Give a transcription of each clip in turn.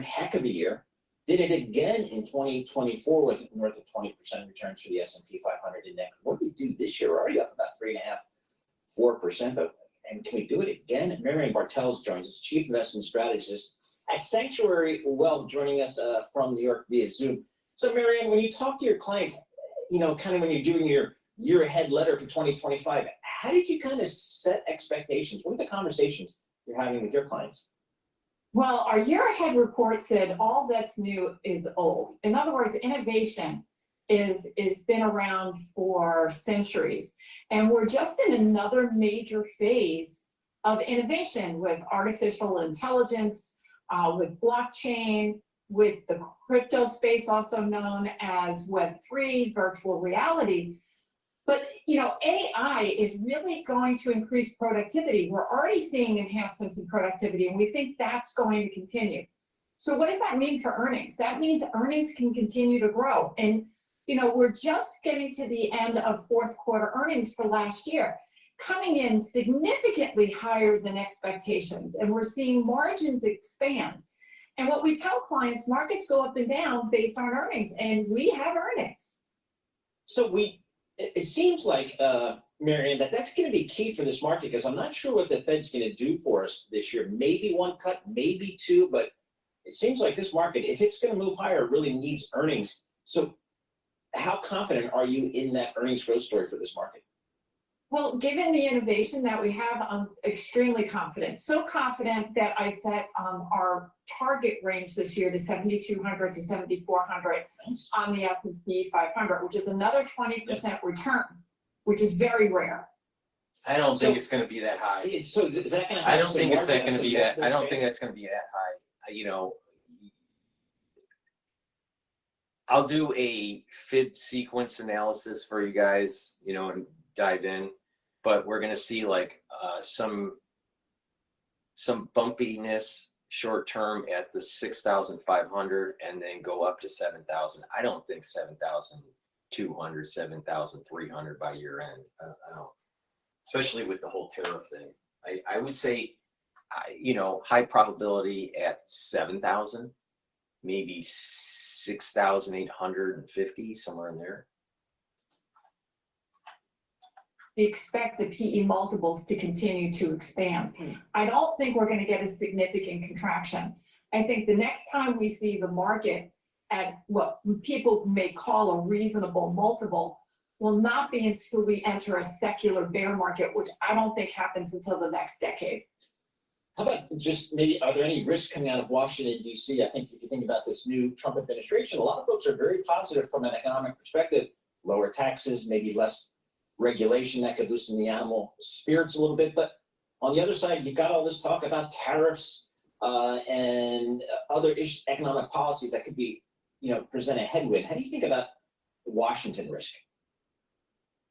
heck of a year. Did it again in 2024 with north of 20% returns for the S&P 500 index. What did we do this year? We're already up about 3.5%, 4%. But and can we do it again? Marianne Bartels joins us, Chief Investment Strategist at Sanctuary Wealth, joining us from New York via Zoom. So Marianne, when you talk to your clients, you know, kind of when you're doing your year ahead letter for 2025, how did you kind of set expectations? What are the conversations you're having with your clients? Well, our year ahead report said all that's new is old. In other words, innovation is been around for centuries. And we're just in another major phase of innovation with artificial intelligence, with blockchain, with the crypto space, also known as Web3, virtual reality. But you know, AI is really going to increase productivity. We're already seeing enhancements in productivity, and we think that's going to continue. So what does that mean for earnings? That means earnings can continue to grow. And you know, we're just getting to the end of fourth quarter earnings for last year, coming in significantly higher than expectations, and we're seeing margins expand. And what we tell clients, markets go up and down based on earnings, and we have earnings. So it seems like, Marianne, that's going to be key for this market, because I'm not sure what the Fed's going to do for us this year. Maybe one cut, maybe two, but it seems like this market, if it's going to move higher, really needs earnings. So how confident are you in that earnings growth story for this market? Well, given the innovation that we have, I'm extremely confident. So confident that I set our target range this year to 7,200 to 7,400 on the S&P 500, which is another 20% return, which is very rare. I don't think it's going to be that high. So is that going to have I don't think it's going to be that. I don't think that's going to be that high. You know, I'll do a FID sequence analysis for you guys, you know, and dive in, but we're going to see like some bumpiness short term at the 6,500 and then go up to 7,000. I don't think 7,200, 7,300 by year end. I don't, especially with the whole tariff thing. I would say, you know, high probability at 7,000, maybe 6,850, somewhere in there. We expect the PE multiples to continue to expand. I don't think we're going to get a significant contraction. I think the next time we see the market at what people may call a reasonable multiple will not be until we enter a secular bear market, which I don't think happens until the next decade. How about just maybe, are there any risks coming out of Washington, D.C.? I think if you think about this new Trump administration, a lot of folks are very positive from an economic perspective. Lower taxes, maybe less regulation that could loosen the animal spirits a little bit. But on the other side, you've got all this talk about tariffs and other economic policies that could be, you know, present a headwind. How do you think about Washington risk?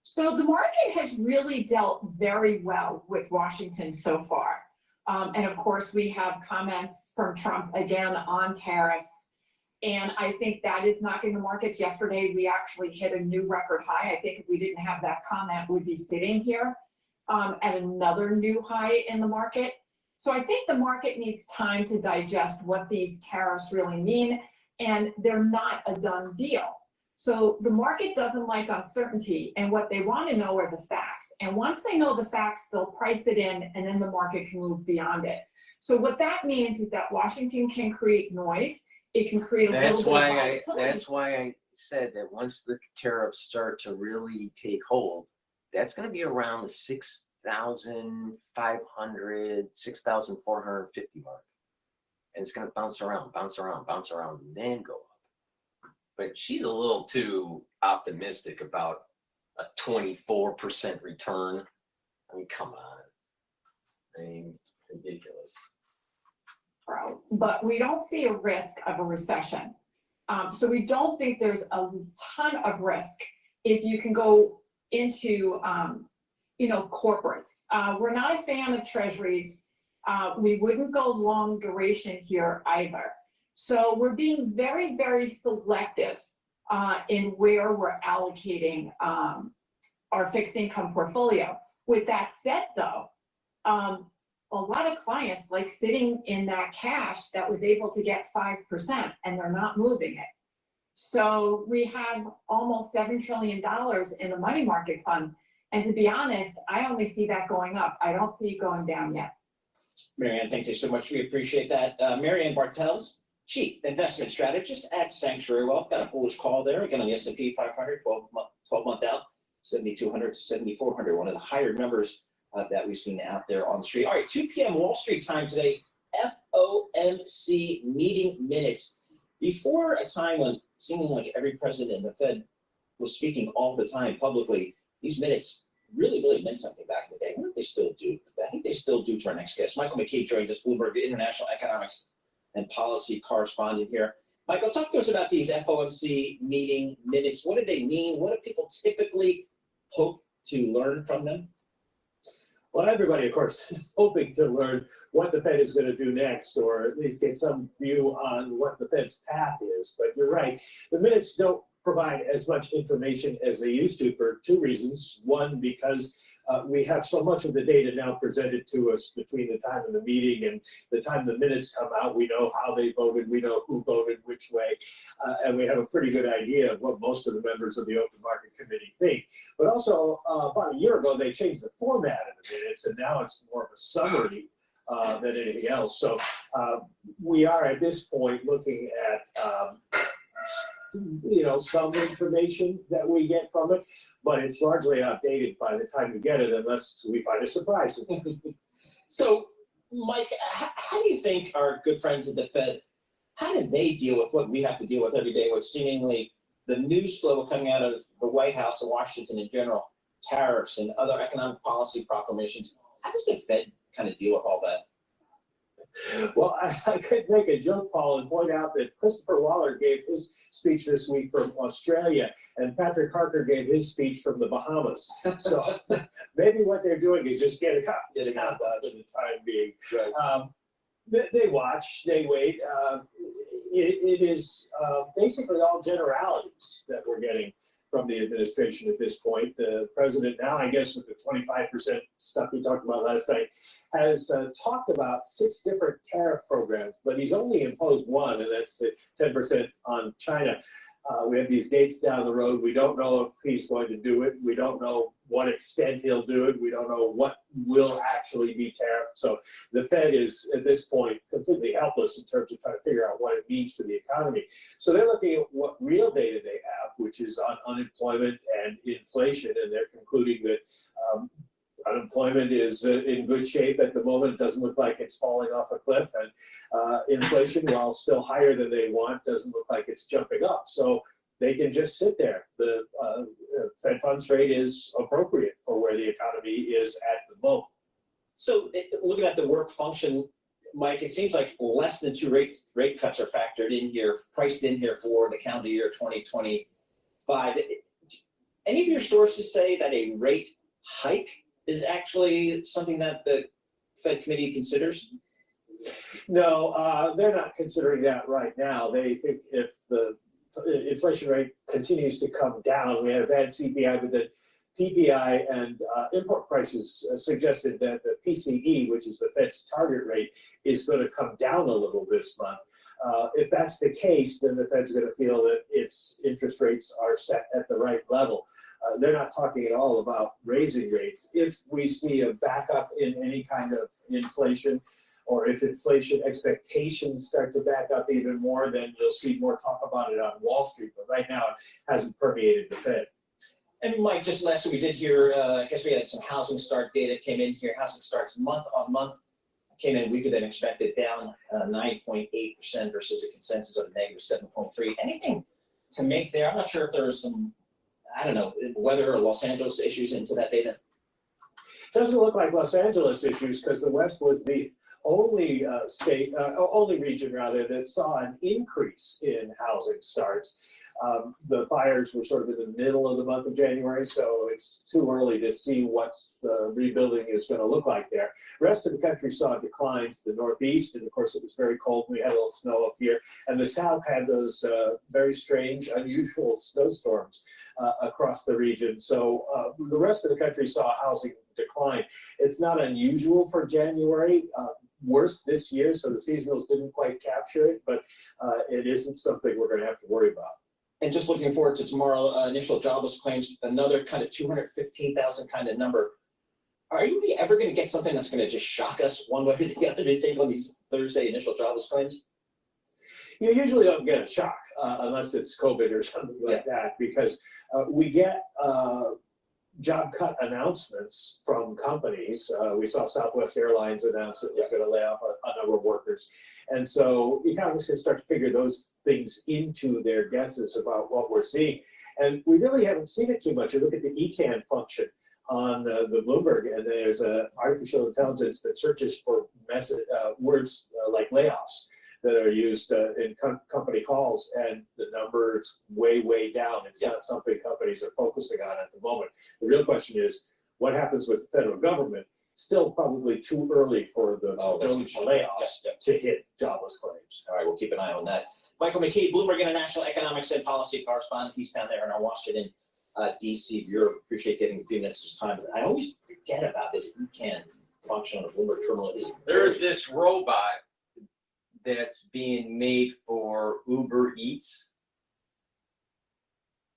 So the market has really dealt very well with Washington so far. And of course, we have comments from Trump again on tariffs. And I think that is knocking the markets. Yesterday, we actually hit a new record high. I think if we didn't have that comment, we'd be sitting here at another new high in the market. So I think the market needs time to digest what these tariffs really mean. And they're not a done deal. So the market doesn't like uncertainty, and what they want to know are the facts. And once they know the facts, they'll price it in, and then the market can move beyond it. So what that means is that Washington can create noise. It can create a little bit of volatility. That's why I said that once the tariffs start to really take hold, that's going to be around the 6,500, 6,450 mark. And it's going to bounce around, and then go up. But she's a little too optimistic about a 24% return. I mean, come on. I mean, ridiculous. But we don't see a risk of a recession. So we don't think there's a ton of risk if you can go into, you know, corporates. We're not a fan of treasuries. We wouldn't go long duration here either. So we're being very, very selective in where we're allocating our fixed income portfolio. With that said, though, a lot of clients like sitting in that cash that was able to get 5% and they're not moving it. So we have almost $7 trillion in the money market fund. And to be honest, I only see that going up. I don't see it going down yet. Marianne, thank you so much. We appreciate that. Marianne Bartels, Chief Investment Strategist at Sanctuary Wealth. Got a bullish call there. Again, on the S&P 500, 12-month out, 7,200 to 7,400. One of the higher numbers that we've seen out there on the street. All right, 2 p.m. Wall Street time today. FOMC meeting minutes. Before a time when seeming like every president in the Fed was speaking all the time publicly, these minutes really meant something back in the day. What do they still do? I think they still do to our next guest. Michael McKee joins us, Bloomberg International Economics and Policy Correspondent here. Michael, talk to us about these FOMC meeting minutes. What do they mean? What do people typically hope to learn from them? Well, everybody, of course, is hoping to learn what the Fed is going to do next, or at least get some view on what the Fed's path is. But you're right, the minutes don't provide as much information as they used to for two reasons. One, because we have so much of the data now presented to us between the time of the meeting and the time the minutes come out. We know how they voted, we know who voted which way, and we have a pretty good idea of what most of the members of the Open Market Committee think. But also, about a year ago, they changed the format of the minutes, and now it's more of a summary than anything else. So we are at this point looking at some information that we get from it, but it's largely outdated by the time we get it, unless we find a surprise. So, Mike, how do you think our good friends at the Fed, how do they deal with what we have to deal with every day, with seemingly the news flow coming out of the White House and Washington in general, tariffs and other economic policy proclamations? How does the Fed kind of deal with all that? Well, I could make a joke, Paul, and point out that Christopher Waller gave his speech this week from Australia, and Patrick Harker gave his speech from the Bahamas. So maybe what they're doing is just getting out for the time being. Right. They watch, they wait. It is basically all generalities that we're getting from the administration at this point. The president now, I guess with the 25% stuff we talked about last night, has talked about 6 different tariff programs, but he's only imposed one, and that's the 10% on China. We have these dates down the road. We don't know if he's going to do it. We don't know what extent he'll do it. We don't know what will actually be tariffed. So the Fed is, at this point, completely helpless in terms of trying to figure out what it means for the economy. So they're looking at what real data they have, which is on unemployment and inflation, and they're concluding that unemployment is in good shape at the moment. It doesn't look like it's falling off a cliff, and inflation, while still higher than they want, doesn't look like it's jumping up. So they can just sit there. The Fed funds rate is appropriate for where the economy is at the moment. So looking at the work function, Mike, it seems like less than 2 rate cuts are factored in here, priced in here for the calendar year 2025. Any of your sources say that a rate hike is actually something that the Fed committee considers? No, they're not considering that right now. They think if the inflation rate continues to come down, we had a bad CPI, but the PPI and import prices suggested that the PCE, which is the Fed's target rate, is going to come down a little this month. If that's the case, then the Fed's going to feel that its interest rates are set at the right level. They're not talking at all about raising rates. If we see a backup in any kind of inflation, or if inflation expectations start to back up even more, then you'll see more talk about it on Wall Street. But right now, it hasn't permeated the Fed. And Mike, just last week we did hear, I guess we had some housing start data came in here. Housing starts month on month came in weaker than expected, down 9.8% versus a consensus of negative 7.3. Anything to make there? I'm not sure if there was some, I don't know, weather or Los Angeles issues into that data. Doesn't look like Los Angeles issues, because the West was the only only region rather that saw an increase in housing starts. The fires were sort of in the middle of the month of January, so it's too early to see what the rebuilding is going to look like there. The rest of the country saw declines. The Northeast, and of course it was very cold. We had a little snow up here, and the South had those very strange, unusual snowstorms across the region. So the rest of the country saw housing decline. It's not unusual for January. Worse this year, so the seasonals didn't quite capture it, but it isn't something we're going to have to worry about. And just looking forward to tomorrow, initial jobless claims, another kind of 215,000 kind of number. Are you ever going to get something that's going to just shock us one way or the other, do you think, on these Thursday initial jobless claims? You usually don't get a shock unless it's COVID or something like that, because we get job cut announcements from companies. We saw Southwest Airlines announce it was going to lay off a number of workers. And so economists can start to figure those things into their guesses about what we're seeing. And we really haven't seen it too much. You look at the ECAN function on the Bloomberg, and there's an artificial intelligence that searches for words like layoffs that are used in company calls, and the number is way, way down. It's not something companies are focusing on at the moment. The real question is, what happens with the federal government? Still probably too early for the DOGE layoffs to hit jobless claims. All right, we'll keep an eye on that. Michael McKee, Bloomberg International Economics and Policy Correspondent. He's down there in our Washington, D.C. Bureau. Appreciate getting a few minutes of time. I always forget about this ECAN function on the Bloomberg terminal. There's this robot that's being made for Uber Eats,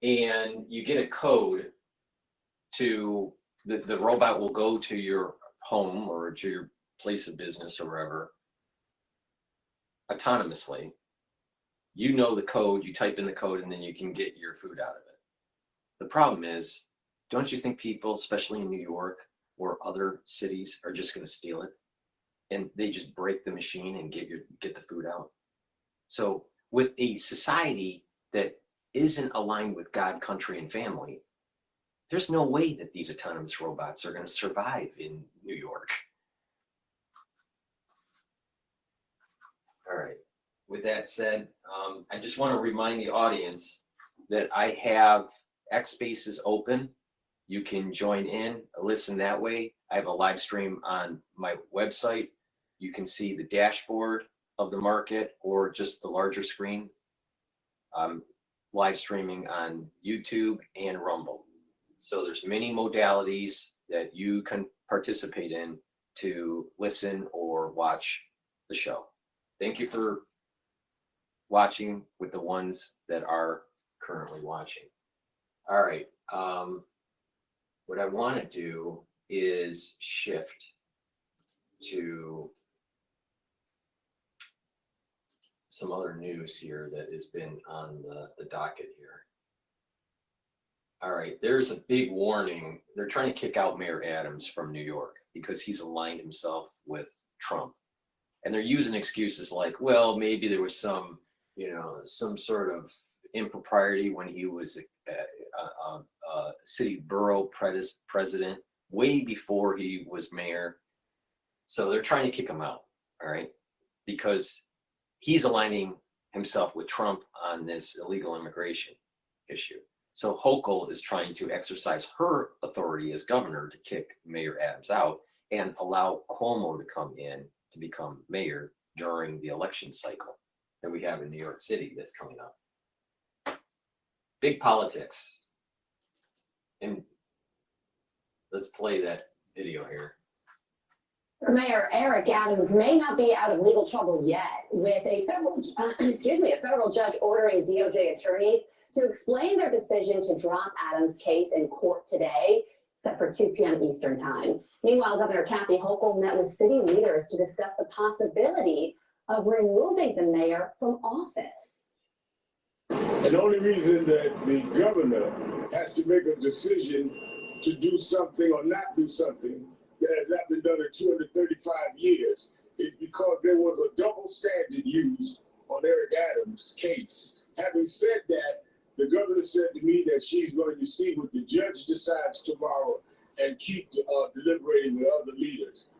and you get a code to the robot will go to your home or to your place of business or wherever autonomously. You know the code, you type in the code, and then you can get your food out of it. The problem is, don't you think people, especially in New York or other cities, are just going to steal it? And they just break the machine and get the food out. So with a society that isn't aligned with God, country, and family, there's no way that these autonomous robots are going to survive in New York. All right. With that said, I just want to remind the audience that I have X Spaces open. You can join in, listen that way. I have a live stream on my website. You can see the dashboard of the market or just the larger screen. Live streaming on YouTube and Rumble. So there's many modalities that you can participate in to listen or watch the show. Thank you for watching with the ones that are currently watching. All right. What I want to do is shift to some other news here that has been on the docket here. All right, there's a big warning. They're trying to kick out Mayor Adams from New York because he's aligned himself with Trump. And they're using excuses like, well, maybe there was some sort of impropriety when he was a city borough president way before he was mayor. So they're trying to kick him out, all right? Because he's aligning himself with Trump on this illegal immigration issue. So Hochul is trying to exercise her authority as governor to kick Mayor Adams out and allow Cuomo to come in to become mayor during the election cycle that we have in New York City that's coming up. Big politics. And let's play that video here. Mayor Eric Adams may not be out of legal trouble yet, with a federal judge ordering DOJ attorneys to explain their decision to drop Adams' case in court today, set for 2 p.m. Eastern time. Meanwhile, Governor Kathy Hochul met with city leaders to discuss the possibility of removing the mayor from office. And the only reason that the governor has to make a decision to do something or not do something that has not been done in 235 years is because there was a double standard used on Eric Adams' case. Having said that, the governor said to me that she's going to see what the judge decides tomorrow and keep deliberating with other leaders.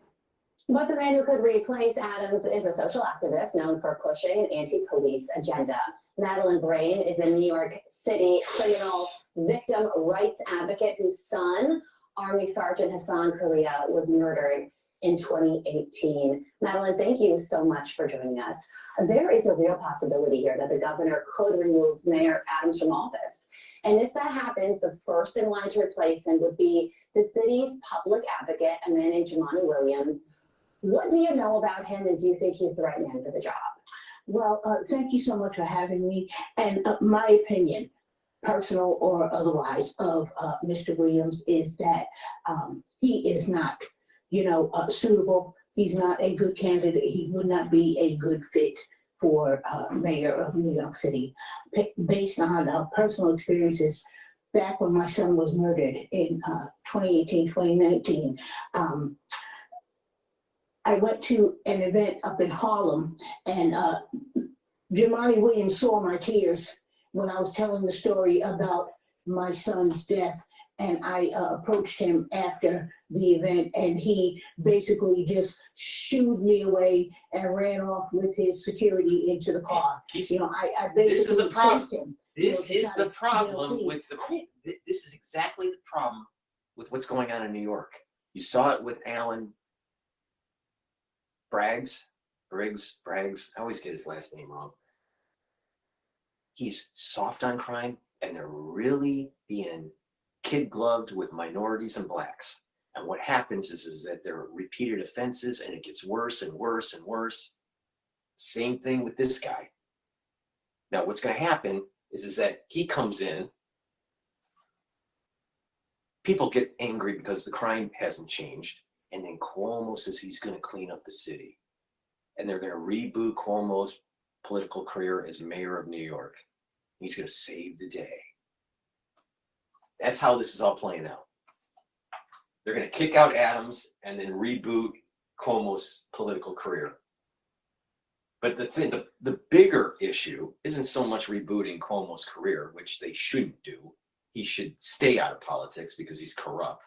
But the man who could replace Adams is a social activist known for pushing an anti-police agenda. Madeline Brain is a New York City criminal victim rights advocate whose son, Army Sergeant Hassan Correa, was murdered in 2018. Madeline, thank you so much for joining us. There is a real possibility here that the governor could remove Mayor Adams from office. And if that happens, the first in line to replace him would be the city's public advocate, a man named Jumaane Williams. What do you know about him, and do you think he's the right man for the job? Well, thank you so much for having me. And my opinion, personal or otherwise, of Mr. Williams is that he is not, suitable. He's not a good candidate. He would not be a good fit for mayor of New York City. Based on personal experiences, back when my son was murdered in 2018, 2019, I went to an event up in Harlem, and Jumaane Williams saw my tears when I was telling the story about my son's death. And I approached him after the event, and he basically just shooed me away and ran off with his security into the car. I basically chased him. This is the problem with this is exactly the problem with what's going on in New York. You saw it with Alan Briggs, I always get his last name wrong. He's soft on crime, and they're really being kid-gloved with minorities and blacks. And what happens is that there are repeated offenses, and it gets worse and worse and worse. Same thing with this guy. Now, what's going to happen is that he comes in, people get angry because the crime hasn't changed, and then Cuomo says he's going to clean up the city. And they're going to reboot Cuomo's political career as mayor of New York. He's going to save the day. That's how this is all playing out. They're going to kick out Adams and then reboot Cuomo's political career. But the bigger issue isn't so much rebooting Cuomo's career, which they shouldn't do. He should stay out of politics because he's corrupt.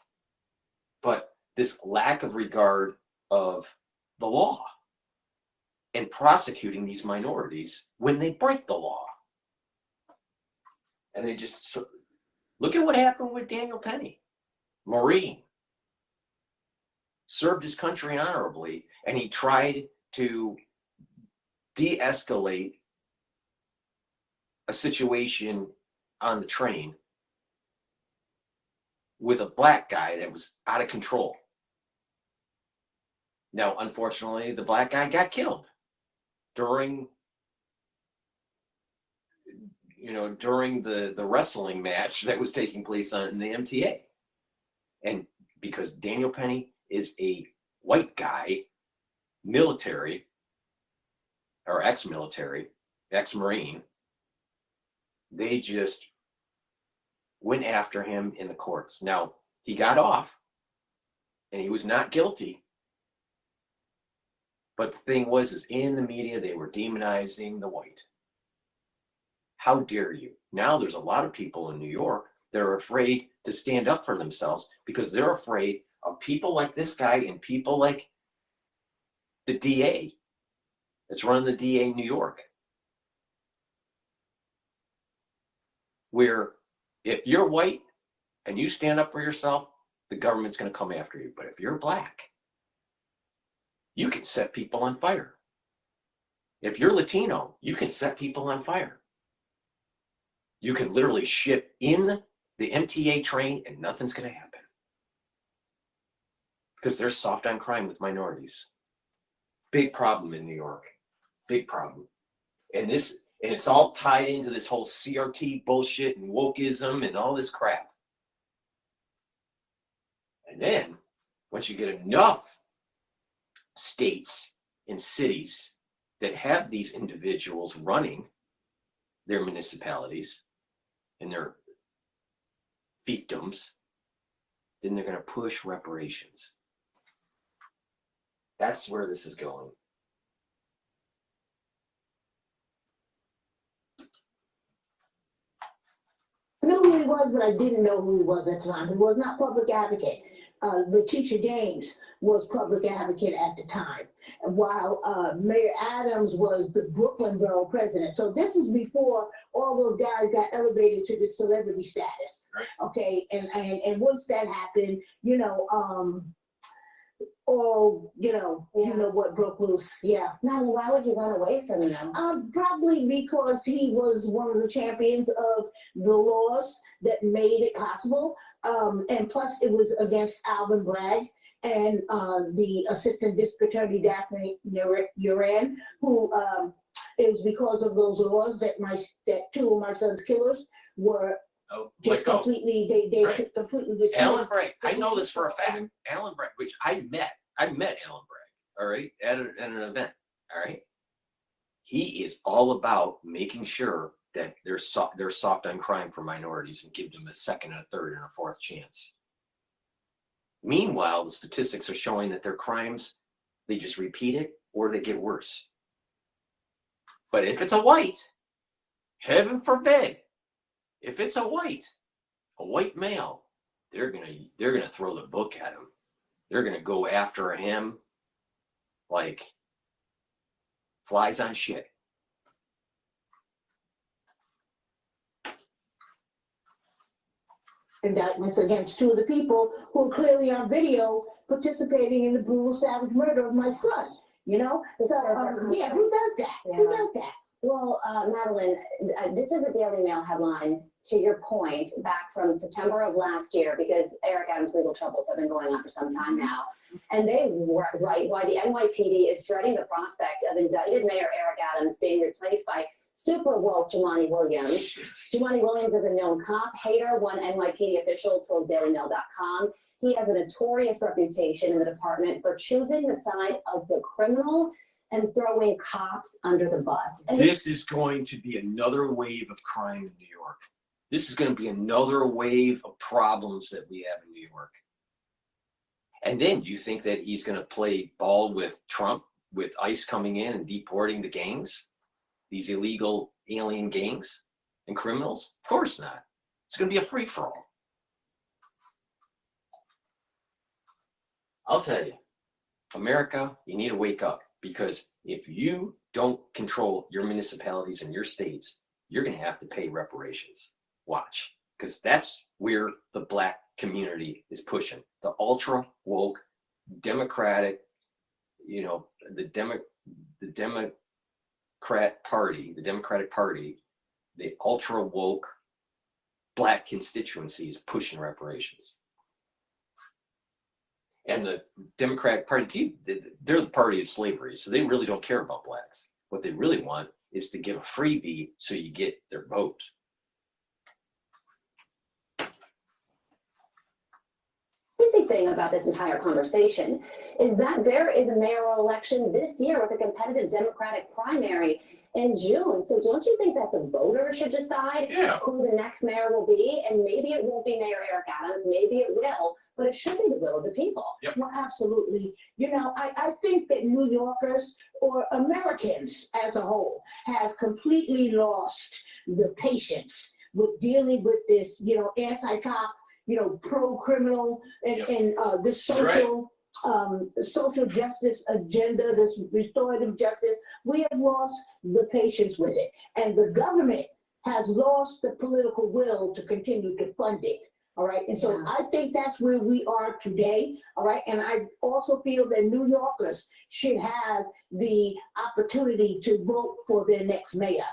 But this lack of regard of the law and prosecuting these minorities when they break the law. And they just look at what happened with Daniel Penny, Marine, served his country honorably, and he tried to de-escalate a situation on the train with a black guy that was out of control. Now, unfortunately, the black guy got killed during the wrestling match that was taking place in the MTA. And because Daniel Penny is a white guy, military, or ex-military, ex-Marine, they just went after him in the courts. Now, he got off, and he was not guilty. But the thing was, in the media, they were demonizing the white. How dare you? Now there's a lot of people in New York that are afraid to stand up for themselves because they're afraid of people like this guy and people like the DA that's running the DA in New York. Where if you're white and you stand up for yourself, the government's going to come after you. But if you're black, you can set people on fire. If you're Latino, you can set people on fire. You can literally ship in the MTA train and nothing's going to happen. Because they're soft on crime with minorities. Big problem in New York. Big problem. And it's all tied into this whole CRT bullshit and wokeism and all this crap. And then, once you get enough states and cities that have these individuals running their municipalities and their fiefdoms, then they're going to push reparations. That's where this is going. I knew who he was, but I didn't know who he was at the time. He was not public advocate. Letitia James was public advocate at the time, while Mayor Adams was the Brooklyn Borough president. So this is before all those guys got elevated to this celebrity status. Right. Okay, and once that happened, you know, all, you know what broke loose. Yeah. Madeline, why would he run away from them? Probably because he was one of the champions of the laws that made it possible. And plus it was against Alvin Bragg and the Assistant District Attorney Daphne Uran, who it was because of those laws that two of my son's killers were just completely, they Right. completely dismissed. Alan Bragg, I know this for a fact. Alan Bragg, which I met Alan Bragg, all right, at an event, all right. He is all about making sure that they're soft on crime for minorities and give them a second, and a third, and a fourth chance. Meanwhile, the statistics are showing that their crimes, they just repeat it or they get worse. But if it's a white, heaven forbid, if it's a white male, they're gonna throw the book at him. They're gonna go after him like flies on shit. Indictments against two of the people who are clearly on video participating in the brutal, savage murder of my son. You know, so yeah, who does that? Yeah. Who does that? Well, Madeline, this is a Daily Mail headline, to your point, back from September of last year, because Eric Adams' legal troubles have been going on for some time now. And they write why the NYPD is dreading the prospect of indicted Mayor Eric Adams being replaced by super woke Jumaane Williams. Jumaane Williams is a known cop hater, one NYPD official told DailyMail.com. He has a notorious reputation in the department for choosing the side of the criminal and throwing cops under the bus. And this is going to be another wave of crime in New York. This is going to be another wave of problems that we have in New York. And then you think that he's going to play ball with Trump, with ICE coming in and deporting the gangs, these illegal alien gangs and criminals? Of course not. It's going to be a free-for-all. I'll tell you, America, you need to wake up, because if you don't control your municipalities and your states, you're going to have to pay reparations. Watch, because that's where the black community is pushing. The ultra woke, democratic, you know, the Democratic Party, the ultra woke black constituency is pushing reparations. And the Democratic Party, they're the party of slavery, so they really don't care about blacks. What they really want is to give a freebie so you get their vote. Crazy thing about this entire conversation is that there is a mayoral election this year with a competitive Democratic primary in June. So don't you think that the voters should decide who the next mayor will be? And maybe it won't be Mayor Eric Adams, maybe it will, but it should be the will of the people. Yep. Well, absolutely. You know, I think that New Yorkers, or Americans as a whole, have completely lost the patience with dealing with this, you know, anti-cop, you know, pro-criminal and this social social justice agenda, this restorative justice. We have lost the patience with it. And the government has lost the political will to continue to fund it. All right. And so I think that's where we are today. All right. And I also feel that New Yorkers should have the opportunity to vote for their next mayor.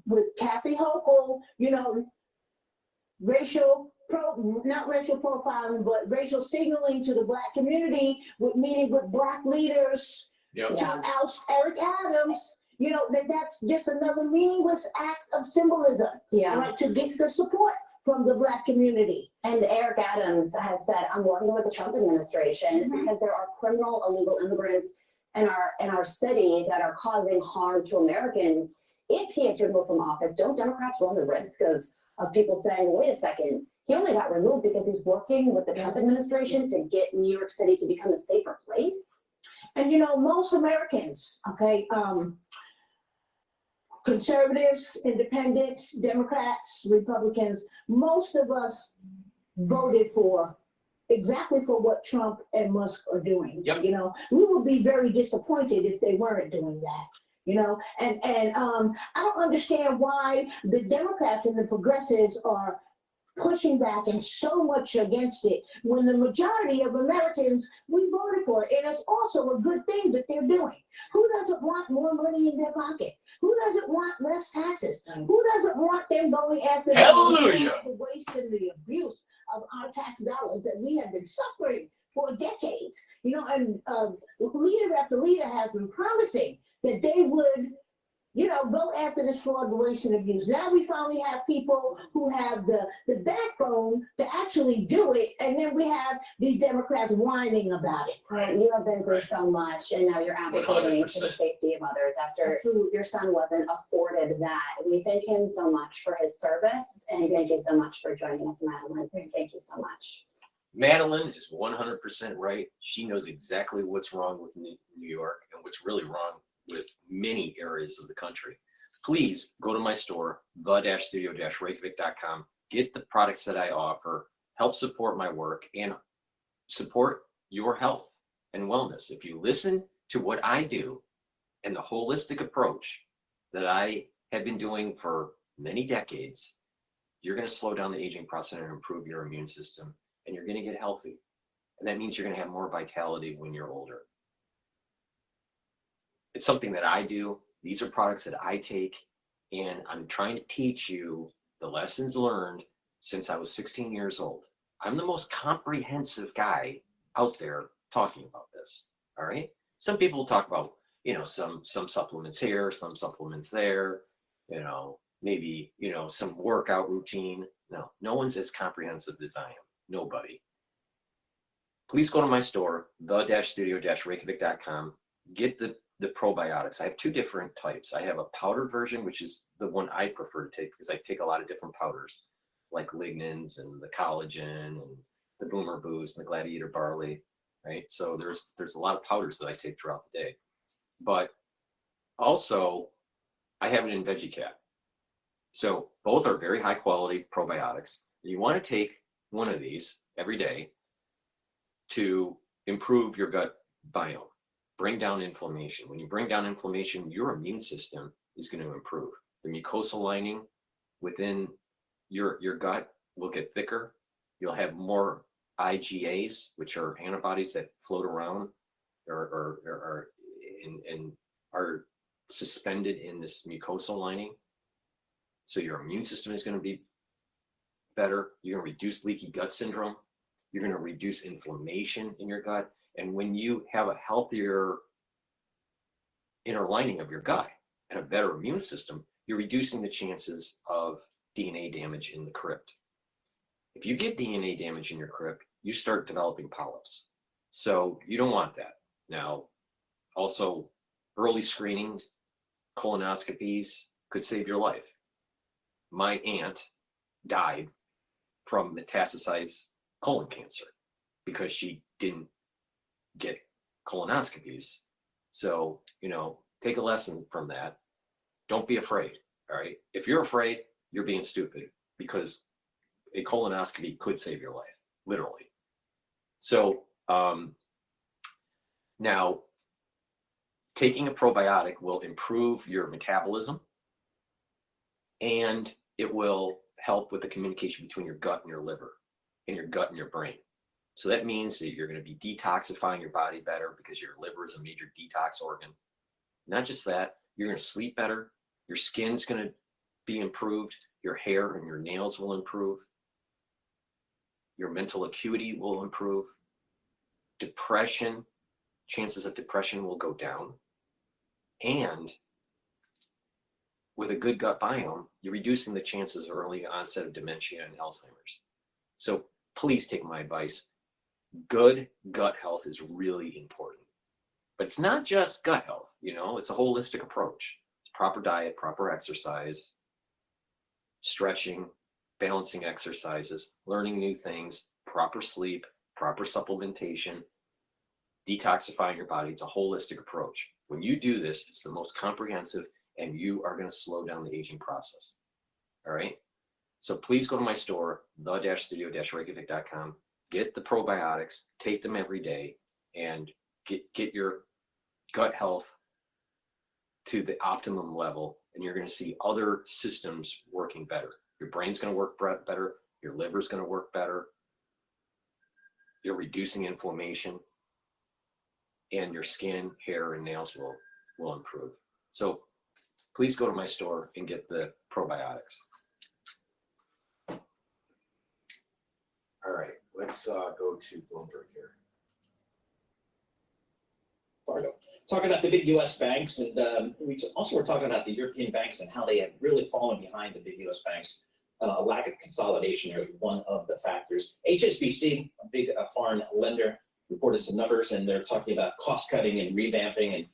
With Kathy Hochul, you know, not racial profiling, but racial signaling to the black community, with meeting with black leaders to oust Eric Adams. You know, that's just another meaningless act of symbolism, right, to get the support from the black community. And Eric Adams has said, I'm working with the Trump administration because there are criminal illegal immigrants in our city that are causing harm to Americans. If he gets removed from office, don't Democrats run the risk of people saying, wait a second, he only got removed because he's working with the Trump administration to get New York City to become a safer place? And you know, most Americans, okay, conservatives, independents, Democrats, Republicans, most of us voted for exactly for what Trump and Musk are doing. Yep. You know, we would be very disappointed if they weren't doing that. You know, and I don't understand why the Democrats and the progressives are pushing back and so much against it when the majority of Americans, we voted for it. And it's also a good thing that they're doing. Who doesn't want more money in their pocket? Who doesn't want less taxes? Who doesn't want them going after Hallelujah. the waste and the abuse of our tax dollars that we have been suffering for decades? You know, and leader after leader has been promising that they would, you know, go after this fraud, waste, and abuse. Now we finally have people who have the backbone to actually do it, and then we have these Democrats whining about it. Right, you have been through so much, and now you're advocating for the 100%. safety of others after Absolutely. your son wasn't afforded that. We thank him so much for his service, and thank you so much for joining us, Madeline. Thank you so much. Madeline is 100% right. She knows exactly what's wrong with New York and what's really wrong with many areas of the country. Please go to my store, the-studio-reykjavik.com. Get the products that I offer, help support my work, and support your health and wellness. If you listen to what I do and the holistic approach that I have been doing for many decades, you're going to slow down the aging process and improve your immune system, and you're going to get healthy. And that means you're going to have more vitality when you're older. It's something that I do. These are products that I take, and I'm trying to teach you the lessons learned since I was 16 years old. I'm the most comprehensive guy out there talking about this. All right. Some people talk about, you know, some supplements here, some supplements there, you know, maybe, you know, some workout routine. No, no one's as comprehensive as I am. Nobody. Please go to my store, the-studio-reykjavik.com. Get the probiotics. I have two different types. I have a powdered version, which is the one I prefer to take because I take a lot of different powders, like lignans and the collagen and the boomer boost and the gladiator barley, right? So there's a lot of powders that I take throughout the day. But also, I have it in Veggie Cap. So both are very high quality probiotics. You want to take one of these every day to improve your gut biome. Bring down inflammation. When you bring down inflammation, your immune system is going to improve. The mucosal lining within your gut will get thicker. You'll have more IgAs, which are antibodies that float around or are suspended in this mucosal lining. So your immune system is going to be better. You're going to reduce leaky gut syndrome. You're going to reduce inflammation in your gut. And when you have a healthier inner lining of your gut and a better immune system, you're reducing the chances of DNA damage in the crypt. If you get DNA damage in your crypt, you start developing polyps. So you don't want that. Now, also, early screening, colonoscopies could save your life. My aunt died from metastasized colon cancer because she didn't get colonoscopies. So, you know, take a lesson from that. Don't be afraid. All right. If you're afraid, you're being stupid because a colonoscopy could save your life, literally. So now taking a probiotic will improve your metabolism, and it will help with the communication between your gut and your liver and your gut and your brain. So that means that you're going to be detoxifying your body better because your liver is a major detox organ. Not just that, you're going to sleep better. Your skin's going to be improved. Your hair and your nails will improve. Your mental acuity will improve. Depression, chances of depression will go down. And with a good gut biome, you're reducing the chances of early onset of dementia and Alzheimer's. So please take my advice. Good gut health is really important. But it's not just gut health, you know, it's a holistic approach. It's proper diet, proper exercise, stretching, balancing exercises, learning new things, proper sleep, proper supplementation, detoxifying your body. It's a holistic approach. When you do this, it's the most comprehensive, and you are going to slow down the aging process. All right. So please go to my store, the-studio-reykjavik.com. get the probiotics, take them every day, and get your gut health to the optimum level, and you're going to see other systems working better. Your brain's going to work better, your liver's going to work better, you're reducing inflammation, and your skin, hair, and nails will improve. So please go to my store and get the probiotics. All right, let's go to Bloomberg here. Talking about the big U.S. banks, and we also were talking about the European banks and how they have really fallen behind the big U.S. banks. A lack of consolidation there is one of the factors. HSBC, a big foreign lender, reported some numbers, and they're talking about cost cutting and revamping and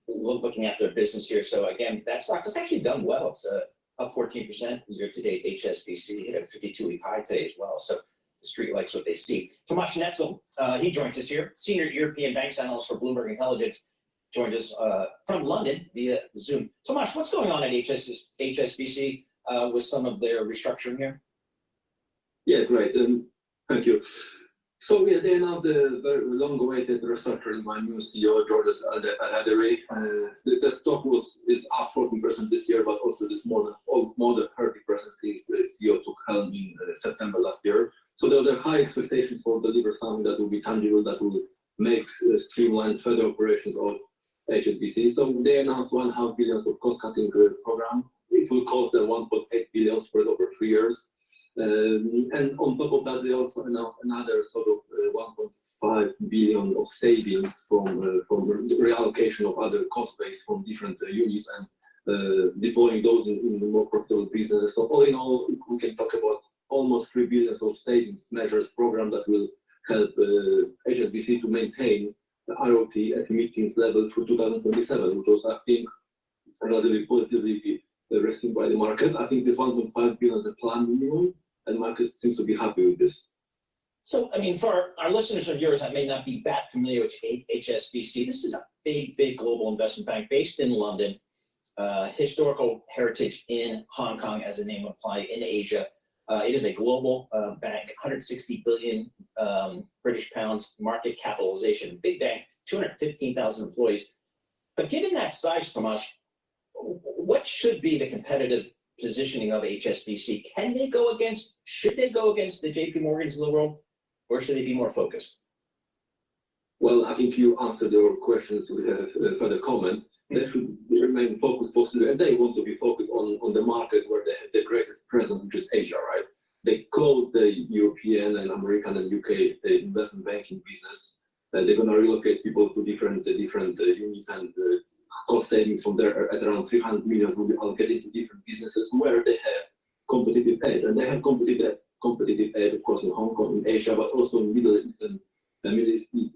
looking at their business here. So again, that stock has actually done well. It's up 14% year to date. HSBC hit a 52-week high today as well. So the street likes what they see. Tomasz Netzel, he joins us here, senior European banks analyst for Bloomberg Intelligence, joined us from London via Zoom. Tomasz, what's going on at HSBC with some of their restructuring here? Yeah, great. Thank you. So yeah, they announced the very long-awaited restructuring by new CEO George Addery. The stock is up 14% this year, but also this more than 30% since the CEO took helm in September last year. So there are high expectations for deliver something that will be tangible, that will make streamlined further operations of HSBC. So they announced $1.5 billion of cost-cutting program. It will cost them $1.8 billion spread over 3 years. And on top of that, they also announced another sort of $1.5 billion of savings from the reallocation of other cost base from different units and deploying those in more profitable businesses. So all in all, we can talk about almost $3 billion of savings measures program that will help HSBC to maintain the ROT at mid-teens level through 2027, which was, I think, relatively positively received by the market. I think this 1.5 billion is a planned minimum, and the market seems to be happy with this. So, I mean, for our listeners of yours that may not be that familiar with HSBC, this is a big global investment bank based in London, historical heritage in Hong Kong, as the name applies, in Asia. It is a global bank, 160 billion British pounds market capitalization, big bank, 215,000 employees. But given that size, Tomasz, what should be the competitive positioning of HSBC? Should they go against the JP Morgans of the world, or should they be more focused? Well, I think you answered your questions with a further comment. They should remain focused possibly, and they want to be focused on the market where they have the greatest presence, which is Asia, right? They closed the European and American and UK investment banking business. They're going to relocate people to different units, and cost savings from there at around 300 million will be allocated to different businesses where they have competitive edge. And they have competitive edge, of course, in Hong Kong, in Asia, but also in Middle East and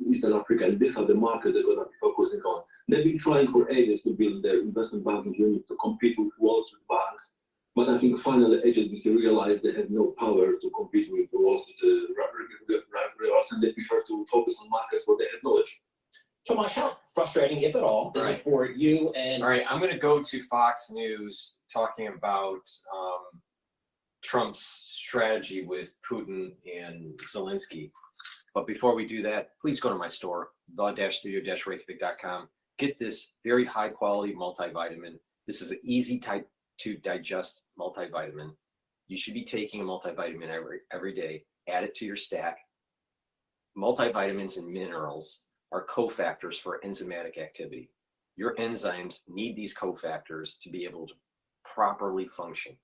Eastern Africa. And these are the markets they're going to be focusing on. They've been trying for ages to build their investment banking unit to compete with Wall Street banks. But I think finally HSBC realized they have no power to compete with Wall Street rivals, and they prefer to focus on markets where they have knowledge. Tomasz, how frustrating, if at all, is it for you and... All right, I'm going to go to Fox News talking about Trump's strategy with Putin and Zelensky. But before we do that, please go to my store, the-studio-reykjavik.com. Get this very high quality multivitamin. This is an easy type to digest multivitamin. You should be taking a multivitamin every day. Add it to your stack. Multivitamins and minerals are cofactors for enzymatic activity. Your enzymes need these cofactors to be able to properly function.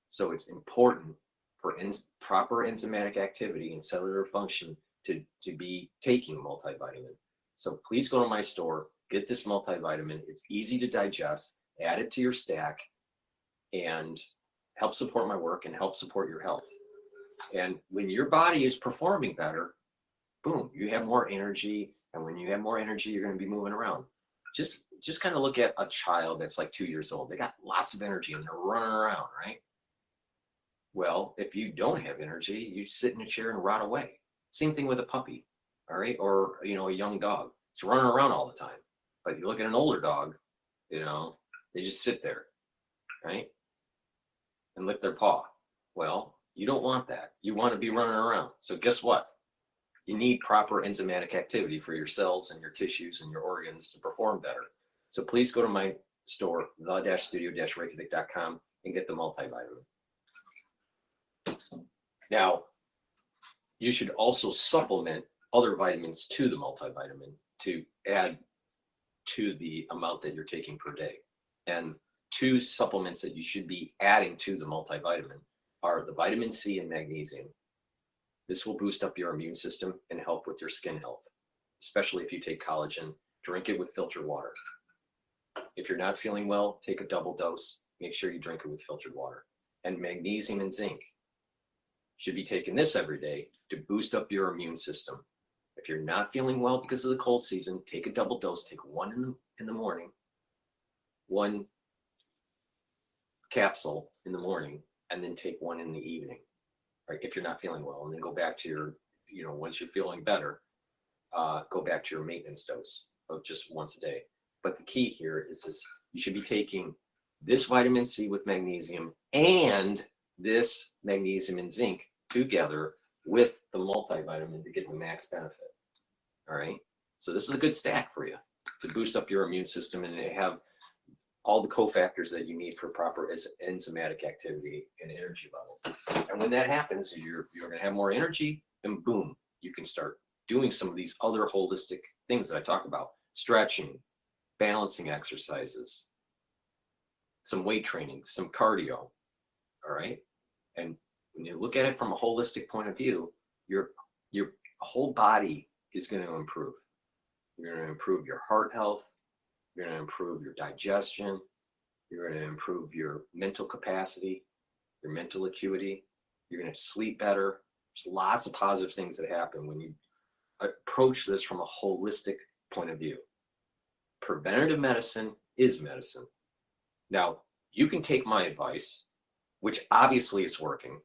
So it's important for proper enzymatic activity and cellular function to be taking multivitamin. So please go to my store, get this multivitamin. It's easy to digest, add it to your stack, and help support my work and help support your health. And when your body is performing better, boom, you have more energy. And when you have more energy, you're going to be moving around. Just kind of look at a child that's like 2 years old. They got lots of energy and they're running around, right? Well, if you don't have energy, you sit in a chair and rot away. Same thing with a puppy, all right? Or, a young dog. It's running around all the time. But you look at an older dog, they just sit there, right? And lick their paw. Well, you don't want that. You want to be running around. So guess what? You need proper enzymatic activity for your cells and your tissues and your organs to perform better. So please go to my store, the-studio-reykjavik.com, and get the multivitamin. Now, you should also supplement other vitamins to the multivitamin to add to the amount that you're taking per day. And 2 supplements that you should be adding to the multivitamin are the vitamin C and magnesium. This will boost up your immune system and help with your skin health, especially if you take collagen. Drink it with filtered water. If you're not feeling well, take a double dose. Make sure you drink it with filtered water. And magnesium and zinc. Should be taking this every day to boost up your immune system. If you're not feeling well because of the cold season, take a double dose. Take 1 in the morning, 1 capsule in the morning, and then take 1 in the evening, right? If you're not feeling well, and then go back to your, once you're feeling better, go back to your maintenance dose of just once a day. But the key here is this: you should be taking this vitamin C with magnesium and this magnesium and zinc together with the multivitamin to get the max benefit. All right. So this is a good stack for you to boost up your immune system and have all the cofactors that you need for proper enzymatic activity and energy levels. And when that happens, you're going to have more energy, and boom, you can start doing some of these other holistic things that I talk about: stretching, balancing exercises, some weight training, some cardio. All right. And when you look at it from a holistic point of view, your whole body is going to improve. You're going to improve your heart health. You're going to improve your digestion. You're going to improve your mental capacity, your mental acuity. You're going to sleep better. There's lots of positive things that happen when you approach this from a holistic point of view. Preventative medicine is medicine. Now, you can take my advice, which obviously is working.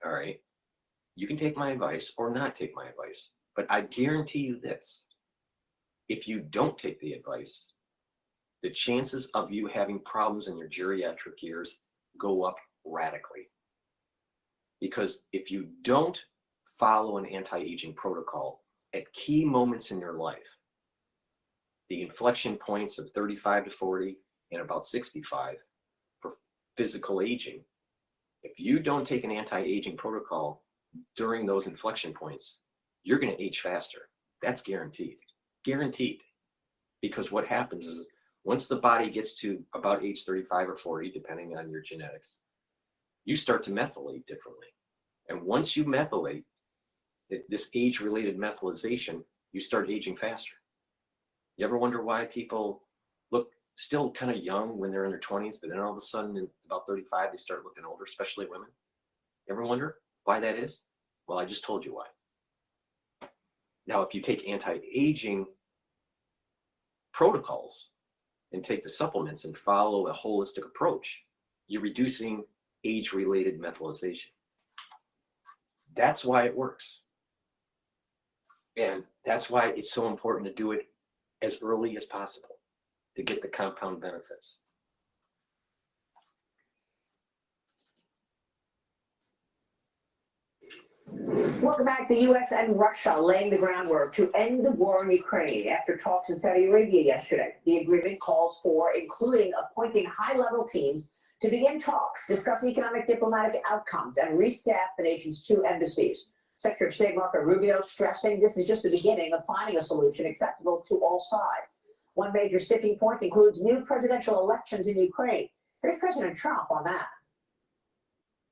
All right. You can take my advice or not take my advice, but I guarantee you this: if you don't take the advice, the chances of you having problems in your geriatric years go up radically. Because if you don't follow an anti-aging protocol at key moments in your life, the inflection points of 35 to 40 and about 65 for physical aging, if you don't take an anti-aging protocol during those inflection points, you're going to age faster. That's guaranteed. Guaranteed. Because what happens is, once the body gets to about age 35 or 40, depending on your genetics, you start to methylate differently. And once you methylate, this age-related methylization, you start aging faster. You ever wonder why people look still kind of young when they're in their 20s, but then all of a sudden, in about 35, they start looking older, especially women? You ever wonder why that is? Well, I just told you why. Now, if you take anti-aging protocols and take the supplements and follow a holistic approach, you're reducing age-related methylization. That's why it works. And that's why it's so important to do it as early as possible to get the compound benefits. Welcome back. The U.S. and Russia laying the groundwork to end the war in Ukraine after talks in Saudi Arabia yesterday. The agreement calls for including appointing high-level teams to begin talks, discuss economic diplomatic outcomes, and restaff the nation's 2 embassies. Secretary of State Marco Rubio stressing this is just the beginning of finding a solution acceptable to all sides. One major sticking point includes new presidential elections in Ukraine. Here's President Trump on that.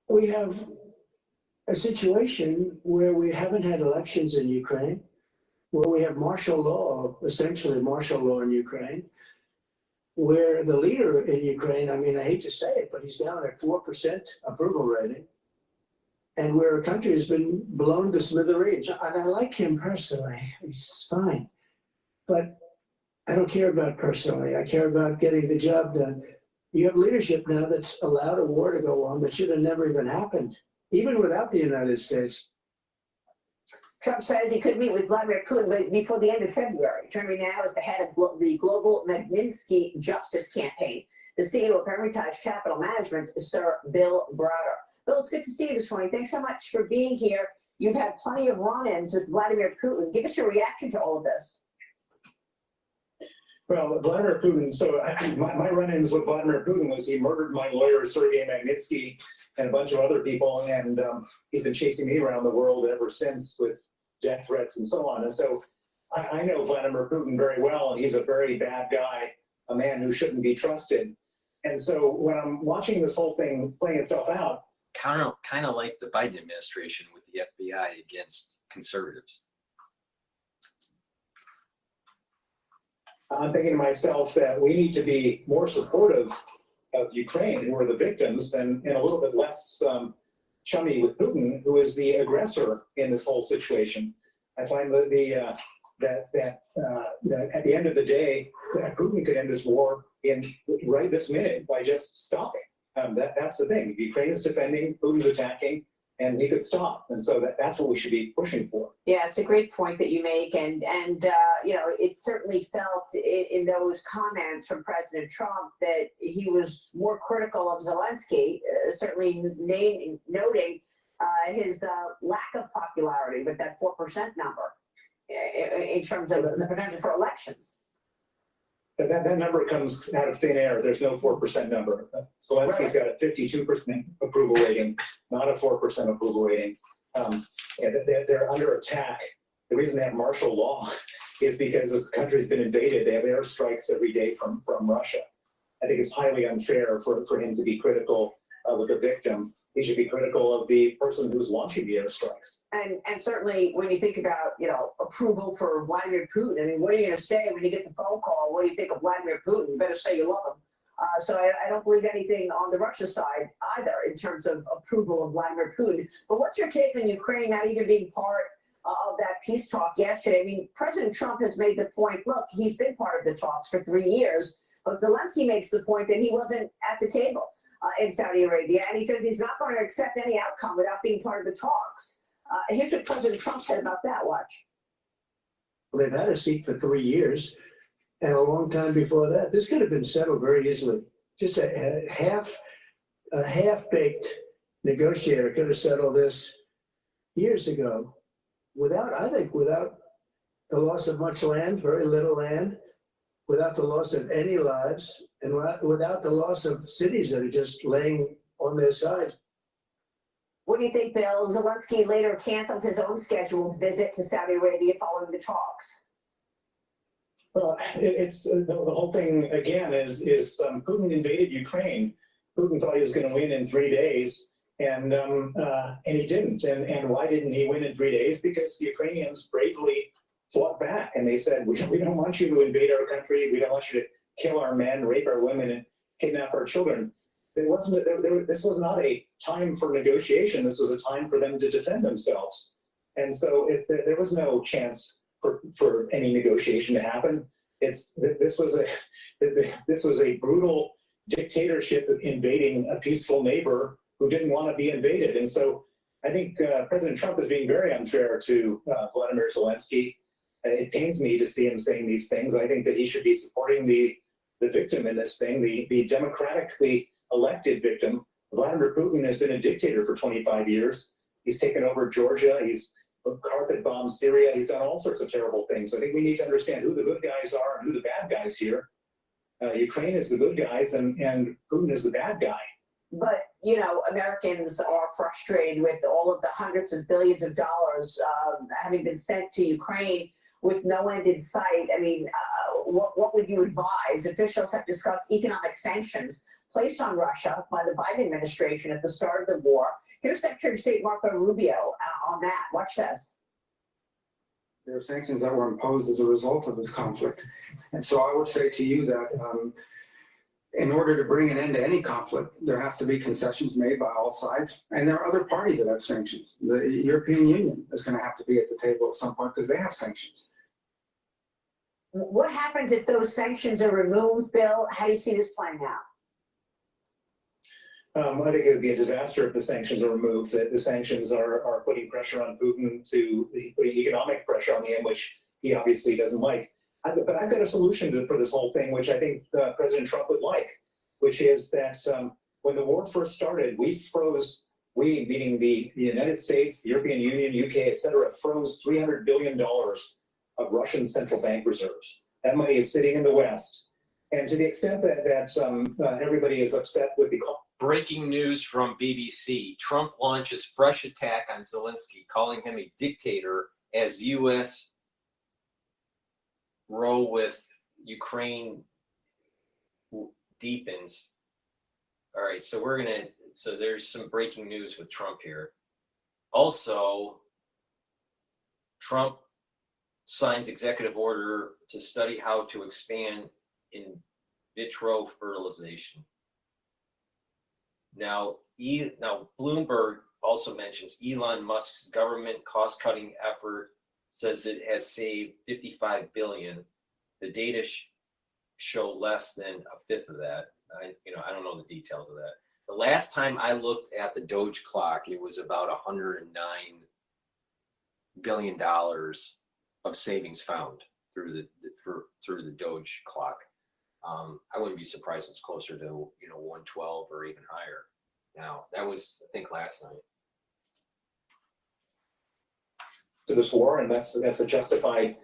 We have a situation where we haven't had elections in Ukraine, where we have martial law, essentially martial law in Ukraine, where the leader in Ukraine, I mean, I hate to say it, but he's down at 4% approval rating, and where a country has been blown to smithereens. And I like him personally, he's fine, but I don't care about personally. I care about getting the job done. You have leadership now that's allowed a war to go on that should have never even happened, even without the United States. Trump says he could meet with Vladimir Putin before the end of February. Joining me now is the head of the Global Magnitsky Justice Campaign, the CEO of Hermitage Capital Management, Sir Bill Browder. Bill, it's good to see you this morning. Thanks so much for being here. You've had plenty of run-ins with Vladimir Putin. Give us your reaction to all of this. Well, Vladimir Putin, so my run-ins with Vladimir Putin was he murdered my lawyer, Sergei Magnitsky, and a bunch of other people, and he's been chasing me around the world ever since with death threats and so on. And so I know Vladimir Putin very well, and he's a very bad guy, a man who shouldn't be trusted. And so when I'm watching this whole thing playing itself out, Kind of like the Biden administration with the FBI against conservatives. I'm thinking to myself that we need to be more supportive of Ukraine, who are the victims, and a little bit less chummy with Putin, who is the aggressor in this whole situation. I find that that at the end of the day, that Putin could end this war right this minute by just stopping. That's the thing. Ukraine is defending, Putin's attacking, and he could stop. And so that's what we should be pushing for. Yeah, it's a great point that you make, and you know, it certainly felt in those comments from President Trump that he was more critical of Zelensky, certainly noting his lack of popularity with that 4% number in terms of the potential for elections. That number comes out of thin air. There's no 4% number. Zelensky's got a 52% approval rating, not a 4% approval rating. They're under attack. The reason they have martial law is because this country's been invaded. They have airstrikes every day from Russia. I think it's highly unfair for him to be critical of the victim. He should be critical of the person who's launching the airstrikes. And certainly when you think about, you know, approval for Vladimir Putin, I mean, what are you going to say when you get the phone call? What do you think of Vladimir Putin? You better say you love him. So I don't believe anything on the Russia side either in terms of approval of Vladimir Putin. But what's your take on Ukraine not even being part of that peace talk yesterday? I mean, President Trump has made the point, look, he's been part of the talks for 3 years, but Zelensky makes the point that he wasn't at the table in Saudi Arabia, and he says he's not going to accept any outcome without being part of the talks. Here's what President Trump said about that. Watch. Well, they've had a seat for 3 years, and a long time before that. This could have been settled very easily. Just a half-baked negotiator could have settled this years ago, without the loss of much land, very little land, without the loss of any lives, and without the loss of cities that are just laying on their side. What do you think, Bill? Zelensky later canceled his own scheduled visit to Saudi Arabia following the talks. Well, it's the whole thing again is Putin invaded Ukraine. Putin thought he was going to win in 3 days, and he didn't. And why didn't he win in 3 days? Because the Ukrainians bravely fought back, and they said, we don't want you to invade our country. We don't want you to kill our men, rape our women, and kidnap our children. This was not a time for negotiation. This was a time for them to defend themselves. And so there was no chance for any negotiation to happen. This was a brutal dictatorship invading a peaceful neighbor who didn't want to be invaded. And so I think President Trump is being very unfair to Vladimir Zelensky. It pains me to see him saying these things. I think that he should be supporting the victim in this thing, the democratically elected victim. Vladimir Putin has been a dictator for 25 years. He's taken over Georgia. He's carpet bombed Syria. He's done all sorts of terrible things. So I think we need to understand who the good guys are and who the bad guys here. Ukraine is the good guys, and Putin is the bad guy. But, you know, Americans are frustrated with all of the hundreds of billions of dollars having been sent to Ukraine with no end in sight. I mean, what would you advise? Officials have discussed economic sanctions placed on Russia by the Biden administration at the start of the war. Here's Secretary of State Marco Rubio on that. Watch this. There are sanctions that were imposed as a result of this conflict. And so I would say to you that in order to bring an end to any conflict, there has to be concessions made by all sides. And there are other parties that have sanctions. The European Union is going to have to be at the table at some point because they have sanctions. What happens if those sanctions are removed, Bill? How do you see this playing out? I think it would be a disaster if the sanctions are removed. The sanctions are putting pressure on Putin, putting economic pressure on him, which he obviously doesn't like. But I've got a solution for this whole thing, which I think President Trump would like, which is that when the war first started, we froze we, meaning the United States, the European Union, UK, et cetera, froze $300 billion of Russian central bank reserves. That money is sitting in the West. And to the extent that everybody is upset with the Breaking news from BBC. Trump launches fresh attack on Zelensky, calling him a dictator as U.S. row with Ukraine deepens. All right, so so there's some breaking news with Trump here. Also, Trump signs executive order to study how to expand in vitro fertilization. Now Bloomberg also mentions Elon Musk's government cost-cutting effort, says it has saved $55 billion. The data show less than a fifth of that. I don't know the details of that. The last time I looked at the DOGE clock, it was about $109 billion of savings found through the DOGE clock. I wouldn't be surprised it's closer to 112 or even higher. Now that was, I think, last night. To this war, and that's a justified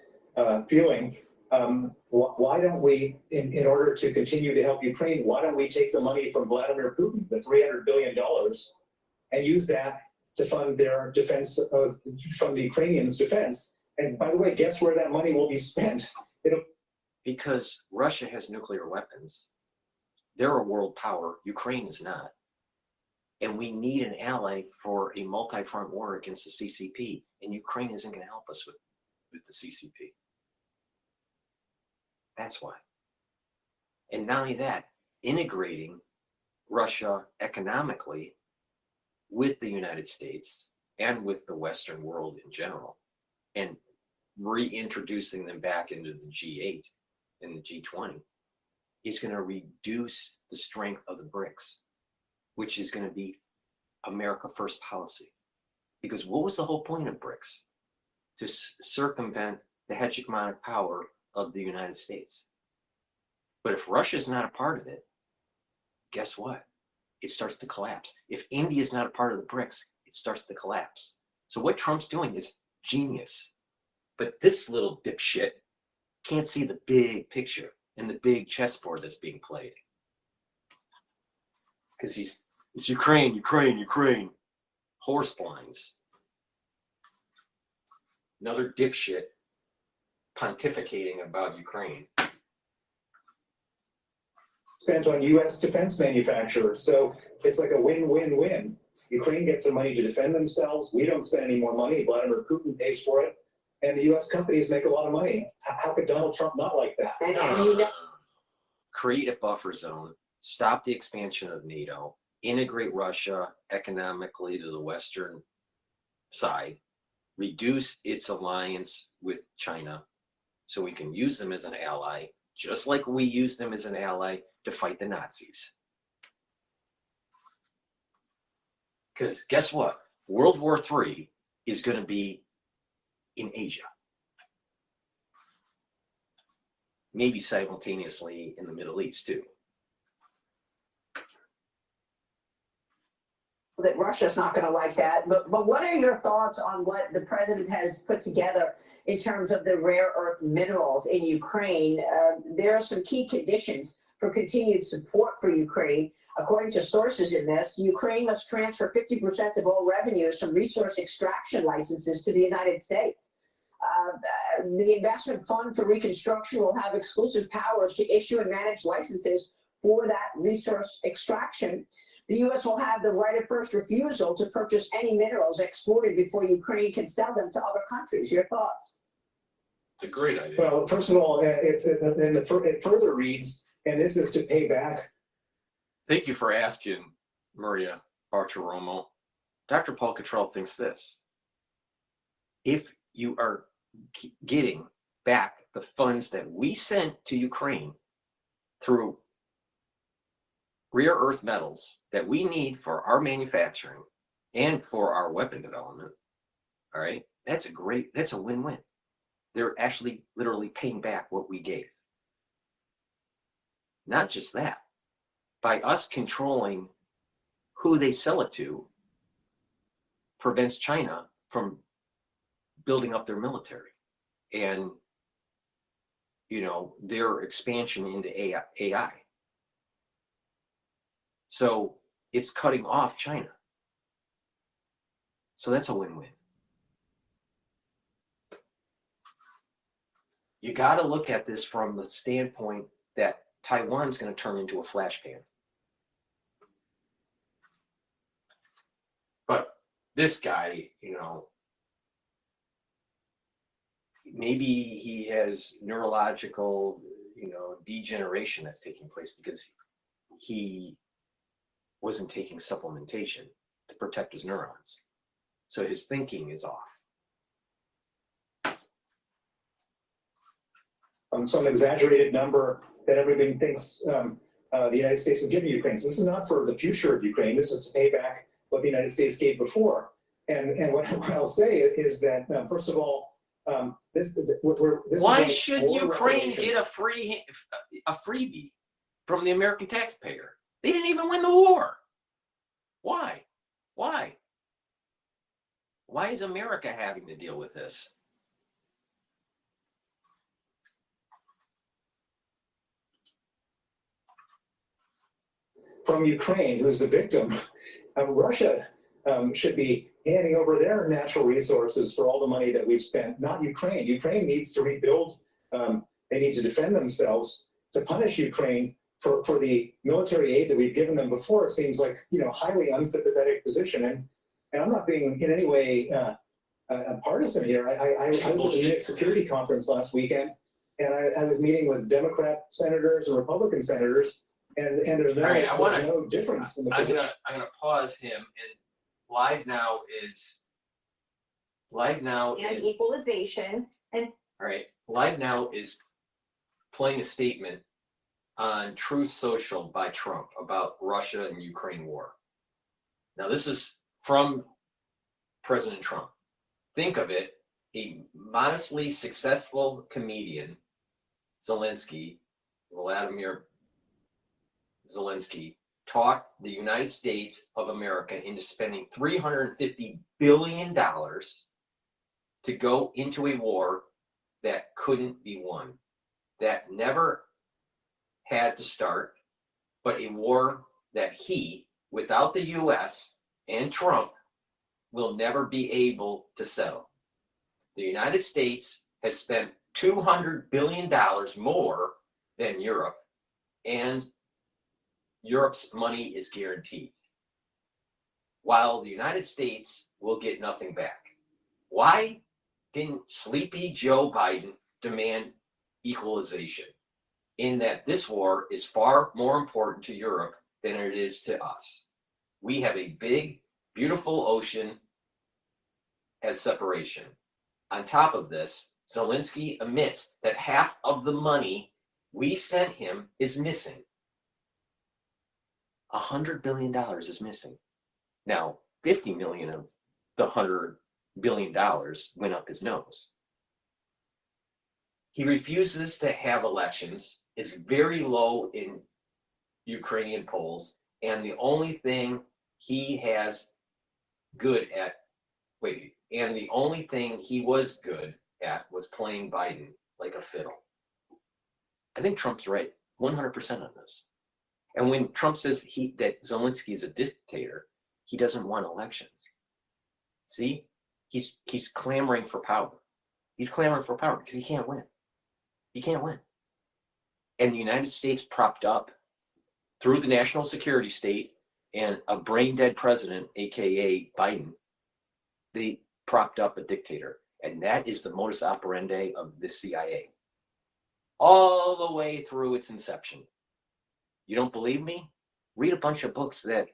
feeling. Why don't we, in order to continue to help Ukraine, why don't we take the money from Vladimir Putin, the $300 billion, and use that to fund their defense, fund the Ukrainians' defense? And by the way, guess where that money will be spent? Because Russia has nuclear weapons. They're a world power. Ukraine is not. And we need an ally for a multi-front war against the CCP. And Ukraine isn't going to help us with the CCP. That's why. And not only that, integrating Russia economically with the United States and with the Western world in general, and reintroducing them back into the G8 and the G20 is going to reduce the strength of the BRICS, which is going to be America First policy. Because what was the whole point of BRICS? To circumvent the hegemonic power of the United States. But if Russia is not a part of it, guess what? It starts to collapse. If India is not a part of the BRICS, it starts to collapse. So what Trump's doing is genius. But this little dipshit can't see the big picture and the big chessboard that's being played. Because it's Ukraine, Ukraine, Ukraine. Horse blinds. Another dipshit pontificating about Ukraine. Spent on U.S. defense manufacturers. So it's like a win-win-win. Ukraine gets some money to defend themselves. We don't spend any more money. Vladimir Putin pays for it. And the U.S. companies make a lot of money. How could Donald Trump not like that? Create a buffer zone. Stop the expansion of NATO. Integrate Russia economically to the Western side. Reduce its alliance with China so we can use them as an ally, just like we use them as an ally to fight the Nazis. Because guess what? World War III is going to be in Asia. Maybe simultaneously in the Middle East too. That Russia's not going to like that. But what are your thoughts on what the president has put together in terms of the rare earth minerals in Ukraine? There are some key conditions for continued support for Ukraine. According to sources in this, Ukraine must transfer 50% of all revenues from resource extraction licenses to the United States. The Investment Fund for Reconstruction will have exclusive powers to issue and manage licenses for that resource extraction. The U.S. will have the right of first refusal to purchase any minerals exported before Ukraine can sell them to other countries. Your thoughts? It's a great idea. Well, first of all, it further reads, and this is to pay back. Thank you for asking, Maria Bartiromo. Dr. Paul Cottrell thinks this. If you are getting back the funds that we sent to Ukraine through rare earth metals that we need for our manufacturing and for our weapon development, all right, that's a win-win. They're actually literally paying back what we gave. Not just that, by us controlling who they sell it to, prevents China from building up their military and, you know, their expansion into AI. So it's cutting off China. So that's a win-win. You got to look at this from the standpoint that Taiwan's going to turn into a flash pan. But this guy, you know, maybe he has neurological, you know, degeneration that's taking place because he wasn't taking supplementation to protect his neurons. So his thinking is off. Some exaggerated number that everybody thinks the United States will give Ukraine. So this is not for the future of Ukraine. This is to pay back what the United States gave before. And what I'll say is that, first of all, this Why is should war Ukraine reparation. get a freebie from the American taxpayer? They didn't even win the war. Why? Why? Why is America having to deal with this? From Ukraine, who's the victim? Russia should be handing over their natural resources for all the money that we've spent, not Ukraine. Ukraine needs to rebuild. They need to defend themselves. To punish Ukraine for the military aid that we've given them before, it seems like, you know, highly unsympathetic position. And I'm not being in any way partisan here. I was at the Munich Security Conference last weekend, and I was meeting with Democrat senators and Republican senators, and there's no, Right, there's no difference in the I'm position. gonna pause him, and live now is And equalization, and all right. Live now is playing a statement on Truth Social by Trump about Russia and Ukraine war. Now this is from President Trump. Think of it, a modestly successful comedian, Vladimir Zelensky, talked the United States of America into spending $350 billion to go into a war that couldn't be won, that never had to start, but a war that he, without the US and Trump, will never be able to settle. The United States has spent $200 billion more than Europe, and Europe's money is guaranteed, while the United States will get nothing back. Why didn't sleepy Joe Biden demand equalization? In that this war is far more important to Europe than it is to us. We have a big, beautiful ocean as separation. On top of this, Zelensky admits that half of the money we sent him is missing. $100 billion is missing. Now, 50 million of the $100 billion went up his nose. He refuses to have elections. It's very low in Ukrainian polls. And the only thing he has good at, and the only thing he was good at was playing Biden like a fiddle. I think Trump's right, 100% on this. And when Trump says that Zelensky is a dictator, he doesn't want elections. See, he's clamoring for power. He's clamoring for power because he can't win. He can't win. And the United States propped up through the national security state and a brain dead president, AKA Biden, they propped up a dictator. And that is the modus operandi of the CIA. All the way through its inception. You don't believe me? Read a bunch of books that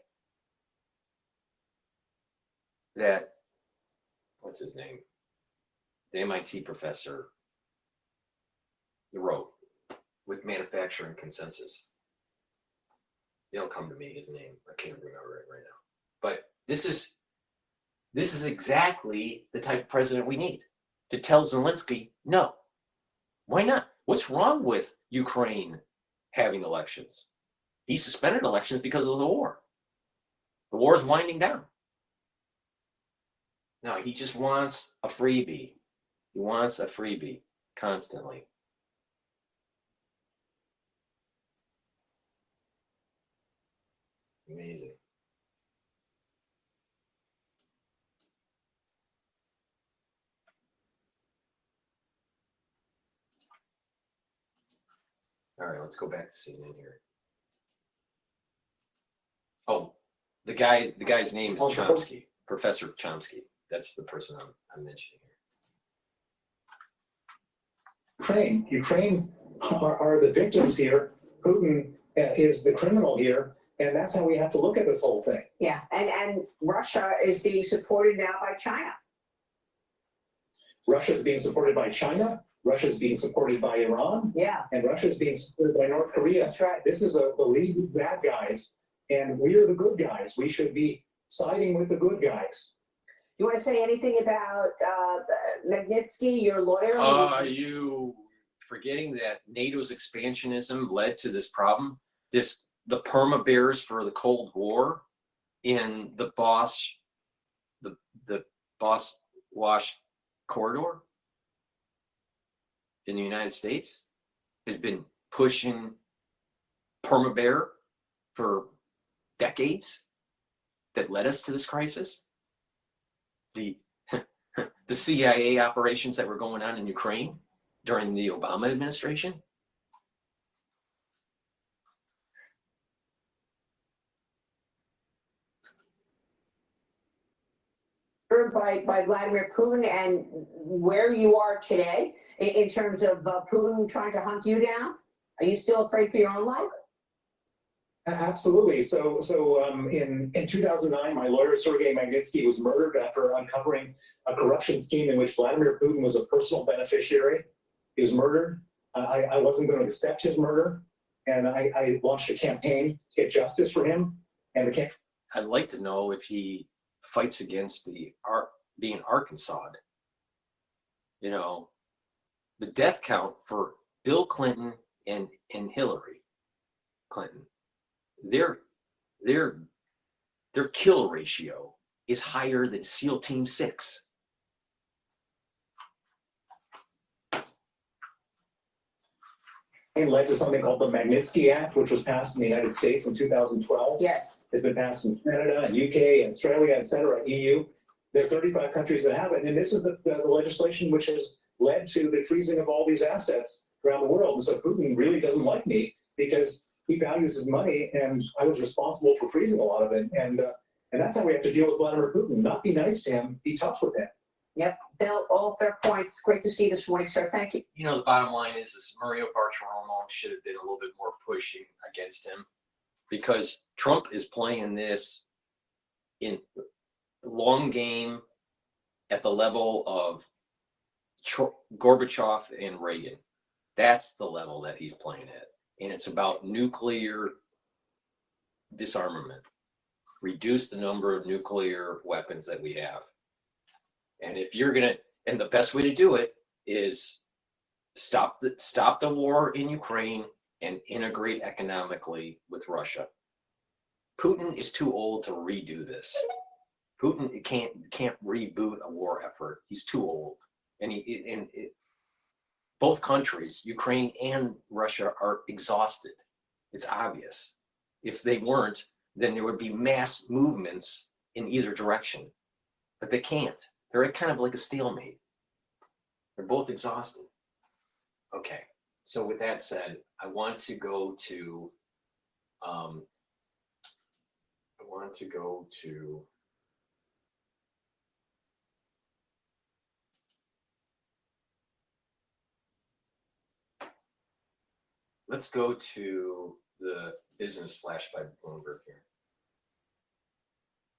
what's his name? The MIT professor wrote with manufacturing consensus. It'll come to me, his name. I can't remember it right now. But this is exactly the type of president we need to tell Zelensky, no. Why not? What's wrong with Ukraine having elections? He suspended elections because of the war. The war is winding down. No, he just wants a freebie. He wants a freebie constantly. Amazing. All right, let's go back to CNN here. Oh, the guy's name is Chomsky, Professor Chomsky. That's the person I'm mentioning here. Ukraine are the victims here. Putin is the criminal here, and that's how we have to look at this whole thing. Yeah, and Russia is being supported now by China. Russia is being supported by China. Russia is being supported by Iran. Yeah. And Russia is being supported by North Korea. That's right. This is the league of bad guys, and we are the good guys. We should be siding with the good guys. You want to say anything about Magnitsky, your lawyer? Are you forgetting that NATO's expansionism led to this problem? The perma bears for the Cold War in the Bosch Wash corridor in the United States has been pushing perma bear for decades that led us to this crisis. The CIA operations that were going on in Ukraine during the Obama administration. By Vladimir Putin, and where you are today in terms of Putin trying to hunt you down? Are you still afraid for your own life? Absolutely. So in 2009, my lawyer, Sergei Magnitsky, was murdered after uncovering a corruption scheme in which Vladimir Putin was a personal beneficiary. He was murdered. I wasn't going to accept his murder, and I launched a campaign to get justice for him. And I'd like to know if he fights against being Arkansas. You know, the death count for Bill Clinton and Hillary Clinton, their kill ratio is higher than SEAL Team 6. It led to something called the Magnitsky Act, which was passed in the United States in 2012. Yes. It's been passed in Canada, and UK, Australia, et cetera, EU. There are 35 countries that have it. And this is the legislation which has led to the freezing of all these assets around the world. And so Putin really doesn't like me because he values his money, and I was responsible for freezing a lot of it. And that's how we have to deal with Vladimir Putin. Not be nice to him, be tough with him. Yep, Bill, all fair points. Great to see you this morning, sir. Thank you. You know, the bottom line is Mario Bartiromo should have been a little bit more pushing against him, because Trump is playing this in long game at the level of Gorbachev and Reagan. That's the level that he's playing at. And it's about nuclear disarmament. Reduce the number of nuclear weapons that we have. And if you're going to, and the best way to do it is stop the war in Ukraine and integrate economically with Russia. Putin is too old to redo this. Putin can't reboot a war effort. He's too old. And both countries, Ukraine and Russia, are exhausted. It's obvious. If they weren't, then there would be mass movements in either direction. But they can't. They're kind of like a stalemate. They're both exhausted. Okay. So with that said, I want to go to let's go to the business flash by Bloomberg here.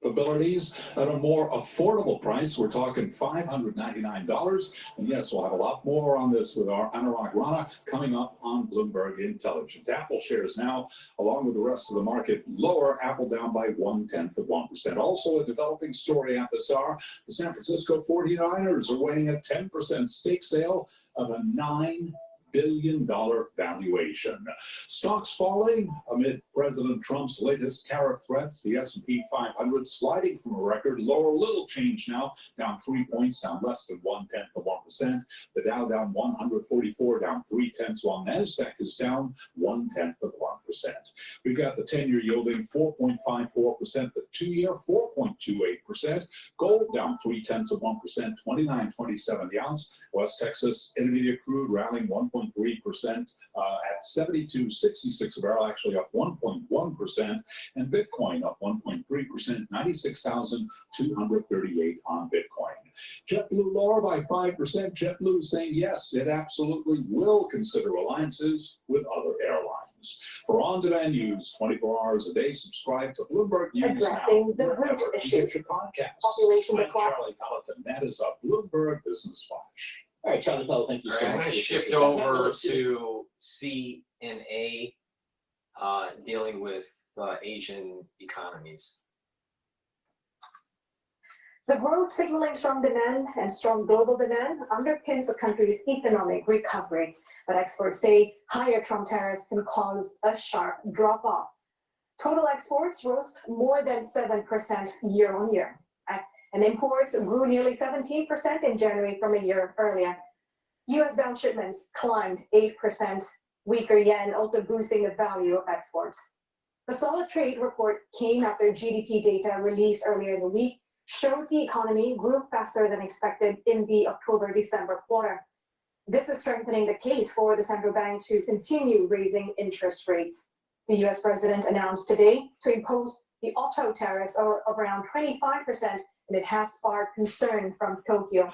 Abilities at a more affordable price. We're talking $599. And yes, we'll have a lot more on this with our Anurag Rana coming up on Bloomberg Intelligence. Apple shares now, along with the rest of the market, lower. Apple down by 0.1%. Also a developing story at the SAR. The San Francisco 49ers are weighing a 10% stake sale of a $9 billion valuation. Stocks falling amid President Trump's latest tariff threats. The S&P 500 sliding from a record low, little change now, down 3 points, down less than 0.1%. The Dow down 144, down 0.3, while NASDAQ is down 0.1%. We've got the 10-year yielding 4.54%, the 2-year 4.28%. Gold down 0.3%, 29.27 the ounce. West Texas Intermediate crude rallying 1.3% at 72.66 a barrel, actually up 1.1%, and Bitcoin up 1.3%, 96,238 on Bitcoin. JetBlue lower by 5%. JetBlue saying yes, it absolutely will consider alliances with other airlines. For on-demand news 24 hours a day, subscribe to Bloomberg News Addressing now, the root wherever you issues. get your podcasts. Population I'm decline. Charlie Pelleton. That is a Bloomberg Business Flash. All right, Charlie Powell, thank you All so right, I'm much. going to for shift your feedback. over Let's see. to CNA, dealing with Asian economies. The growth signaling strong demand and strong global demand underpins the country's economic recovery. But experts say higher Trump tariffs can cause a sharp drop-off. Total exports rose more than 7% year-on-year. And imports grew nearly 17% in January from a year earlier. U.S.-bound shipments climbed 8%. Weaker yen also boosting the value of exports. The solid trade report came after GDP data released earlier in the week showed the economy grew faster than expected in the October-December quarter. This is strengthening the case for the central bank to continue raising interest rates. The U.S. president announced today to impose the auto tariffs of around 25%, and it has sparked concern from Tokyo.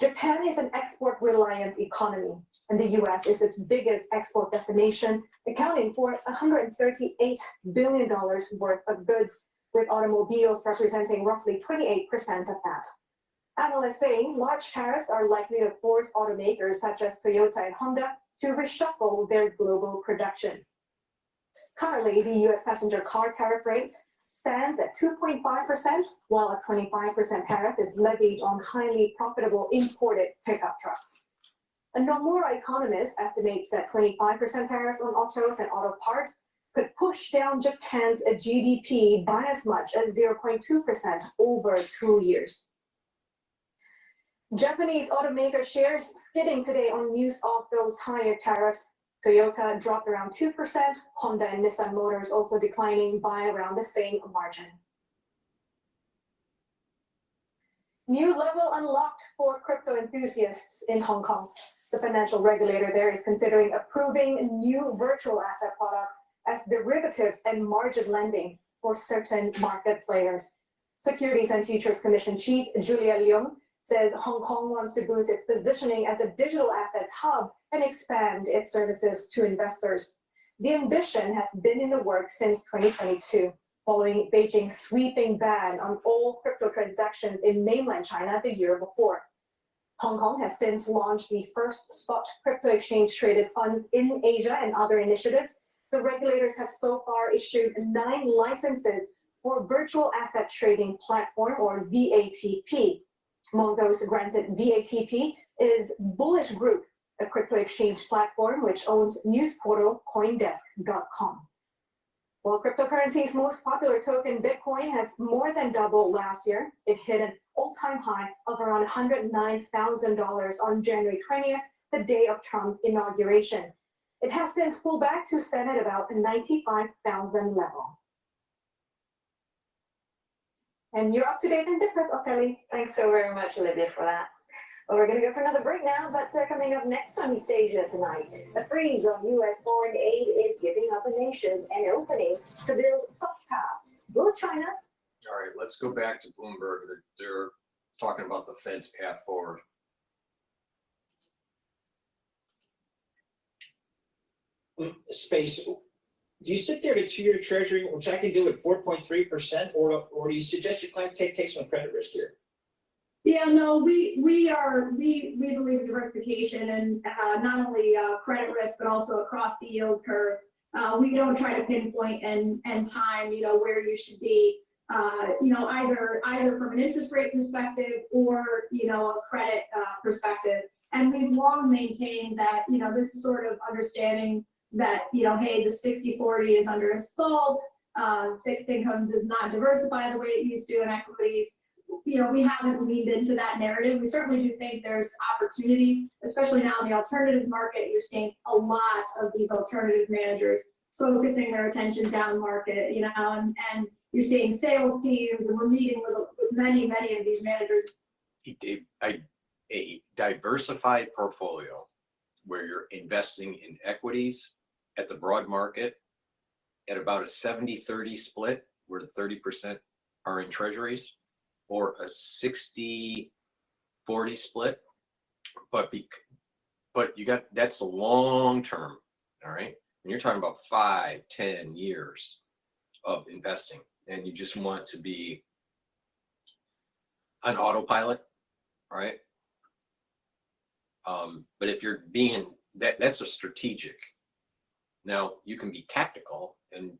Japan is an export-reliant economy, and the U.S. is its biggest export destination, accounting for $138 billion worth of goods, with automobiles representing roughly 28% of that. Analysts say large tariffs are likely to force automakers such as Toyota and Honda to reshuffle their global production. Currently, the U.S. passenger car tariff rate stands at 2.5%, while a 25% tariff is levied on highly profitable imported pickup trucks. A Nomura economist estimates that 25% tariffs on autos and auto parts could push down Japan's GDP by as much as 0.2% over 2 years. Japanese automaker shares skidding today on news of those higher tariffs. Toyota dropped around 2%, Honda and Nissan Motors also declining by around the same margin. New level unlocked for crypto enthusiasts in Hong Kong. The financial regulator there is considering approving new virtual asset products as derivatives and margin lending for certain market players. Securities and Futures Commission Chief Julia Leung says Hong Kong wants to boost its positioning as a digital assets hub and expand its services to investors. The ambition has been in the works since 2022, following Beijing's sweeping ban on all crypto transactions in mainland China the year before. Hong Kong has since launched the first spot crypto exchange traded funds in Asia and other initiatives. The regulators have so far issued 9 licenses for virtual asset trading platform, or VATP. Among those granted VATP is Bullish Group, a crypto exchange platform which owns news portal Coindesk.com. While cryptocurrency's most popular token, Bitcoin, has more than doubled last year, it hit an all-time high of around $109,000 on January 20th, the day of Trump's inauguration. It has since pulled back to stand at about a 95,000 level. And you're up to date in business, Oteli. Thanks so very much, Olivia, for that. Well, we're going to go for another break now, but coming up next on East Asia tonight, a freeze on U.S. foreign aid is giving other nations an opening to build soft power. Will China? All right, let's go back to Bloomberg. They're talking about the Fed's path forward. Space, do you sit there to 2-year treasury, which I can do at 4.3%, or do you suggest you plan to take some credit risk here? Yeah, no, we believe diversification and not only credit risk, but also across the yield curve. We don't try to pinpoint and time, where you should be, either from an interest rate perspective or, a credit perspective. And we've long maintained that, this sort of understanding that, hey, the 60/40 is under assault. Fixed income does not diversify the way it used to in equities. We haven't leaned into that narrative. We certainly do think there's opportunity, especially now in the alternatives market. You're seeing a lot of these alternatives managers focusing their attention down market, and you're seeing sales teams, and we're meeting with many of these managers. A diversified portfolio where you're investing in equities at the broad market at about a 70-30 split, where 30% are in treasuries, or a 60-40 split, but you got, that's a long term, all right? And you're talking about 5-10 years of investing, and you just want to be on autopilot, all right? But if you're being, that's a strategic. Now you can be tactical and,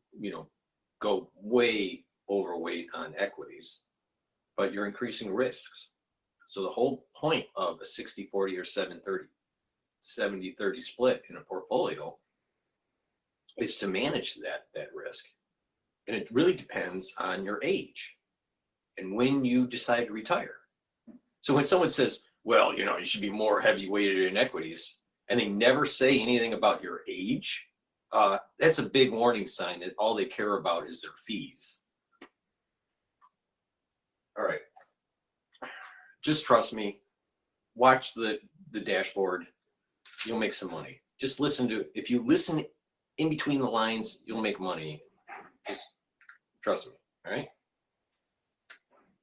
go way overweight on equities, but you're increasing risks. So the whole point of a 60-40 or 70-30 split in a portfolio is to manage that risk. And it really depends on your age and when you decide to retire. So when someone says, well, you should be more heavy weighted in equities, and they never say anything about your age, that's a big warning sign that all they care about is their fees. All right. Just trust me. Watch the dashboard. You'll make some money. Just if you listen in between the lines, you'll make money. Just trust me. All right.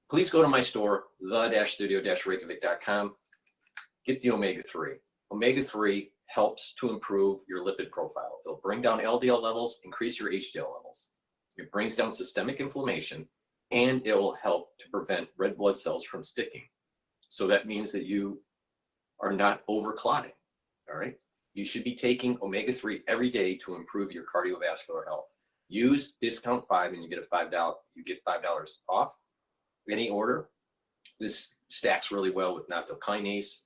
Please go to my store, the-studio-reykjavik.com. Get the omega-3. Omega-3 helps to improve your lipid profile. It'll bring down LDL levels, increase your HDL levels. It brings down systemic inflammation, and it will help to prevent red blood cells from sticking. So that means that you are not overclotting, all right? You should be taking omega-3 every day to improve your cardiovascular health. Use discount 5 and you get $5 off any order. This stacks really well with naphthokinase.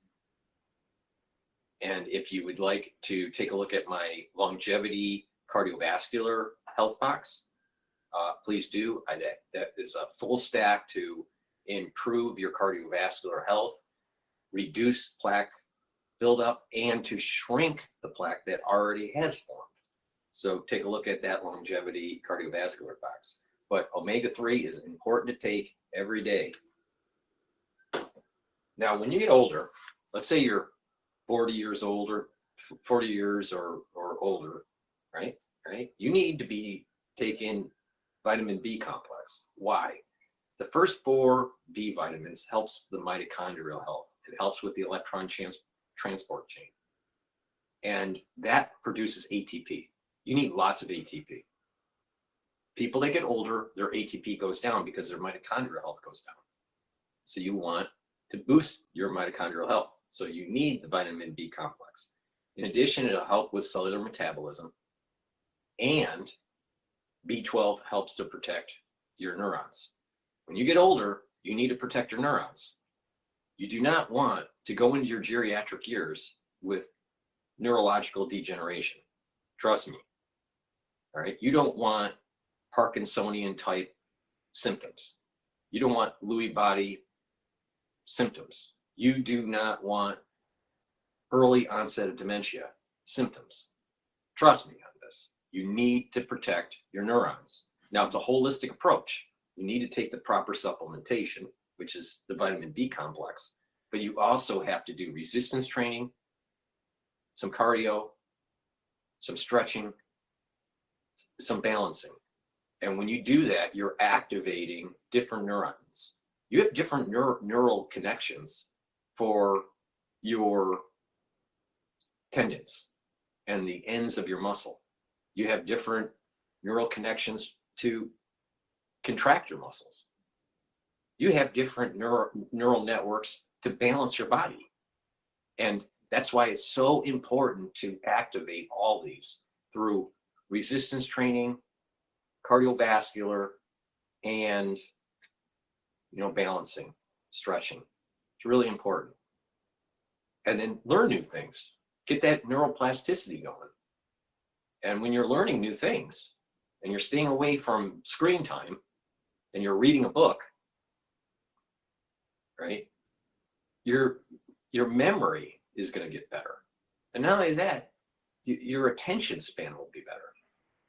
And if you would like to take a look at my longevity cardiovascular health box, please do. That is a full stack to improve your cardiovascular health, reduce plaque buildup, and to shrink the plaque that already has formed. So take a look at that longevity cardiovascular box. But omega-3 is important to take every day. Now, when you get older, let's say you're 40 years older, 40 years or older, right? You need to be taking vitamin B complex. Why? The first 4 B vitamins helps the mitochondrial health. It helps with the electron transport chain. And that produces ATP. You need lots of ATP. People that get older, their ATP goes down because their mitochondrial health goes down. So you want to boost your mitochondrial health. So you need the vitamin B complex. In addition, it'll help with cellular metabolism, and B12 helps to protect your neurons. When you get older, you need to protect your neurons. You do not want to go into your geriatric years with neurological degeneration. Trust me. All right. You don't want Parkinsonian type symptoms. You don't want Lewy body symptoms. You do not want early onset of dementia symptoms. Trust me on this. You need to protect your neurons. Now, it's a holistic approach. You need to take the proper supplementation, which is the vitamin B complex, but you also have to do resistance training, some cardio, some stretching, some balancing. And when you do that, you're activating different neurons. You have different neural connections for your tendons and the ends of your muscle. You have different neural connections to contract your muscles. You have different neural networks to balance your body. And that's why it's so important to activate all these through resistance training, cardiovascular, and balancing, stretching. It's really important. and then learn new things. Get that neuroplasticity going. And when you're learning new things and you're staying away from screen time and you're reading a book, right? Your memory is going to get better. And not only that, your attention span will be better.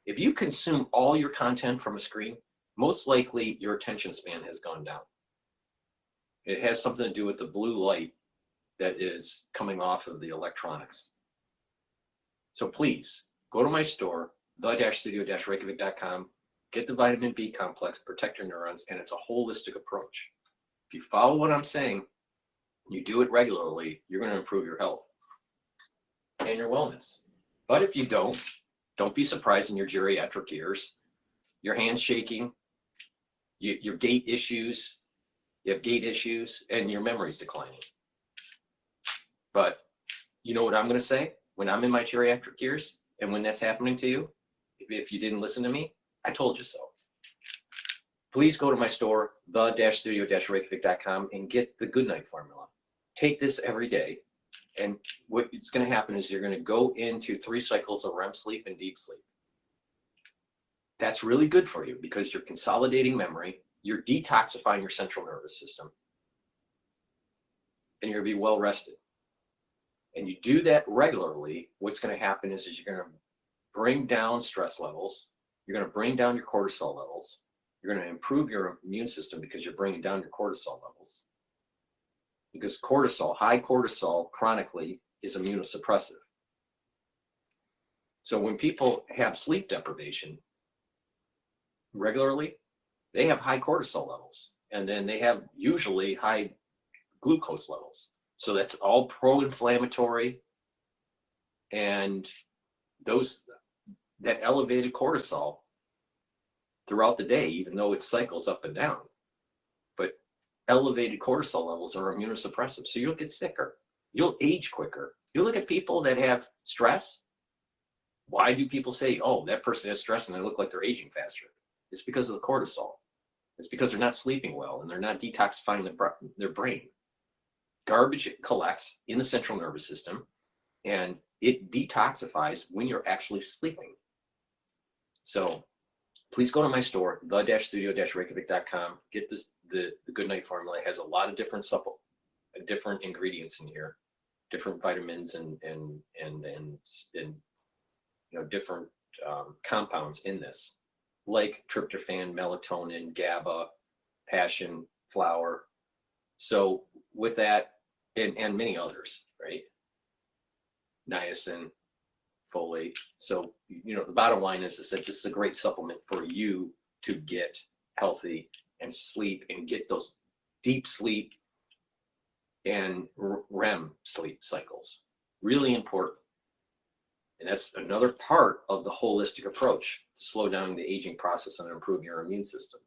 If you consume all your content from a screen, most likely your attention span has gone down. It has something to do with the blue light that is coming off of the electronics. So please go to my store, the-studio-reykjavik.com, get the vitamin B complex, protect your neurons, and it's a holistic approach. If you follow what I'm saying, you do it regularly, you're going to improve your health and your wellness. But if you don't be surprised in your geriatric years, your hands shaking, your gait issues, you have gait issues, and your memory's declining. But you know what I'm going to say? When I'm in my geriatric years, and when that's happening to you, if you didn't listen to me, I told you so. Please go to my store, the-studio-reykjavik.com, and get the Good Night formula. Take this every day, and what's going to happen is you're going to go into 3 cycles of REM sleep and deep sleep. That's really good for you because you're consolidating memory, you're detoxifying your central nervous system, and you're going to be well rested. And you do that regularly, what's going to happen is you're going to bring down stress levels, you're going to bring down your cortisol levels, you're going to improve your immune system because you're bringing down your cortisol levels. Because cortisol, high cortisol chronically is immunosuppressive. So when people have sleep deprivation regularly, they have high cortisol levels, and then they have usually high glucose levels. So that's all pro-inflammatory, and that elevated cortisol throughout the day, even though it cycles up and down, but elevated cortisol levels are immunosuppressive. So you'll get sicker, you'll age quicker. You look at people that have stress. Why do people say, oh, that person has stress and they look like they're aging faster? It's because of the cortisol. It's because they're not sleeping well and they're not detoxifying their brain. Garbage collects in the central nervous system and it detoxifies when you're actually sleeping. So please go to my store, the-studio-reykjavik.com. Get the Good Night formula. It has a lot of different ingredients in here, different vitamins and different compounds in this, like tryptophan, melatonin, GABA, passion flower. So with that, and many others, right? Niacin, folate. So, the bottom line is that this is a great supplement for you to get healthy and sleep and get those deep sleep and REM sleep cycles. Really important. And that's another part of the holistic approach to slow down the aging process and improve your immune system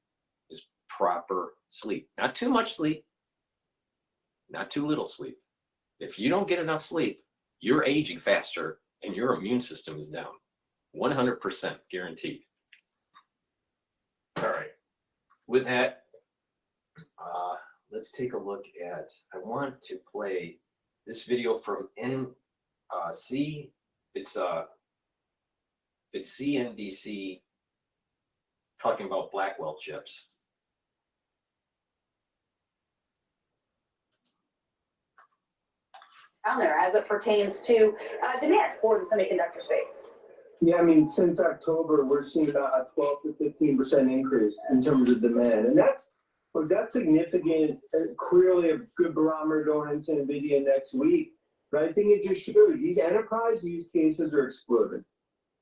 is proper sleep. Not too much sleep, not too little sleep. If you don't get enough sleep, you're aging faster and your immune system is down. 100% guaranteed. All right. With that, let's take a look at, I want to play this video from NC. It's CNBC talking about Blackwell chips. On there as it pertains to demand for the semiconductor space. Yeah, since October, we're seeing about a 12 to 15% increase in terms of demand. And that's significant, clearly a good barometer going into NVIDIA next week. But I think it just shows these enterprise use cases are exploding.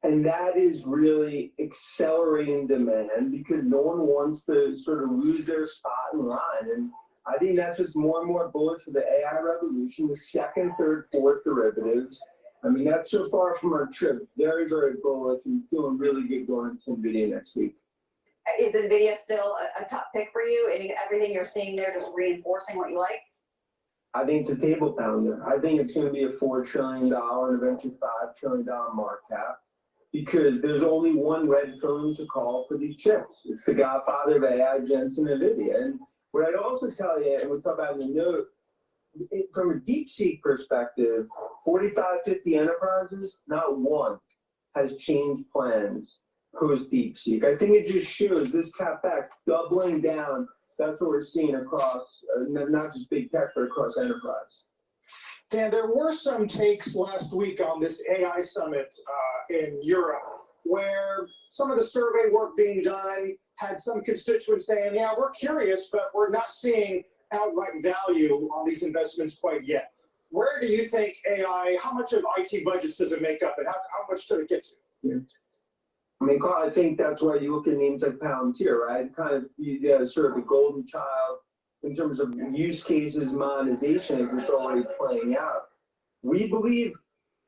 And that is really accelerating demand because no one wants to sort of lose their spot in line. And I think that's just more and more bullish for the AI revolution, the second, third, fourth derivatives. That's so far from our trip. Very, very bullish and feeling really good going into NVIDIA next week. Is NVIDIA still a top pick for you? Everything you're seeing there just reinforcing what you like? I think it's a table pounder. I think it's going to be a $4 trillion and eventually $5 trillion market cap because there's only one red phone to call for these chips. It's the godfather of AI, Jensen NVIDIA. And what I'd also tell you, and we'll talk about in the note, from a DeepSeek perspective, 45, 50 enterprises, not one has changed plans post DeepSeek. I think it just shows this CapEx doubling down. That's what we're seeing across, not just big tech, but across enterprise. Dan, there were some takes last week on this AI summit in Europe, where some of the survey work being done had some constituents saying, yeah, we're curious, but we're not seeing outright value on these investments quite yet. Where do you think AI, how much of IT budgets does it make up, and how much could it get to? Yeah. I mean, Carl, I think that's why you look at names like Palantir, right? Kind of sort of the golden child in terms of use cases, monetization, as it's already playing out. We believe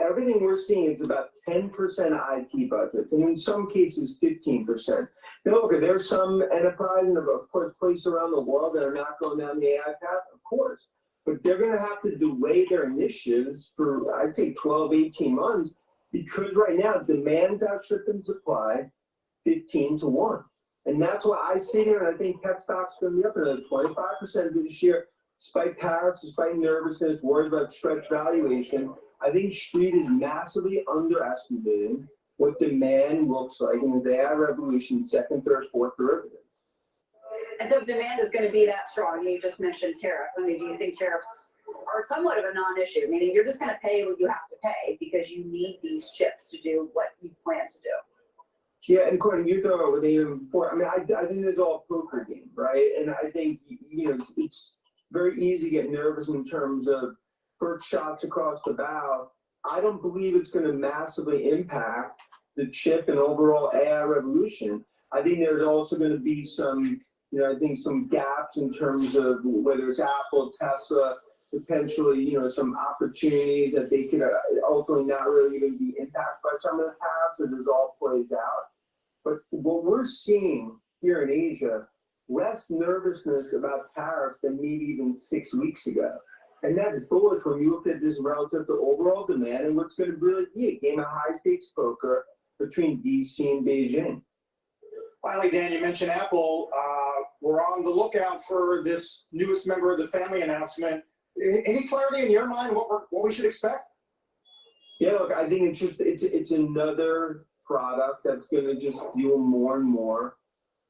everything we're seeing is about 10% IT budgets, and in some cases, 15%. Now, look, there's some enterprises, of course, places around the world that are not going down the AI path, of course, but they're going to have to delay their initiatives for, I'd say, 12, 18 months, because right now, demand's outstripping supply 15 to 1. And that's why I sit here and I think tech stocks going to be up another 25% this year, despite tariffs, despite nervousness, worries about stretched valuation. I think Street is massively underestimating what demand looks like in this AI revolution, second, third, fourth derivative. And so if demand is going to be that strong, you just mentioned tariffs. I mean, do you think tariffs are somewhat of a non-issue, meaning you're just going to pay what you have to pay because you need these chips to do what you plan to do? Yeah, and Courtney, you thought with even before. I mean, I think it's all a poker game, right? And I think, you know, it's very easy to get nervous in terms of first shots across the bow. I don't believe it's going to massively impact the chip and overall AI revolution. I think there's also going to be some, you know, I think some gaps in terms of whether it's Apple, Tesla, potentially, you know, some opportunities that they could ultimately not really even be impacted by some of the tariffs as it all plays out. But what we're seeing here in Asia, less nervousness about tariffs than maybe even 6 weeks ago. And that's bullish when you look at this relative to overall demand and what's going to really be a game of high-stakes poker between DC and Beijing. Finally, Dan, you mentioned Apple. We're on the lookout for this newest member of the family announcement. Any clarity in your mind what we should expect? Yeah, look, I think it's just it's another product that's going to just fuel more and more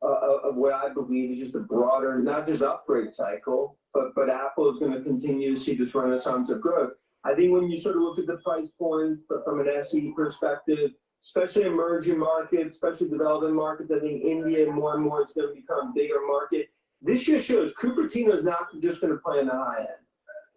of what I believe is just a broader, not just upgrade cycle, but Apple is going to continue to see this renaissance of growth. I think when you sort of look at the price point from an SE perspective, especially emerging markets, especially developing markets, I think India more and more is going to become a bigger market. This just shows Cupertino is not just going to play in the high end.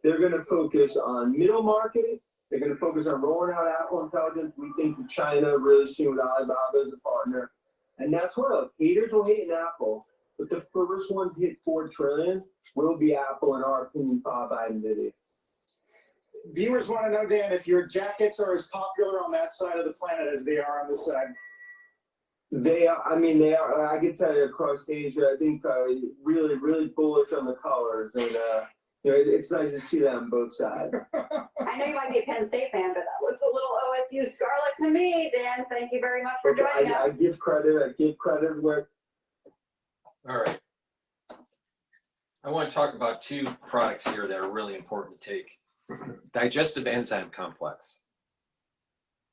They're going to focus on middle market. They're going to focus on rolling out Apple Intelligence. We think that China really soon with Alibaba as a partner. And that's what haters will hate in Apple, but the first one to hit $4 trillion will be Apple, in our opinion, followed by NVIDIA. Viewers want to know, Dan, if your jackets are as popular on that side of the planet as they are on this side. They are, I mean, they are, I can tell you across Asia, I think really, really bullish on the colors. And, you know, it's nice to see that on both sides. I know you might be a Penn State fan, but that looks a little OSU Scarlet to me. Dan, thank you very much for joining us. I give credit where. All right. I want to talk about two products here that are really important to take. Digestive enzyme complex.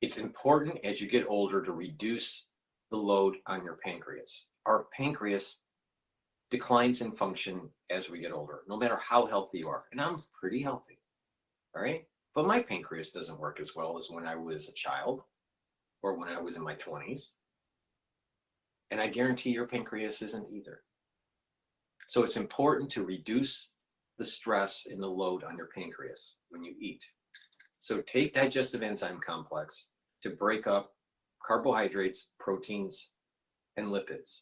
It's important as you get older to reduce the load on your pancreas. Our pancreas declines in function as we get older, no matter how healthy you are. And I'm pretty healthy, all right? But my pancreas doesn't work as well as when I was a child or when I was in my 20s. And I guarantee your pancreas isn't either. So it's important to reduce the stress and the load on your pancreas when you eat. So take digestive enzyme complex to break up carbohydrates, proteins, and lipids.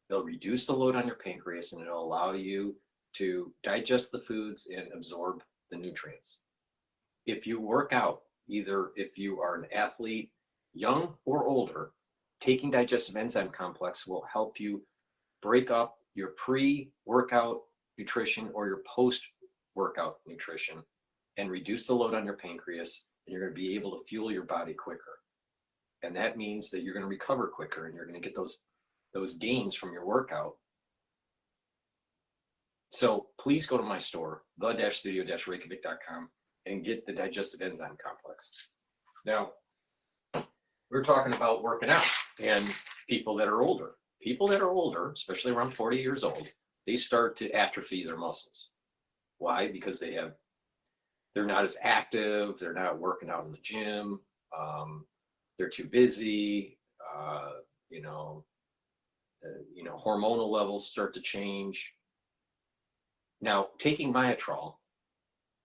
They'll reduce the load on your pancreas and it'll allow you to digest the foods and absorb the nutrients. If you work out, either if you are an athlete, young or older, taking digestive enzyme complex will help you break up your pre-workout nutrition or your post-workout nutrition and reduce the load on your pancreas, and you're going to be able to fuel your body quicker. And that means that you're going to recover quicker and you're going to get those gains from your workout So please go to my store, the-studio-reykjavik.com, and get the digestive enzyme complex. Now, we're talking about working out and people that are older. People that are older, especially around 40 years old, they start to atrophy their muscles. Why? Because they're not as active, they're not working out in the gym, they're too busy, hormonal levels start to change. Now, taking Myotrol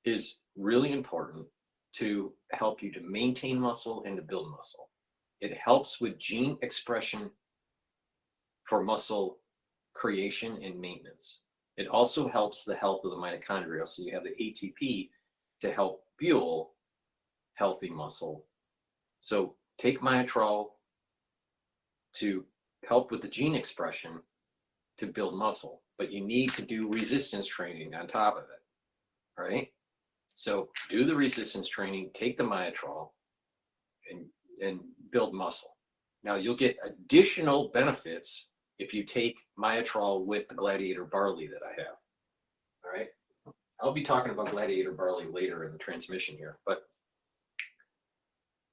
is really important to help you to maintain muscle and to build muscle. It helps with gene expression for muscle creation and maintenance. It also helps the health of the mitochondria, so you have the ATP to help fuel healthy muscle. So take Myotrol to help with the gene expression to build muscle, but you need to do resistance training on top of it, right? So do the resistance training, take the Myotrol, and build muscle. Now you'll get additional benefits if you take Myotrol with the Gladiator barley that I have, all right? I'll be talking about Gladiator barley later in the transmission here, but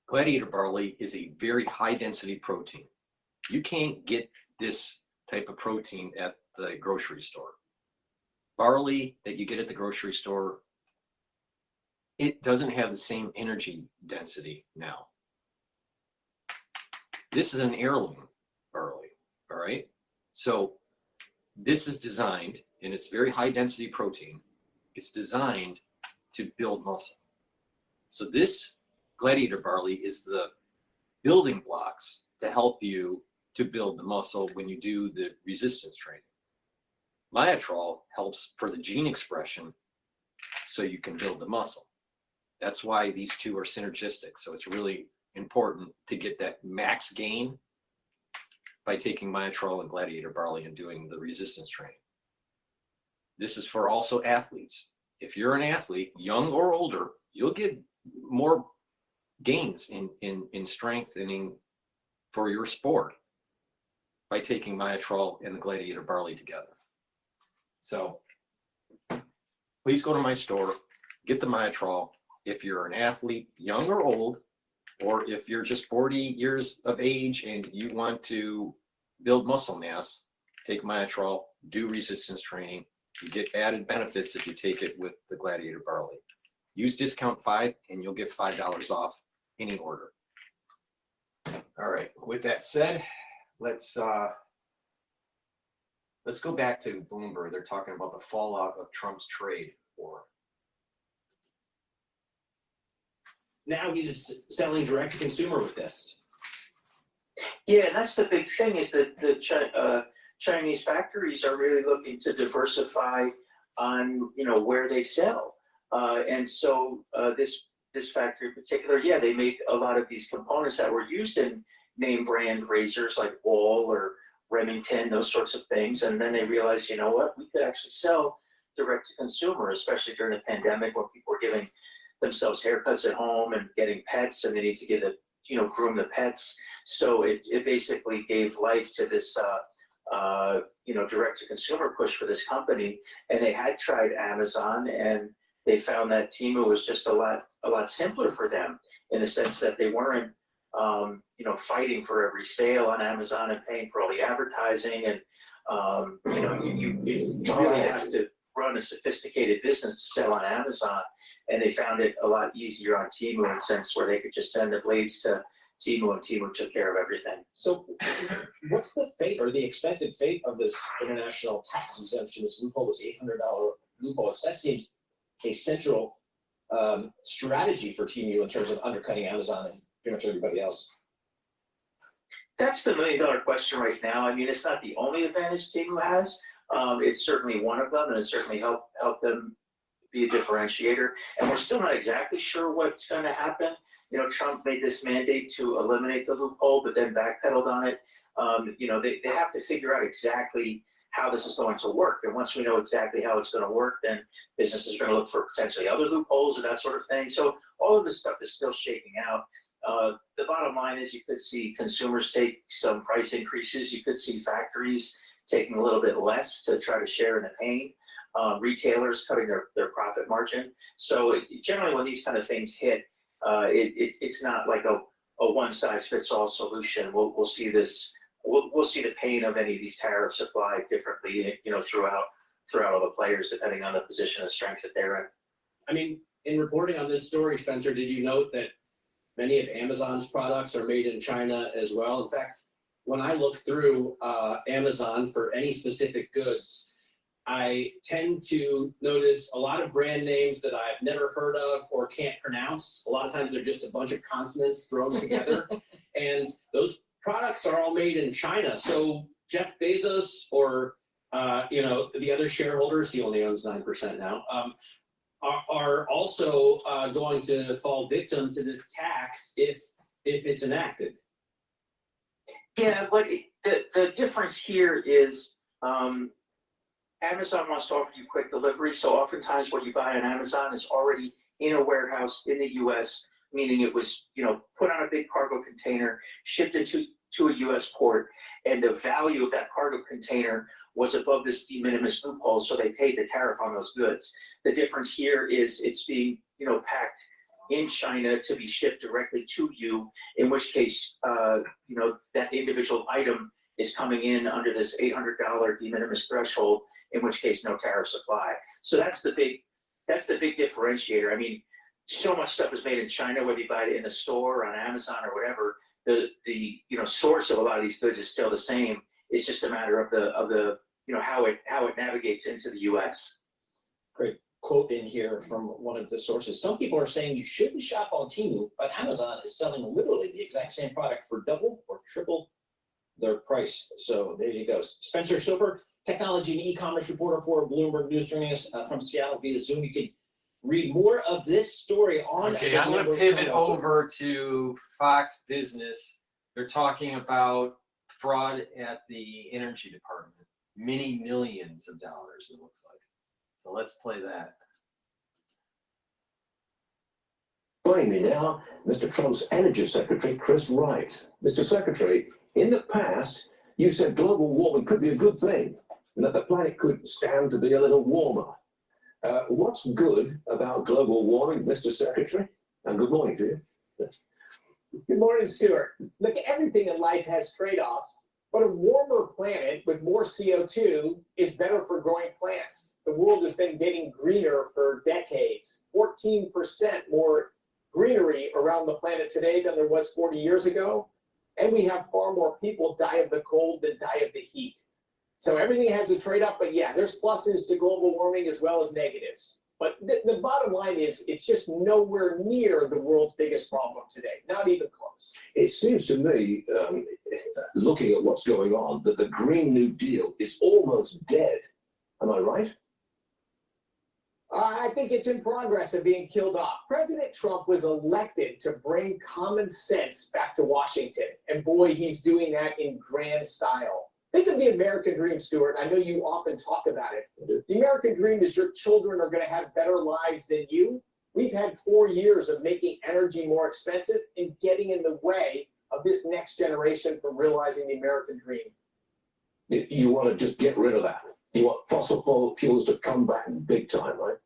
Gladiator barley is a very high density protein. You can't get this type of protein at the grocery store. Barley that you get at the grocery store, it doesn't have the same energy density now. This is an heirloom barley, all right? So this is designed, and it's very high density protein. It's designed to build muscle. So this Gladiator barley is the building blocks to help you to build the muscle when you do the resistance training. Myotrol helps for the gene expression so you can build the muscle. That's why these two are synergistic. So it's really important to get that max gain by taking Myotrol and Gladiator barley and doing the resistance training. This is for also athletes. If you're an athlete, young or older, you'll get more gains in strengthening for your sport by taking Myotrol and the Gladiator barley together. So please go to my store, get the Myotrol. If you're an athlete, young or old, or if you're just 40 years of age and you want to build muscle mass, take Myotrol, do resistance training. You get added benefits if you take it with the Gladiator barley. Use discount 5 and you'll get $5 off any order. All right, with that said, let's go back to Bloomberg. They're talking about the fallout of Trump's trade war. Now he's selling direct to consumer with this. Yeah, and that's the big thing, is that the Chinese factories are really looking to diversify on, where they sell. And so this factory in particular, yeah, they make a lot of these components that were used in name brand razors like Wall or Remington, those sorts of things. And then they realized, you know what, we could actually sell direct to consumer, especially during the pandemic when people were giving themselves haircuts at home and getting pets, and they need to get groom the pets. So it basically gave life to this direct to consumer push for this company. And they had tried Amazon, and they found that Temu was just a lot simpler for them, in the sense that they weren't fighting for every sale on Amazon and paying for all the advertising. And you really have to run a sophisticated business to sell on Amazon. And they found it a lot easier on Temu, in the sense where they could just send the blades to Temu, and Temu took care of everything. So what's the fate or the expected fate of this international tax exemption, this loophole, this $800 loophole? That seems a central strategy for Temu in terms of undercutting Amazon and pretty much everybody else. That's the million-dollar question right now. I mean, it's not the only advantage Temu has. It's certainly one of them, and it certainly helped them be a differentiator. And we're still not exactly sure what's going to happen. Trump made this mandate to eliminate the loophole, but then backpedaled on it. They have to figure out exactly how this is going to work. And once we know exactly how it's going to work, then businesses are going to look for potentially other loopholes or that sort of thing. So all of this stuff is still shaking out. The bottom line is, you could see consumers take some price increases. You could see factories taking a little bit less to try to share in the pain. retailers cutting their profit margin. So generally when these kind of things hit, it's not like a one-size-fits-all solution. We'll see this. We'll see the pain of any of these tariffs applied differently, throughout all the players, depending on the position of strength that they're in. I mean, in reporting on this story, Spencer, did you note that many of Amazon's products are made in China as well? In fact, when I look through Amazon for any specific goods, I tend to notice a lot of brand names that I've never heard of or can't pronounce. A lot of times they're just a bunch of consonants thrown together. And those products are all made in China. So Jeff Bezos or the other shareholders, he only owns 9% now, are also going to fall victim to this tax if it's enacted. Yeah, but the difference here is Amazon wants to offer you quick delivery, so oftentimes what you buy on Amazon is already in a warehouse in the U.S., meaning it was put on a big cargo container, shipped into a U.S. port, and the value of that cargo container was above this de minimis loophole, so they paid the tariff on those goods. The difference here is it's being packed in China to be shipped directly to you, in which case that individual item is coming in under this $800 de minimis threshold, in which case no tariffs apply. So that's the big differentiator. I mean, so much stuff is made in China, whether you buy it in a store or on Amazon or whatever. The source of a lot of these goods is still the same. It's just a matter of the how it navigates into the U.S. Great quote in here from one of the sources. Some people are saying you shouldn't shop on Temu, but Amazon is selling literally the exact same product for double or triple their price. So there you go. Spencer Silver, technology and e-commerce reporter for Bloomberg News, joining us from Seattle via Zoom. You can read more of this story on. Okay, I'm going to pivot over to Fox Business. They're talking about fraud at the energy department. Many millions of dollars, it looks like. So let's play that. Joining me now, Mr. Trump's Energy Secretary, Chris Wright. Mr. Secretary, in the past, you said global warming could be a good thing, and that the planet could stand to be a little warmer. What's good about global warming, Mr. Secretary? And good morning to you. Good morning, Stuart. Look, everything in life has trade-offs, but a warmer planet with more CO2 is better for growing plants. The world has been getting greener for decades. 14% more greenery around the planet today than there was 40 years ago. And we have far more people die of the cold than die of the heat. So everything has a trade-off, but yeah, there's pluses to global warming as well as negatives. But the bottom line is it's just nowhere near the world's biggest problem today, not even close. It seems to me, looking at what's going on, that the Green New Deal is almost dead. Am I right? I think it's in progress of being killed off. President Trump was elected to bring common sense back to Washington. And boy, he's doing that in grand style. Think of the American dream, Stuart. I know you often talk about it. The American dream is your children are going to have better lives than you. We've had 4 years of making energy more expensive and getting in the way of this next generation from realizing the American dream. You want to just get rid of that. You want fossil fuels to come back big time, right?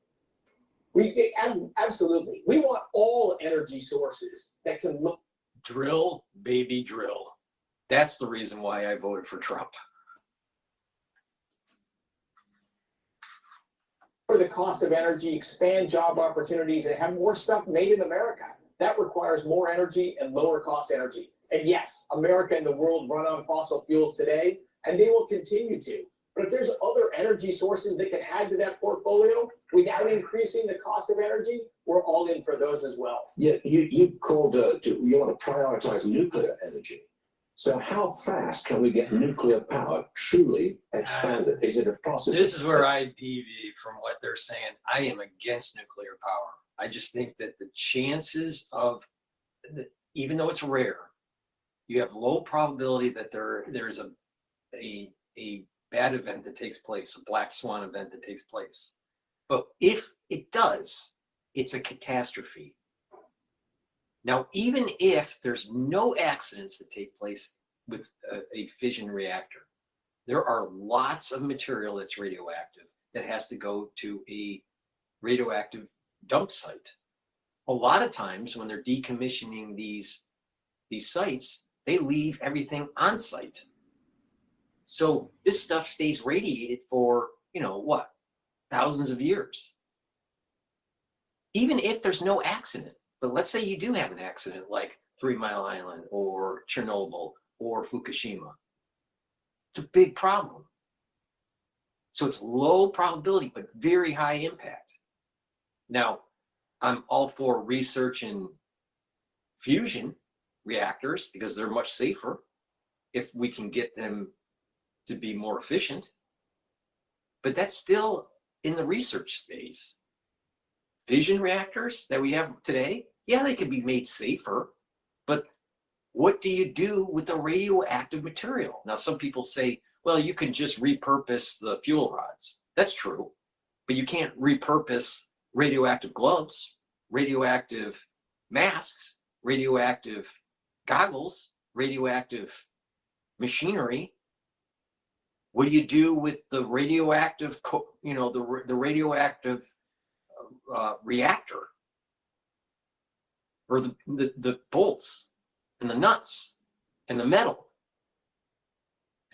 Absolutely. We want all energy sources that can look. Drill, baby, drill. That's the reason why I voted for Trump. For the cost of energy, expand job opportunities, and have more stuff made in America. That requires more energy and lower cost energy. And yes, America and the world run on fossil fuels today, and they will continue to. But if there's other energy sources that can add to that portfolio without increasing the cost of energy, we're all in for those as well. Yeah, you called you want to prioritize nuclear energy. So how fast can we get nuclear power truly expanded? Is it a process? This is where I deviate from what they're saying. I am against nuclear power. I just think that the chances of, even though it's rare, you have low probability that there's a bad event that takes place, a black swan event that takes place. But if it does, it's a catastrophe. Now, even if there's no accidents that take place with a fission reactor, there are lots of material that's radioactive that has to go to a radioactive dump site. A lot of times when they're decommissioning these sites, they leave everything on site. So this stuff stays radiated for, you know, what, thousands of years. Even if there's no accident, but let's say you do have an accident like 3 Mile Island or Chernobyl or Fukushima. It's a big problem. So it's low probability, but very high impact. Now, I'm all for research in fusion reactors because they're much safer if we can get them to be more efficient. But that's still in the research phase. Fission reactors that we have today, yeah, they can be made safer, but what do you do with the radioactive material? Now, some people say, well, you can just repurpose the fuel rods. That's true, but you can't repurpose radioactive gloves, radioactive masks, radioactive goggles, radioactive machinery. What do you do with the radioactive, the radioactive reactor, or the bolts and the nuts and the metal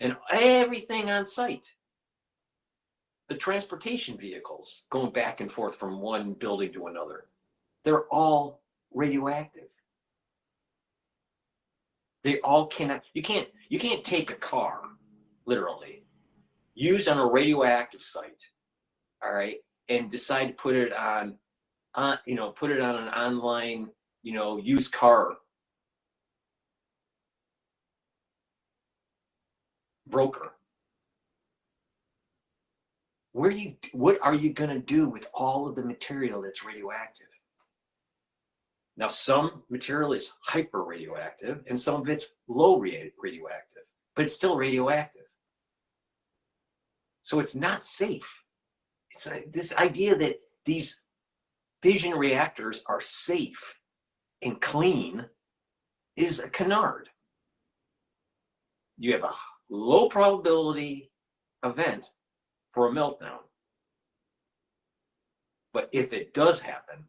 and everything on site? The transportation vehicles going back and forth from one building to another, they're all radioactive. They all cannot, you can't take a car, literally, used on a radioactive site, all right, and decide to put it on put it on an online, used car broker. What are you going to do with all of the material that's radioactive? Now, some material is hyper radioactive and some of it's low radioactive, but it's still radioactive. So it's not safe. It's this idea that these fission reactors are safe and clean is a canard. You have a low probability event for a meltdown. But if it does happen,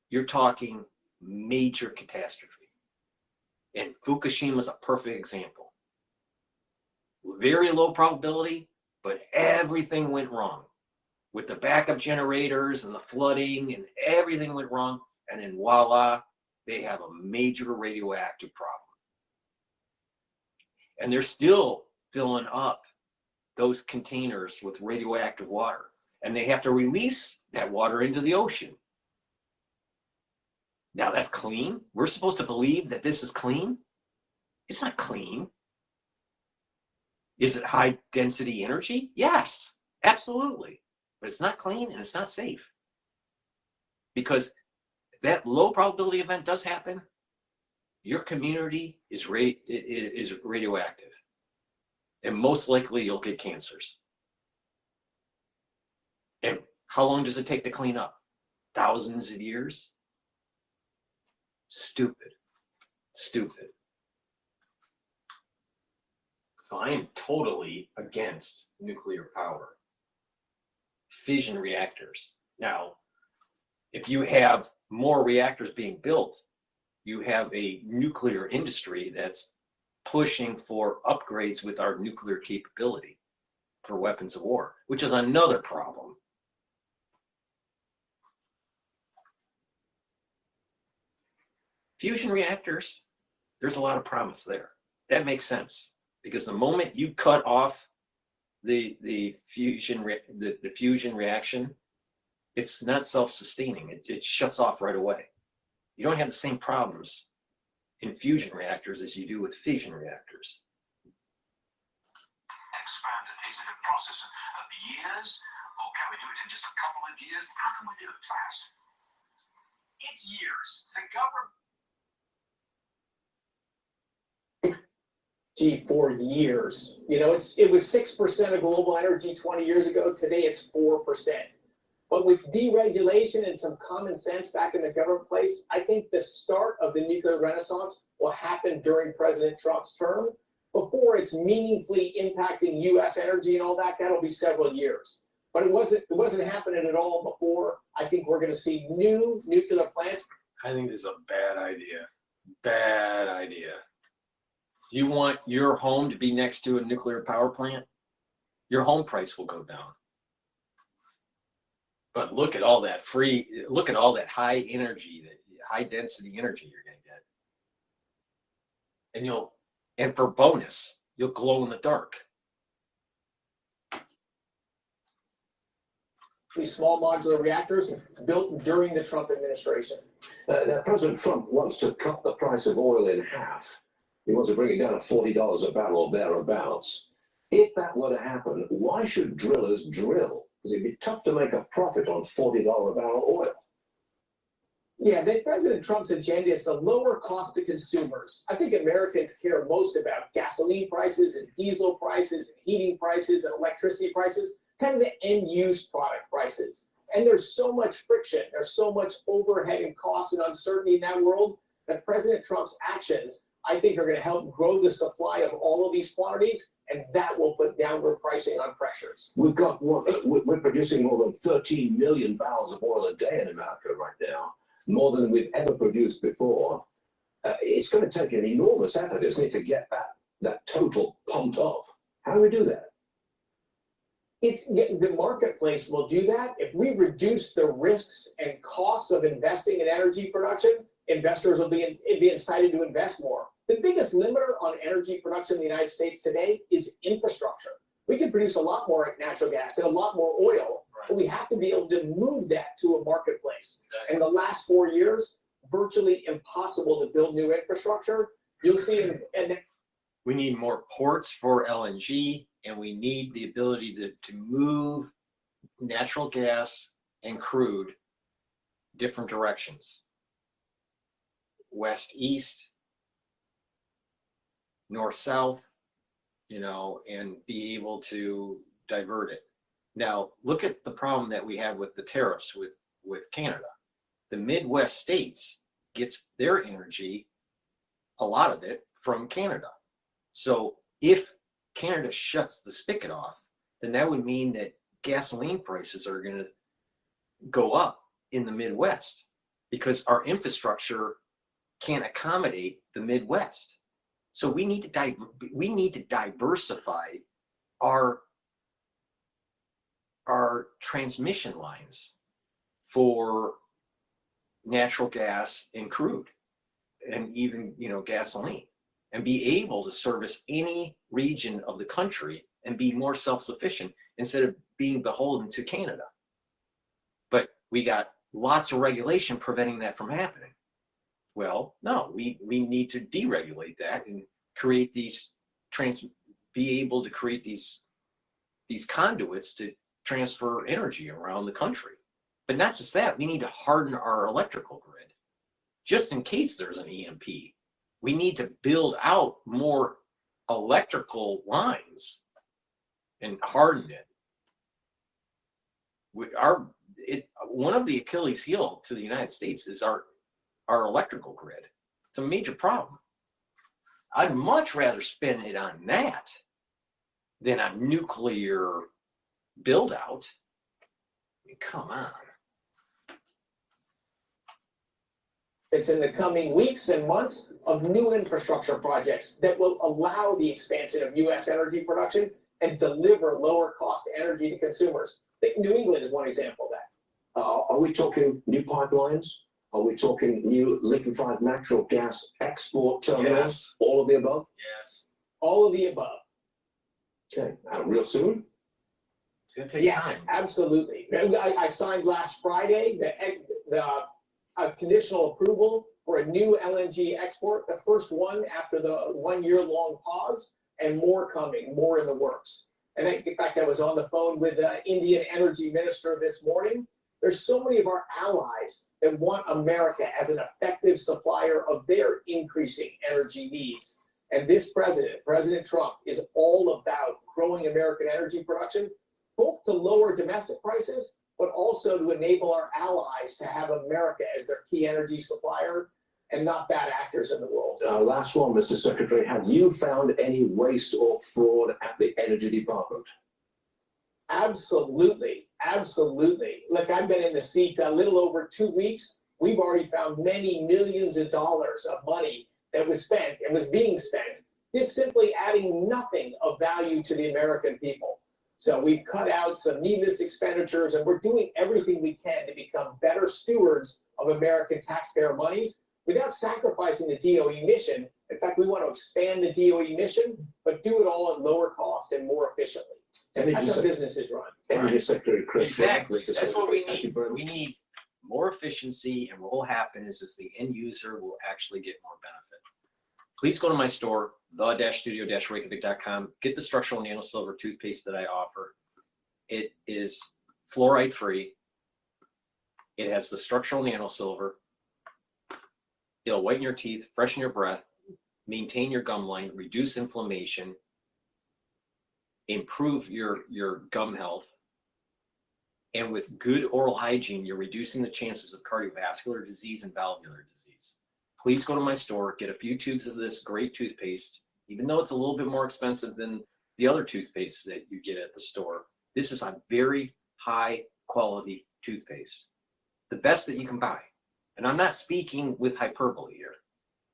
you're talking major catastrophe. And Fukushima is a perfect example. Very low probability, but everything went wrong. With the backup generators and the flooding and everything went wrong. And then voila, they have a major radioactive problem. And they're still filling up those containers with radioactive water. And they have to release that water into the ocean. Now that's clean. We're supposed to believe that this is clean. It's not clean. Is it high density energy? Yes, absolutely. But it's not clean and it's not safe. Because if that low probability event does happen, your community is radioactive. And most likely you'll get cancers. And how long does it take to clean up? Thousands of years? Stupid. Stupid. So I am totally against nuclear power. Fission reactors. Now, if you have more reactors being built, you have a nuclear industry that's pushing for upgrades with our nuclear capability for weapons of war, which is another problem. Fusion reactors, there's a lot of promise there. That makes sense because the moment you cut off the fusion reaction, it's not self-sustaining. It shuts off right away. You don't have the same problems in fusion reactors as you do with fission reactors. Expanded. Is it a process of years, or can we do it in just a couple of years? How can we do it fast? It's years. The government. For years. It was 6% of global energy 20 years ago. Today it's 4%. But with deregulation and some common sense back in the government place, I think the start of the nuclear renaissance will happen during President Trump's term. Before before it's meaningfully impacting U.S. energy and all that, that'll be several years. But it wasn't happening at all before. I think we're going to see new nuclear plants. I think this is a bad idea. Bad idea. Do you want your home to be next to a nuclear power plant? Your home price will go down. But look at all that high energy, that high density energy you're going to get. And for bonus, you'll glow in the dark. These small modular reactors built during the Trump administration. Now, President Trump wants to cut the price of oil in half. He wants to bring it down to $40 a barrel or thereabouts. If that were to happen, why should drillers drill? Because it'd be tough to make a profit on $40 a barrel oil. Yeah, President Trump's agenda is to lower cost to consumers. I think Americans care most about gasoline prices and diesel prices, and heating prices and electricity prices, kind of the end-use product prices. And there's so much friction, there's so much overhead and cost and uncertainty in that world that President Trump's actions, I think, are going to help grow the supply of all of these quantities, and that will put downward pricing on pressures. We're producing more than 13 million barrels of oil a day in America right now, more than we've ever produced before. It's going to take an enormous effort, isn't it, to get that total pumped up? How do we do that? The marketplace will do that. If we reduce the risks and costs of investing in energy production, investors will be incited to invest more. The biggest limiter on energy production in the United States today is infrastructure. We can produce a lot more natural gas and a lot more oil, but we have to be able to move that to a marketplace. Exactly. In the last 4 years, virtually impossible to build new infrastructure. You'll see, we need more ports for LNG, and we need the ability to move natural gas and crude different directions. West, east, north, south, and be able to divert it. Now, look at the problem that we have with the tariffs with Canada. The Midwest states gets their energy, a lot of it, from Canada. So if Canada shuts the spigot off, then that would mean that gasoline prices are going to go up in the Midwest because our infrastructure can't accommodate the Midwest. So we need to diversify our transmission lines for natural gas and crude, and even gasoline, and be able to service any region of the country and be more self-sufficient instead of being beholden to Canada. But we got lots of regulation preventing that from happening. Well, no, we need to deregulate that and create be able to create these conduits to transfer energy around the country. But not just that, we need to harden our electrical grid just in case there's an EMP. We need to build out more electrical lines and harden it. One of the Achilles heel to the United States is our electrical grid. It's a major problem. I'd much rather spend it on that than on nuclear build out. I mean, come on. It's in the coming weeks and months of new infrastructure projects that will allow the expansion of U.S. energy production and deliver lower cost energy to consumers. I think New England is one example of that. Are we talking new pipelines? Are we talking new liquefied natural gas export terminals? Yes. All of the above? Yes. All of the above. Okay, real soon? It's going to take yes, time. Absolutely. I signed last Friday the conditional approval for a new LNG export, the first one after the 1 year long pause, and more coming, more in the works. And in fact, I was on the phone with the Indian Energy Minister this morning. There's so many of our allies that want America as an effective supplier of their increasing energy needs. And this President Trump, is all about growing American energy production, both to lower domestic prices, but also to enable our allies to have America as their key energy supplier. and not bad actors in the world. Last one, Mr. Secretary. Have you found any waste or fraud at the Energy Department? Absolutely, absolutely. Look, I've been in the seat a little over 2 weeks. We've already found many millions of dollars of money that was spent and was being spent, just simply adding nothing of value to the American people. So we've cut out some needless expenditures, and we're doing everything we can to become better stewards of American taxpayer monies without sacrificing the DOE mission. In fact, we want to expand the DOE mission, but do it all at lower cost and more efficiently. That's how businesses run. Energy Secretary Chris. Exactly. Rock, Mr. That's what we Secretary. Thank you need. very much. We need more efficiency, and what will happen is the end user will actually get more benefit. Please go to my store, the-studio-reykjavik.com. Get the structural nano silver toothpaste that I offer. It is fluoride free. It has the structural nano silver. It'll whiten your teeth, freshen your breath, maintain your gum line, reduce inflammation, improve your gum health. And with good oral hygiene, you're reducing the chances of cardiovascular disease and valvular disease. Please go to my store, get a few tubes of this great toothpaste. Even though it's a little bit more expensive than the other toothpaste that you get at the store, this is a very high quality toothpaste. The best that you can buy. And I'm not speaking with hyperbole here.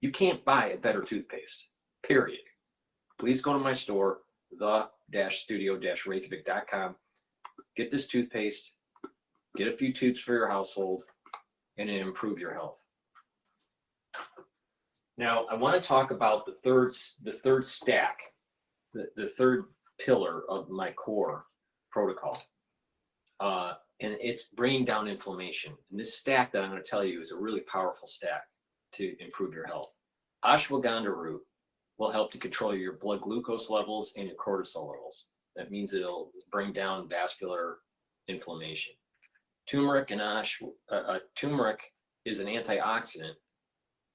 You can't buy a better toothpaste, period. Please go to my store, the-studio-reykjavik.com. Get this toothpaste, get a few tubes for your household, and improve your health. Now, I want to talk about the third stack, the third pillar of my core protocol. And it's bringing down inflammation. And this stack that I'm going to tell you is a really powerful stack to improve your health. Ashwagandha root will help to control your blood glucose levels and your cortisol levels. That means it'll bring down vascular inflammation. Turmeric turmeric is an antioxidant,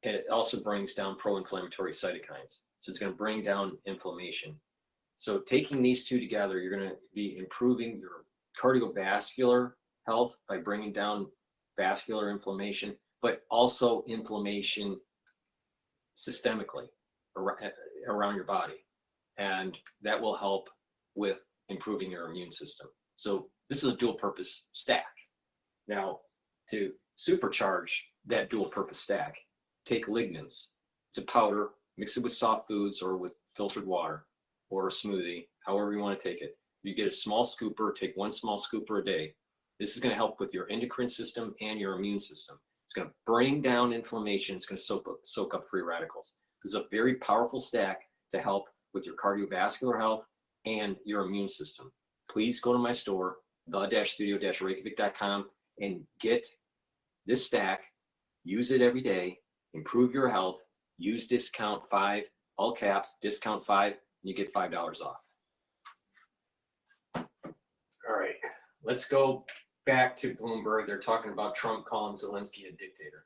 and it also brings down pro-inflammatory cytokines. So it's going to bring down inflammation. So taking these two together, you're going to be improving your cardiovascular health by bringing down vascular inflammation, but also inflammation systemically around your body. And that will help with improving your immune system. So this is a dual purpose stack. Now, to supercharge that dual purpose stack, take lignans. It's a powder, mix it with soft foods or with filtered water or a smoothie, however you want to take it. You get a small scooper, take one small scooper a day. This is going to help with your endocrine system and your immune system. It's going to bring down inflammation. It's going to soak up free radicals. This is a very powerful stack to help with your cardiovascular health and your immune system. Please go to my store, the-studio-reykjavik.com, and get this stack. Use it every day. Improve your health. Use discount 5, all caps, discount 5, and you get $5 off. All right, let's go back to Bloomberg. They're talking about Trump calling Zelensky a dictator.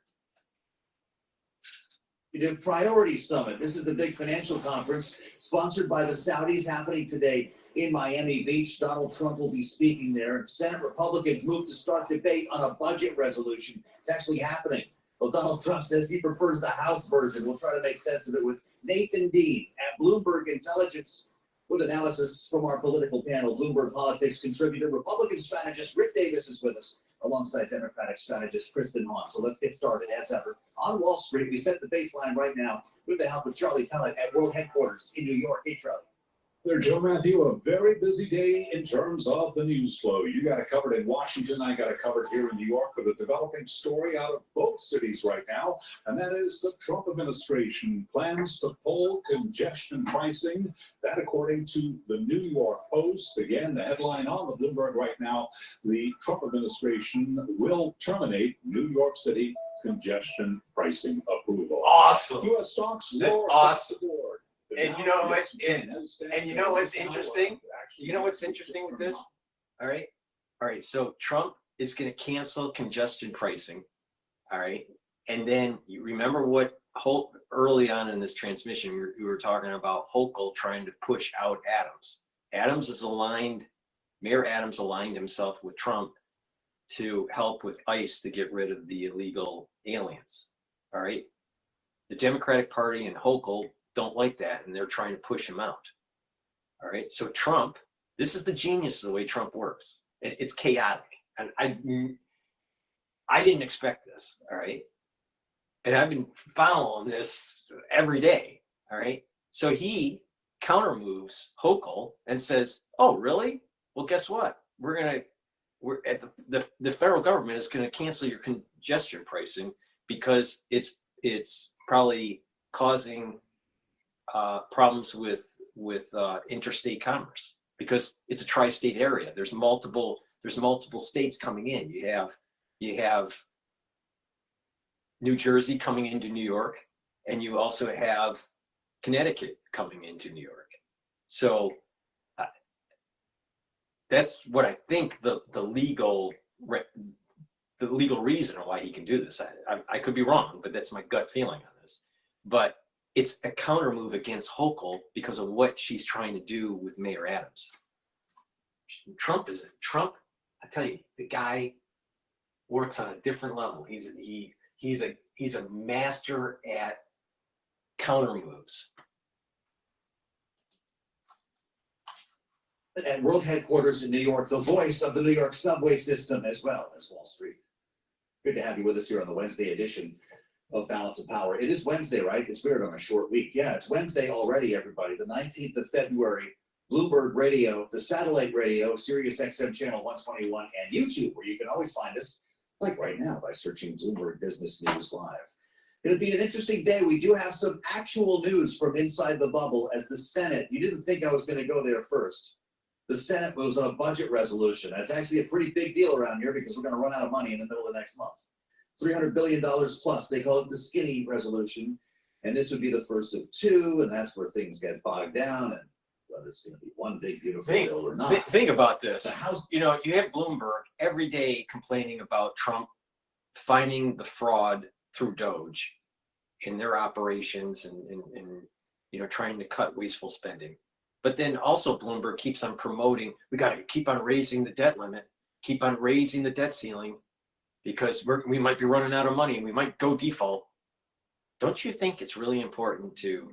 The Priority Summit. This is the big financial conference sponsored by the Saudis happening today in Miami Beach. Donald Trump will be speaking there. Senate Republicans move to start debate on a budget resolution. It's actually happening. Well, Donald Trump says he prefers the House version. We'll try to make sense of it with Nathan Dean at Bloomberg Intelligence with analysis from our political panel. Bloomberg Politics contributor, Republican strategist Rick Davis is with us, alongside Democratic strategist Kristen Hahn. So let's get started. As ever, on Wall Street, we set the baseline right now with the help of Charlie Pellet at World Headquarters in New York. Hey, Charlie. There, Joe Matthew, a very busy day in terms of the news flow. You got it covered in Washington. I got it covered here in New York with a developing story out of both cities right now, and that is the Trump administration plans to pull congestion pricing. That, according to the New York Post, again, the headline on the Bloomberg right now, the Trump administration will terminate New York City congestion pricing approval. Awesome. U.S. stocks That's lower awesome. across the board. And you know what? And you know what's interesting? You know what's interesting with this? All right. So Trump is going to cancel congestion pricing. All right. And then you remember what early on in this transmission we were talking about Hochul trying to push out Adams. Mayor Adams aligned himself with Trump to help with ICE to get rid of the illegal aliens. All right. the Democratic Party and Hochul don't like that, and they're trying to push him out. All right, so Trump, this is the genius of the way Trump works. It's chaotic, and I didn't expect this. All right, and I've been following this every day. All right, so he counter moves Hochul and says, "Oh, really? Well, guess what? We're at the federal government is going to cancel your congestion pricing because it's probably causing problems with interstate commerce because it's a tri-state area. There's multiple states coming in. You have New Jersey coming into New York, and you also have Connecticut coming into New York. So that's what I think the legal reason why he can do this. I could be wrong, but that's my gut feeling on this. But it's a counter move against Hochul because of what she's trying to do with Mayor Adams. Trump, I tell you, the guy works on a different level. He's a master at counter moves. At world headquarters in New York, the voice of the New York subway system as well as Wall Street. Good to have you with us here on the Wednesday edition of Balance of Power. It is Wednesday, right? It's weird on a short week. Yeah, it's Wednesday already, everybody. The 19th of February, Bloomberg Radio, the satellite radio, Sirius XM channel 121, and YouTube, where you can always find us, like right now, by searching Bloomberg Business News Live. It'll be an interesting day. We do have some actual news from inside the bubble as the Senate, you didn't think I was going to go there first. The Senate moves on a budget resolution. That's actually a pretty big deal around here because we're going to run out of money in the middle of next month. $300 billion plus. They call it the skinny resolution. And this would be the first of two, and that's where things get bogged down, and whether it's going to be one big, beautiful bill or not. Think about this. The House, you have Bloomberg every day complaining about Trump finding the fraud through DOGE in their operations and trying to cut wasteful spending. But then also Bloomberg keeps on promoting, we got to keep on raising the debt limit, keep on raising the debt ceiling, because we might be running out of money and we might go default. Don't you think it's really important to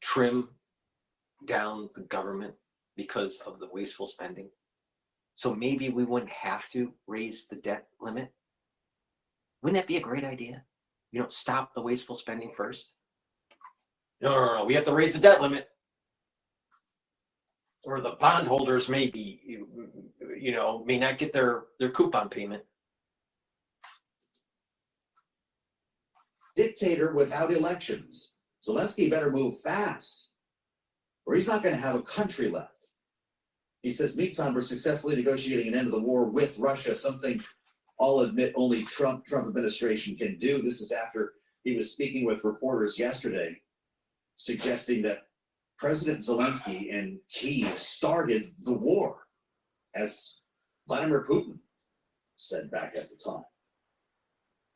trim down the government because of the wasteful spending? So maybe we wouldn't have to raise the debt limit. Wouldn't that be a great idea? Stop the wasteful spending first. No, we have to raise the debt limit. Or the bondholders may not get their coupon payment. dictator without elections. Zelensky better move fast, or he's not going to have a country left. He says, meantime, we're successfully negotiating an end to the war with Russia, something I'll admit only Trump administration can do. This is after he was speaking with reporters yesterday, suggesting that President Zelensky and Kyiv started the war, as Vladimir Putin said back at the time.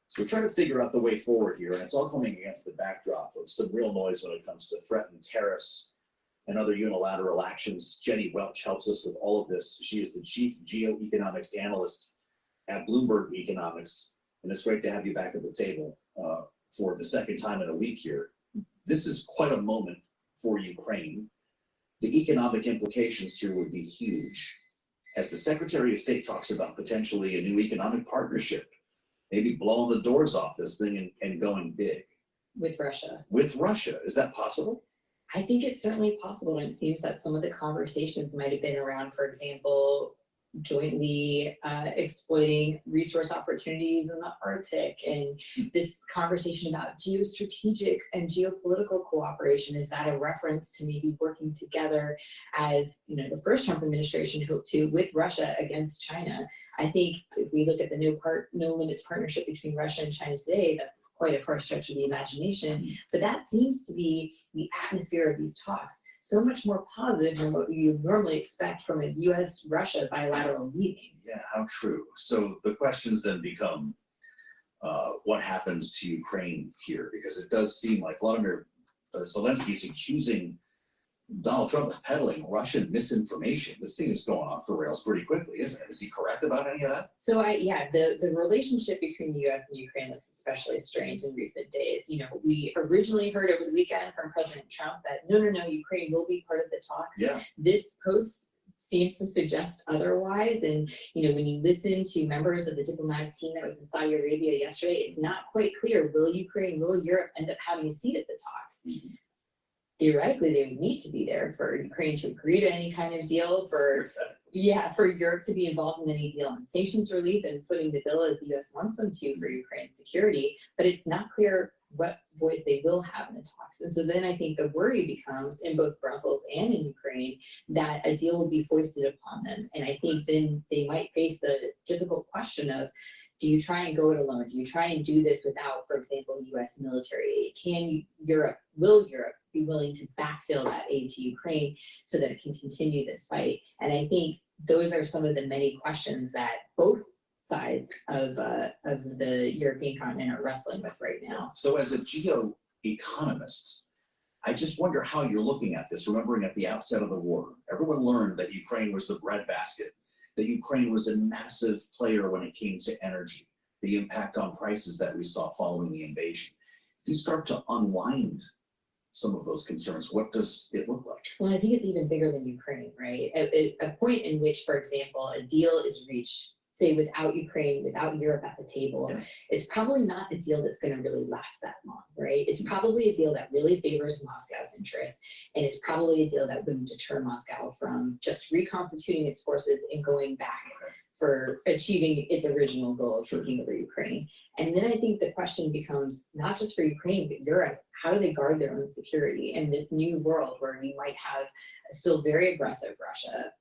So we're trying to figure out the way forward here, and it's all coming against the backdrop of some real noise when it comes to threatened tariffs and other unilateral actions. Jenny Welch helps us with all of this. She is the chief geoeconomics analyst at Bloomberg Economics, and it's great to have you back at the table for the second time in a week here. This is quite a moment for Ukraine. The economic implications here would be huge, as the Secretary of State talks about potentially a new economic partnership, maybe blowing the doors off this thing and going big. With Russia. With Russia, is that possible? I think it's certainly possible, and it seems that some of the conversations might have been around, for example, jointly exploiting resource opportunities in the Arctic, and this conversation about geostrategic and geopolitical cooperation. Is that a reference to maybe working together, as you know, the first Trump administration hoped to, with Russia against China? I think if we look at the no limits partnership between Russia and China today, that's quite a far stretch of the imagination, but that seems to be the atmosphere of these talks. So much more positive than what you normally expect from a U.S.-Russia bilateral meeting. Yeah, how true. So the questions then become, what happens to Ukraine here? Because it does seem like Vladimir Zelensky is accusing Donald Trump is peddling Russian misinformation. This thing is going off the rails pretty quickly, isn't it? Is he correct about any of that? So the relationship between the U.S. and Ukraine looks especially strained in recent days. You know, we originally heard over the weekend from President Trump that no, Ukraine will be part of the talks. Yeah. This post seems to suggest otherwise. And, you know, when you listen to members of the diplomatic team that was in Saudi Arabia yesterday, it's not quite clear, will Europe end up having a seat at the talks? Mm-hmm. Theoretically, they would need to be there for Ukraine to agree to any kind of deal, for Europe to be involved in any deal on sanctions relief and footing the bill as the US wants them to for Ukraine's security, but it's not clear what voice they will have in the talks. And so then I think the worry becomes in both Brussels and in Ukraine that a deal will be foisted upon them. And I think then they might face the difficult question of, do you try and go it alone? Do you try and do this without, for example, US military aid? Will Europe be willing to backfill that aid to Ukraine so that it can continue this fight? And I think those are some of the many questions that both sides of the European continent are wrestling with right now. So as a geo-economist, I just wonder how you're looking at this, remembering at the outset of the war, everyone learned that Ukraine was the breadbasket, that Ukraine was a massive player when it came to energy, the impact on prices that we saw following the invasion. If you start to unwind some of those concerns, what does it look like? Well, I think it's even bigger than Ukraine, right? A point in which, for example, a deal is reached, say without Ukraine, without Europe at the table, it's probably not a deal that's going to really last that long, right? It's probably a deal that really favors Moscow's interests, and it's probably a deal that wouldn't deter Moscow from just reconstituting its forces and going back for achieving its original goal of taking over Ukraine. And then I think the question becomes, not just for Ukraine, but Europe, how do they guard their own security in this new world where we might have a still very aggressive Russia,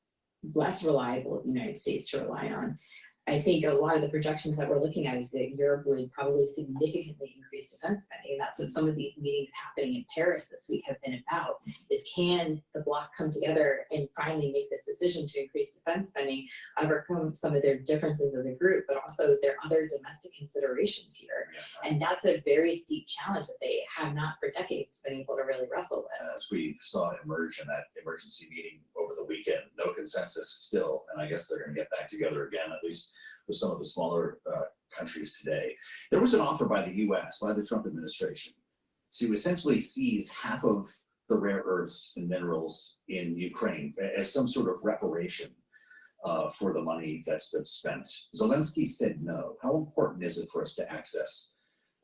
less reliable United States to rely on? I think a lot of the projections that we're looking at is that Europe would probably significantly increase defense spending. And that's what some of these meetings happening in Paris this week have been about, is can the bloc come together and finally make this decision to increase defense spending, overcome some of their differences as a group, but also their other domestic considerations here. And that's a very steep challenge that they have not for decades been able to really wrestle with. As we saw emerge in that emergency meeting over the weekend, no consensus still, and I guess they're going to get back together again, at least with some of the smaller countries today. There was an offer by the US, by the Trump administration, to essentially seize half of the rare earths and minerals in Ukraine as some sort of reparation for the money that's been spent. Zelensky said no. How important is it for us to access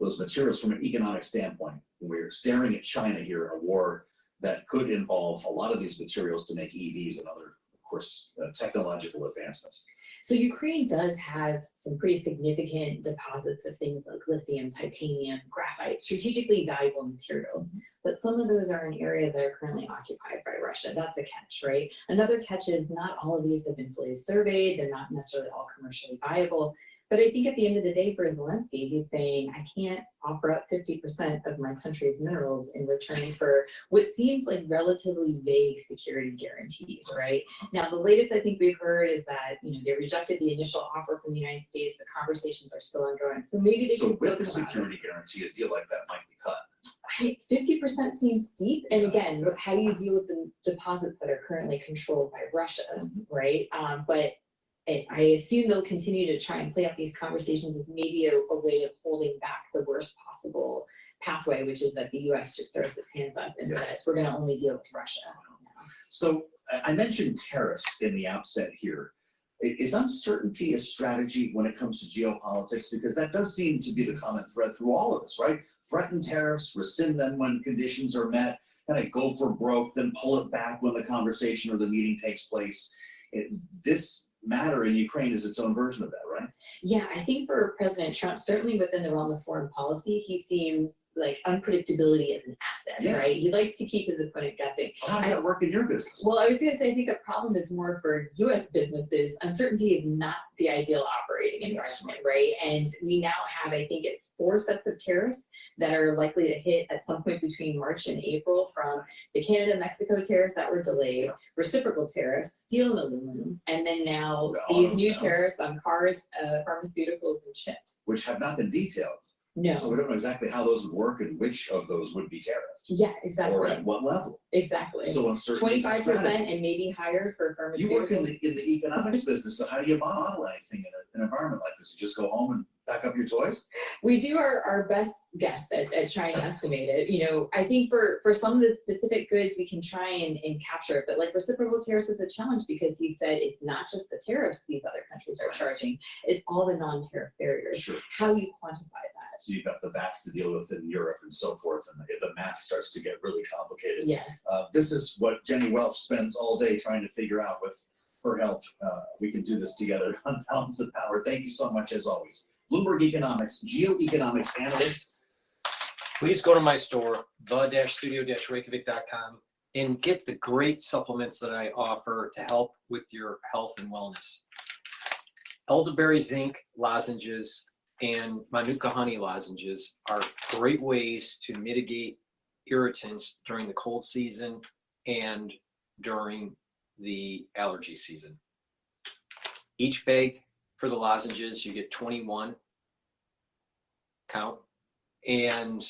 those materials from an economic standpoint? We're staring at China here, a war that could involve a lot of these materials to make EVs and other, of course, technological advancements. So Ukraine does have some pretty significant deposits of things like lithium, titanium, graphite, strategically valuable materials. But some of those are in areas that are currently occupied by Russia. That's a catch, right? Another catch is not all of these have been fully surveyed. They're not necessarily all commercially viable. But I think at the end of the day for Zelensky, he's saying, I can't offer up 50% of my country's minerals in return for what seems like relatively vague security guarantees, right? Now, the latest I think we've heard is that, they rejected the initial offer from the United States, but conversations are still ongoing. So maybe they can still with the security guarantee, a deal like that might be cut. 50% seems steep. And again, how do you deal with the deposits that are currently controlled by Russia, right? But I assume they'll continue to try and play out these conversations as maybe a way of holding back the worst possible pathway, which is that the US just throws its hands up and says, we're going to only deal with Russia. So I mentioned tariffs in the outset here. Is uncertainty a strategy when it comes to geopolitics? Because that does seem to be the common thread through all of this, right? Threaten tariffs, rescind them when conditions are met, kind of go for broke, then pull it back when the conversation or the meeting takes place. This matter in Ukraine is its own version of that, right? Yeah, I think for President Trump, certainly within the realm of foreign policy, he seems like unpredictability is an asset, right? He likes to keep his opponent guessing. How does that work in your business? Well, I was going to say, I think a problem is more for US businesses. Uncertainty is not the ideal operating environment, right? And we now have, I think it's 4 sets of tariffs that are likely to hit at some point between March and April, from the Canada-Mexico tariffs that were delayed, reciprocal tariffs, steel and aluminum, and then now these new tariffs on cars, pharmaceuticals, and chips. Which have not been detailed. No. So we don't know exactly how those would work and which of those would be tariffed. Yeah, exactly. Or at what level. Exactly. So uncertainty is a 25% strategy. and maybe higher for You work in pharmaceuticals. the economics business, so how do you model anything in an environment like this? You just go home and pack up your toys? We do our best guess at trying to estimate it. You know, I think for some of the specific goods, we can try and capture it. But like reciprocal tariffs is a challenge because he said it's not just the tariffs these other countries are charging, it's all the non-tariff barriers. Sure. How you quantify that. So you've got the VATs to deal with in Europe and so forth, and the math starts to get really complicated. Yes. This is what Jenny Welch spends all day trying to figure out. With her help, we can do this together on Balance of Power. Thank you so much, as always. Bloomberg Economics, geoeconomics analyst. Please go to my store, the-studio-reykjavik.com, and get the great supplements that I offer to help with your health and wellness. Elderberry zinc lozenges and Manuka honey lozenges are great ways to mitigate irritants during the cold season and during the allergy season. Each bag for the lozenges, you get 21 count, and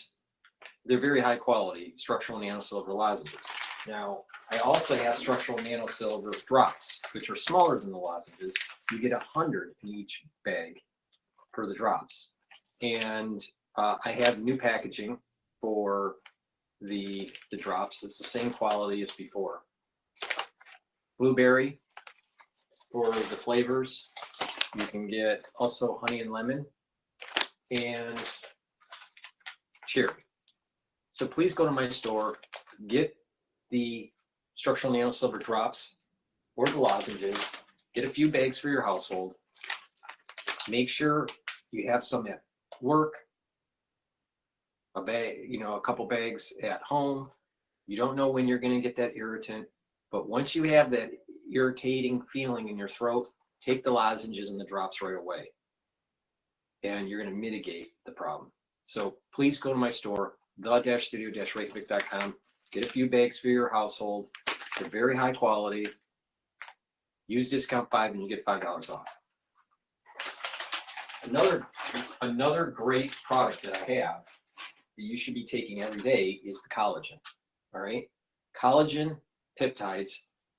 they're very high quality structural nanosilver lozenges. Now, I also have structural nanosilver drops, which are smaller than the lozenges. You get 100 in each bag for the drops. And I have new packaging for the drops. It's the same quality as before. Blueberry for the flavors. You can get also honey and lemon and cherry. So please go to my store, get the structural nanosilver drops or the lozenges, get a few bags for your household. Make sure you have some at work, a bag, a couple bags at home. You don't know when you're going to get that irritant, but once you have that irritating feeling in your throat, take the lozenges and the drops right away, and you're going to mitigate the problem. So please go to my store, the-studio-reykjavik.com. Get a few bags for your household. They're very high quality. Use discount 5 and you get $5 off. Another great product that I have that you should be taking every day is the collagen. All right, collagen peptides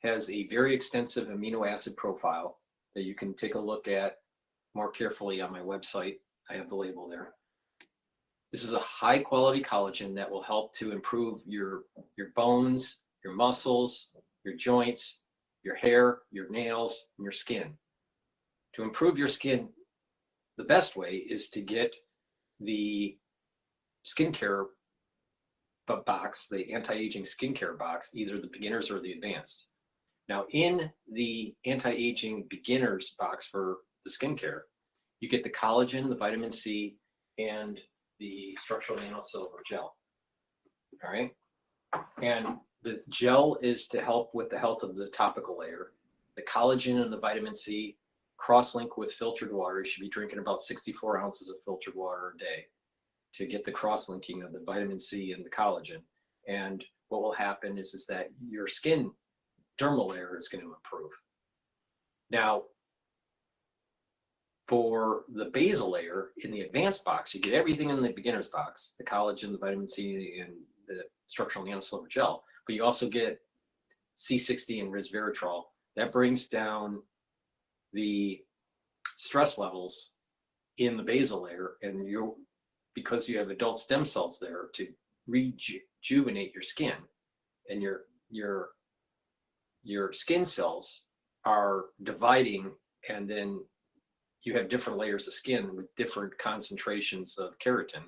has a very extensive amino acid profile that you can take a look at more carefully on my website. I have the label there. This is a high quality collagen that will help to improve your bones, your muscles, your joints, your hair, your nails, and your skin. To improve your skin, the best way is to get the skincare box, the anti-aging skincare box, either the beginners or the advanced. Now, in the anti-aging beginners box for the skincare, you get the collagen, the vitamin C, and the structural nanosilver gel. All right. And the gel is to help with the health of the topical layer. The collagen and the vitamin C cross-link with filtered water. You should be drinking about 64 ounces of filtered water a day to get the cross-linking of the vitamin C and the collagen. And what will happen is that your skin dermal layer is going to improve. Now, for the basal layer in the advanced box, you get everything in the beginner's box, the collagen, the vitamin C, and the structural nanosilver gel, but you also get C60 and resveratrol. That brings down the stress levels in the basal layer, and because you have adult stem cells there to rejuvenate your skin, and your skin cells are dividing, and then you have different layers of skin with different concentrations of keratin.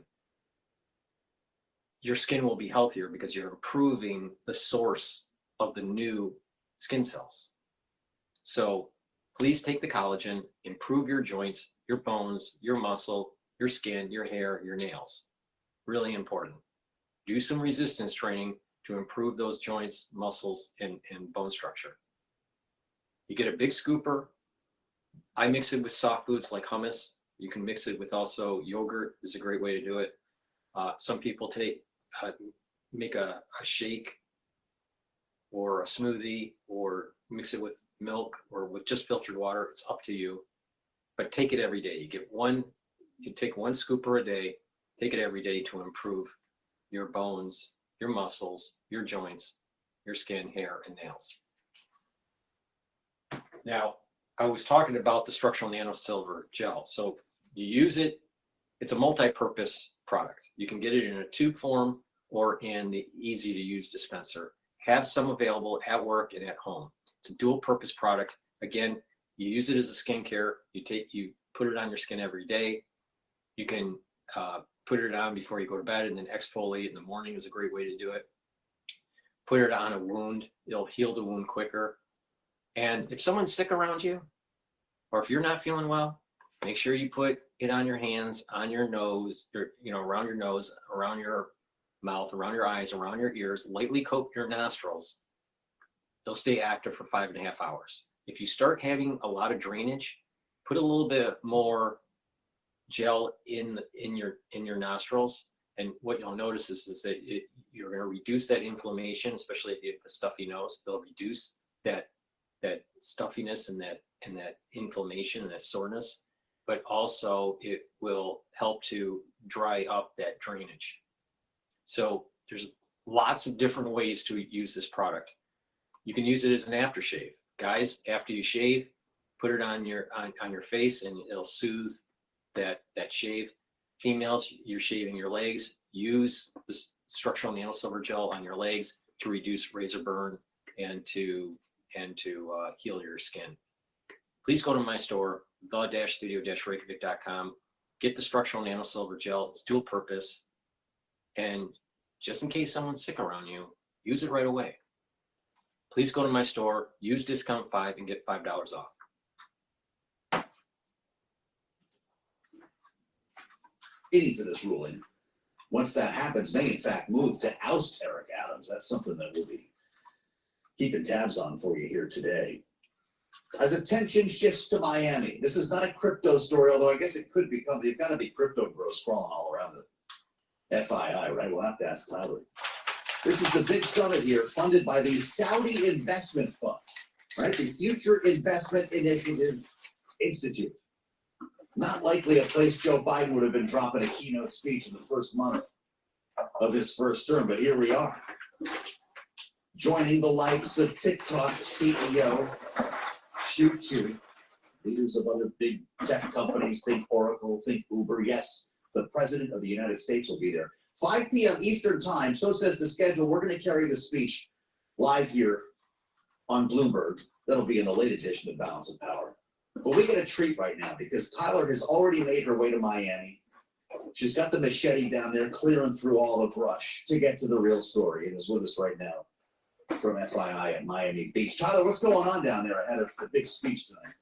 Your skin will be healthier because you're improving the source of the new skin cells. So please take the collagen, improve your joints, your bones, your muscle, your skin, your hair, your nails. Really important. Do some resistance training to improve those joints, muscles, and bone structure. You get a big scooper. I mix it with soft foods like hummus. You can mix it with also yogurt is a great way to do it. Some people make a shake or a smoothie or mix it with milk or with just filtered water. It's up to you, but take it every day. You take one scooper a day Take it every day to improve your bones, your muscles, your joints, your skin, hair, and nails. Now, I was talking about the structural nanosilver gel. So you use it, it's a multi-purpose product. You can get it in a tube form or in the easy to use dispenser. Have some available at work and at home. It's a dual purpose product. Again, you use it as a skincare. You put it on your skin every day. You can put it on before you go to bed and then exfoliate in the morning is a great way to do it. Put it on a wound. It'll heal the wound quicker. And if someone's sick around you, or if you're not feeling well, make sure you put it on your hands, on your nose, or around your nose, around your mouth, around your eyes, around your ears. Lightly coat your nostrils. They'll stay active for 5.5 hours. If you start having a lot of drainage, put a little bit more gel in your nostrils, and what you'll notice is that you're going to reduce that inflammation, especially if you have a stuffy nose. It'll reduce that stuffiness and that inflammation and that soreness, but also it will help to dry up that drainage. So there's lots of different ways to use this product. You can use it as an aftershave. Guys, after you shave, put it on your face and it'll soothe that shave. Females, you're shaving your legs, use the structural nanosilver gel on your legs to reduce razor burn and to heal your skin. Please go to my store, the-studio-reykjavik.com. Get the structural nanosilver gel. It's dual purpose. And just in case someone's sick around you, use it right away. Please go to my store, use discount 5 and get $5 off. Waiting for this ruling. Once that happens, may in fact move to oust Eric Adams. That's something that we'll be keeping tabs on for you here today. As attention shifts to Miami, this is not a crypto story, although I guess it could become. You've got to be crypto bros crawling all around the FII, right? We'll have to ask Tyler. This is the big summit here, funded by the Saudi Investment Fund, right? The Future Investment Initiative Institute. Not likely a place Joe Biden would have been dropping a keynote speech in the first month of his first term, but here we are. Joining the likes of TikTok CEO, Bitchute, leaders of other big tech companies, think Oracle, think Uber. Yes, the President of the United States will be there. 5 p.m. Eastern Time, so says the schedule. We're going to carry the speech live here on Bloomberg. That'll be in the late edition of Balance of Power. But we get a treat right now because Tyler has already made her way to Miami. She's got the machete down there clearing through all the brush to get to the real story and is with us right now from FII at Miami Beach. Tyler, what's going on down there ahead of the big speech tonight?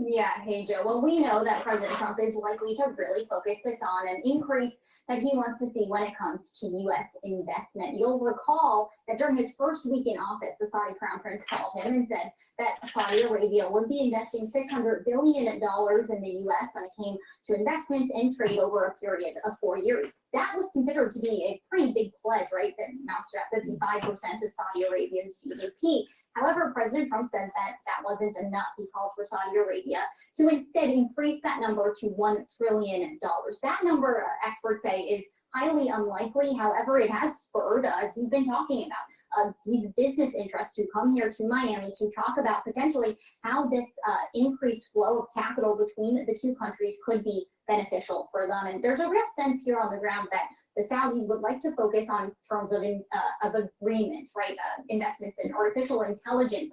Yeah, hey Joe. Well, we know that President Trump is likely to really focus this on an increase that he wants to see when it comes to U.S. investment. You'll recall that during his first week in office, the Saudi Crown Prince called him and said that Saudi Arabia would be investing $600 billion in the U.S. when it came to investments and trade over a period of 4 years. That was considered to be a pretty big pledge, right? That amounts to about 55% of Saudi Arabia's GDP. However, President Trump said that that wasn't enough. He called for Saudi Arabia to instead increase that number to $1 trillion. That number, experts say, is highly unlikely. However, it has spurred, as you've been talking about, these business interests to come here to Miami to talk about potentially how this increased flow of capital between the two countries could be beneficial for them. And there's a real sense here on the ground that the Saudis would like to focus on terms of agreement, right? Investments in artificial intelligence,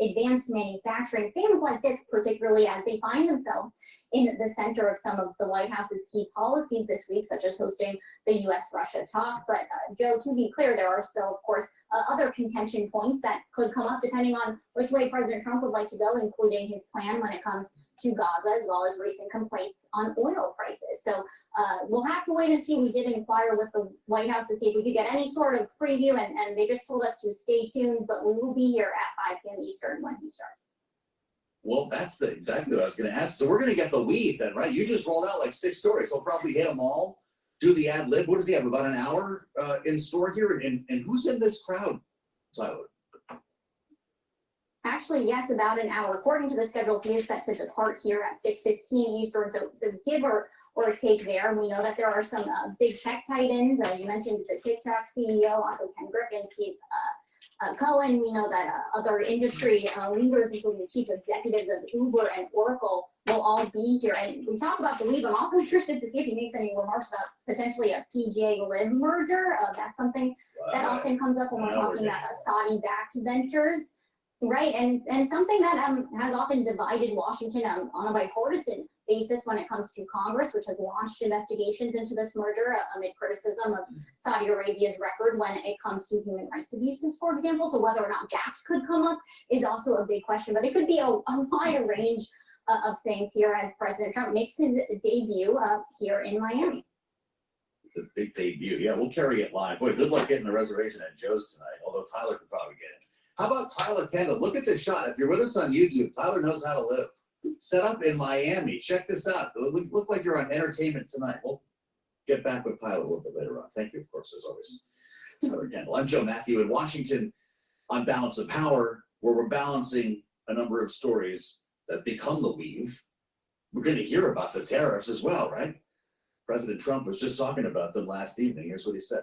advanced manufacturing, things like this, particularly as they find themselves in the center of some of the White House's key policies this week, such as hosting the U.S.-Russia talks. But Joe, to be clear, there are still, of course, other contention points that could come up depending on which way President Trump would like to go, including his plan when it comes to Gaza, as well as recent complaints on oil prices. So we'll have to wait and see. We did inquire with the White House to see if we could get any sort of preview, and they just told us to stay tuned, but we will be here at 5 p.m. Eastern when he starts. Well, that's exactly what I was going to ask. So we're going to get the weave then, right? You just rolled out like 6 stories. He'll probably hit them all, do the ad lib. What does he have, about an hour in store here? And who's in this crowd, Tyler? Actually, yes, about an hour. According to the schedule, he is set to depart here at 6:15 Eastern. So give or or take there. We know that there are some big tech titans. You mentioned the TikTok CEO, also Ken Griffin, Steve Cohen. We know that other industry leaders, including the chief executives of Uber and Oracle, will all be here. And we talk about the leave. I'm also interested to see if he makes any remarks about potentially a PGA Live merger. That's something that often comes up when we're talking about Saudi-backed ventures, right? And something that has often divided Washington on a bipartisan basis when it comes to Congress, which has launched investigations into this merger amid criticism of Saudi Arabia's record when it comes to human rights abuses, for example. So whether or not that could come up is also a big question, but it could be a wider range of things here as President Trump makes his debut here in Miami. The big debut. Yeah, we'll carry it live. Boy, good luck getting the reservation at Joe's tonight, although Tyler could probably get it. How about Tyler Kendall? Look at this shot. If you're with us on YouTube, Tyler knows how to live. Set up in Miami. Check this out. It look like you're on Entertainment Tonight. We'll get back with Tyler a little bit later on. Thank you, of course, as always, Tyler Kendall. I'm Joe Matthew in Washington on Balance of Power, where we're balancing a number of stories that become the weave. We're going to hear about the tariffs as well, right? President Trump was just talking about them last evening. Here's what he said.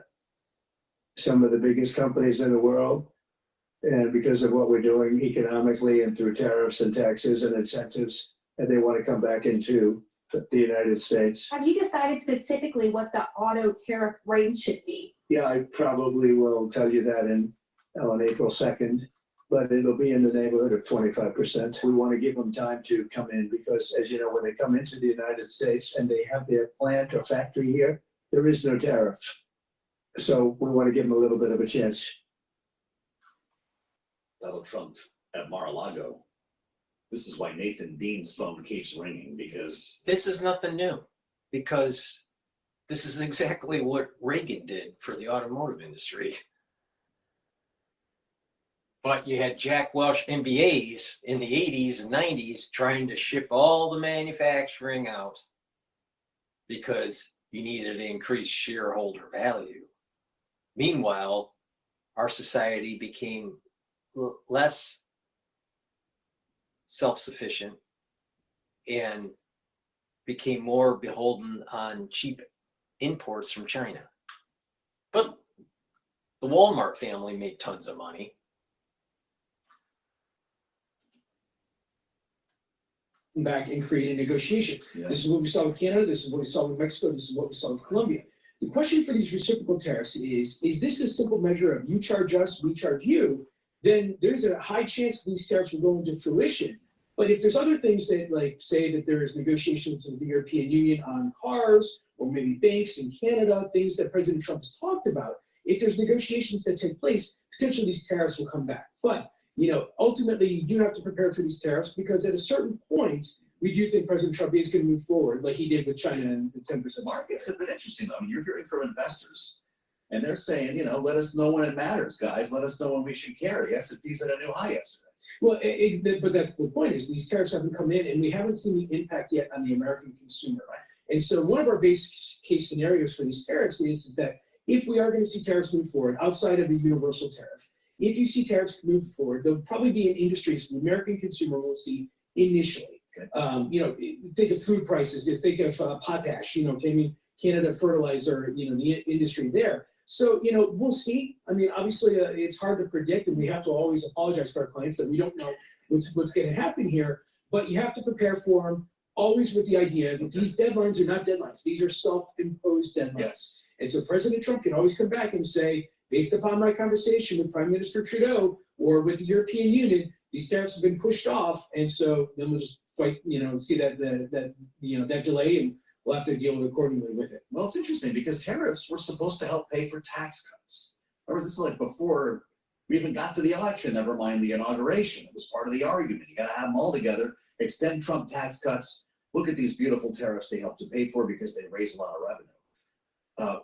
Some of the biggest companies in the world, and because of what we're doing economically and through tariffs and taxes and incentives, and they want to come back into the United States. Have you decided specifically what the auto tariff rate should be? Yeah, I probably will tell you that on April 2nd, but it'll be in the neighborhood of 25%. We want to give them time to come in because, as you know, when they come into the United States and they have their plant or factory here, there is no tariff. So we want to give them a little bit of a chance. Donald Trump at Mar-a-Lago. This is why Nathan Dean's phone keeps ringing, because this is nothing new, because this is exactly what Reagan did for the automotive industry. But you had Jack Welch MBAs in the 80s and 90s trying to ship all the manufacturing out because you needed to increase shareholder value. Meanwhile, our society became less self-sufficient and became more beholden on cheap imports from China. But the Walmart family made tons of money. Back and create a negotiation. Yeah. This is what we saw with Canada, this is what we saw with Mexico, this is what we saw with Colombia. The question for these reciprocal tariffs is this a simple measure of you charge us, we charge you? Then there's a high chance that these tariffs will go into fruition. But if there's other things that, like, say that there's negotiations with the European Union on cars, or maybe banks in Canada, things that President Trump has talked about, if there's negotiations that take place, potentially these tariffs will come back. But, you know, ultimately you do have to prepare for these tariffs because at a certain point, we do think President Trump is going to move forward like he did with China and the 10%. Markets have been interesting. I mean, you're hearing from investors, and they're saying, you know, let us know when it matters, guys. Let us know when we should carry. S&P's at a new high yesterday. Well, but that's the point is these tariffs haven't come in, and we haven't seen the impact yet on the American consumer. Right? And so one of our base case scenarios for these tariffs is that if we are going to see tariffs move forward outside of a universal tariff, if you see tariffs move forward, they'll probably be in industries the American consumer will see initially. You know, think of food prices, think of potash, you know, I mean, Canada fertilizer, you know, the industry there. So, you know, we'll see. I mean, obviously, it's hard to predict, and we have to always apologize to our clients that we don't know what's going to happen here. But you have to prepare for them, always with the idea that these deadlines are not deadlines. These are self-imposed deadlines. Yes. And so President Trump can always come back and say, based upon my conversation with Prime Minister Trudeau or with the European Union, these tariffs have been pushed off. And so then we'll just fight, you know, see that delay, and we'll have to deal accordingly with it. Well, it's interesting because tariffs were supposed to help pay for tax cuts. Remember, this is like before we even got to the election, never mind the inauguration. It was part of the argument. You got to have them all together, extend Trump tax cuts. Look at these beautiful tariffs they help to pay for because they raise a lot of revenue.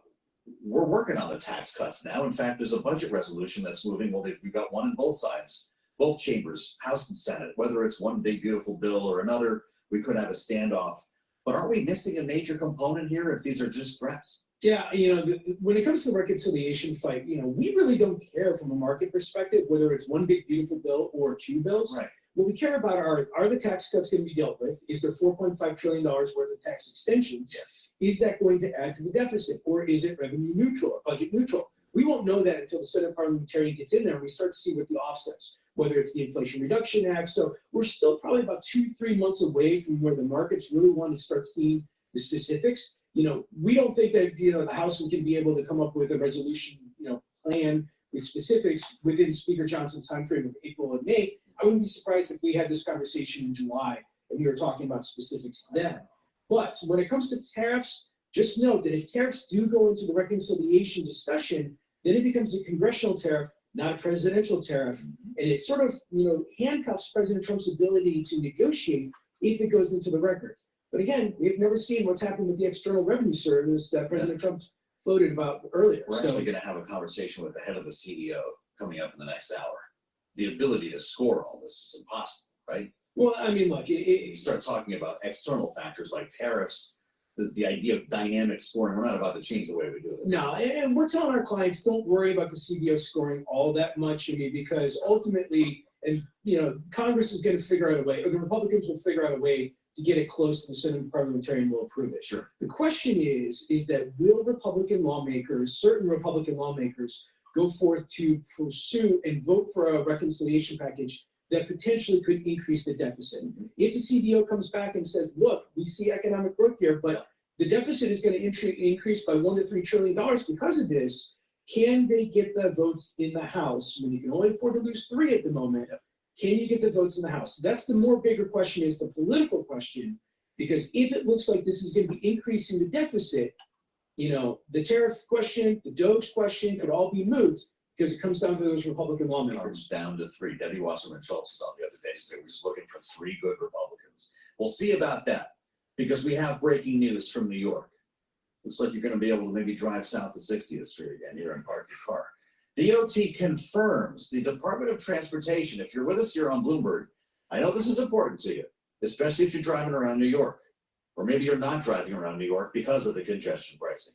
We're working on the tax cuts now. In fact, there's a budget resolution that's moving. Well, we've got one in both sides, both chambers, House and Senate. Whether it's one big, beautiful bill or another, we could have a standoff. But aren't we missing a major component here if these are just threats? Yeah, you know, when it comes to the reconciliation fight, you know, we really don't care from a market perspective whether it's one big beautiful bill or two bills. Right. What we care about are the tax cuts going to be dealt with? Is there $4.5 trillion worth of tax extensions? Yes. Is that going to add to the deficit, or is it revenue neutral or budget neutral? We won't know that until the Senate parliamentarian gets in there and we start to see what the offsets, whether it's the Inflation Reduction Act. So we're still probably about 2-3 months away from where the markets really want to start seeing the specifics. We don't think that, the House is going to be able to come up with a resolution, plan with specifics within Speaker Johnson's timeframe of April and May. I wouldn't be surprised if we had this conversation in July and we were talking about specifics then. But when it comes to tariffs, just note that if tariffs do go into the reconciliation discussion, then it becomes a congressional tariff, not a presidential tariff. And it sort of, handcuffs President Trump's ability to negotiate if it goes into the record. But again, we've never seen what's happened with the External Revenue Service that President Trump floated about earlier. We're actually going to have a conversation with the head of the CDO coming up in the next hour. The ability to score all this is impossible, right? Well, I mean, look, you start talking about external factors like tariffs, the idea of dynamic scoring. We're not about to change the way we do this. No, and we're telling our clients, don't worry about the CBO scoring all that much. Because ultimately, Congress is going to figure out a way, or the Republicans will figure out a way to get it close to the Senate parliamentarian will approve it. Sure. The question is that will Republican lawmakers, certain Republican lawmakers, go forth to pursue and vote for a reconciliation package that potentially could increase the deficit? If the CBO comes back and says, look, we see economic growth here, but the deficit is going to increase by $1 to $3 trillion because of this, can they get the votes in the House when you can only afford to lose 3 at the moment? Can you get the votes in the House? That's the more bigger question, is the political question, because if it looks like this is going to be increasing the deficit, the tariff question, the DOGE question could all be moot because it comes down to those Republican lawmakers. It comes down to 3. Debbie Wasserman Schultz was on the other day. She said we're just looking for 3 good Republicans. We'll see about that because we have breaking news from New York. Looks like you're going to be able to maybe drive south of 60th Street again here and park your car. DOT confirms the Department of Transportation. If you're with us here on Bloomberg, I know this is important to you, especially if you're driving around New York, or maybe you're not driving around New York because of the congestion pricing.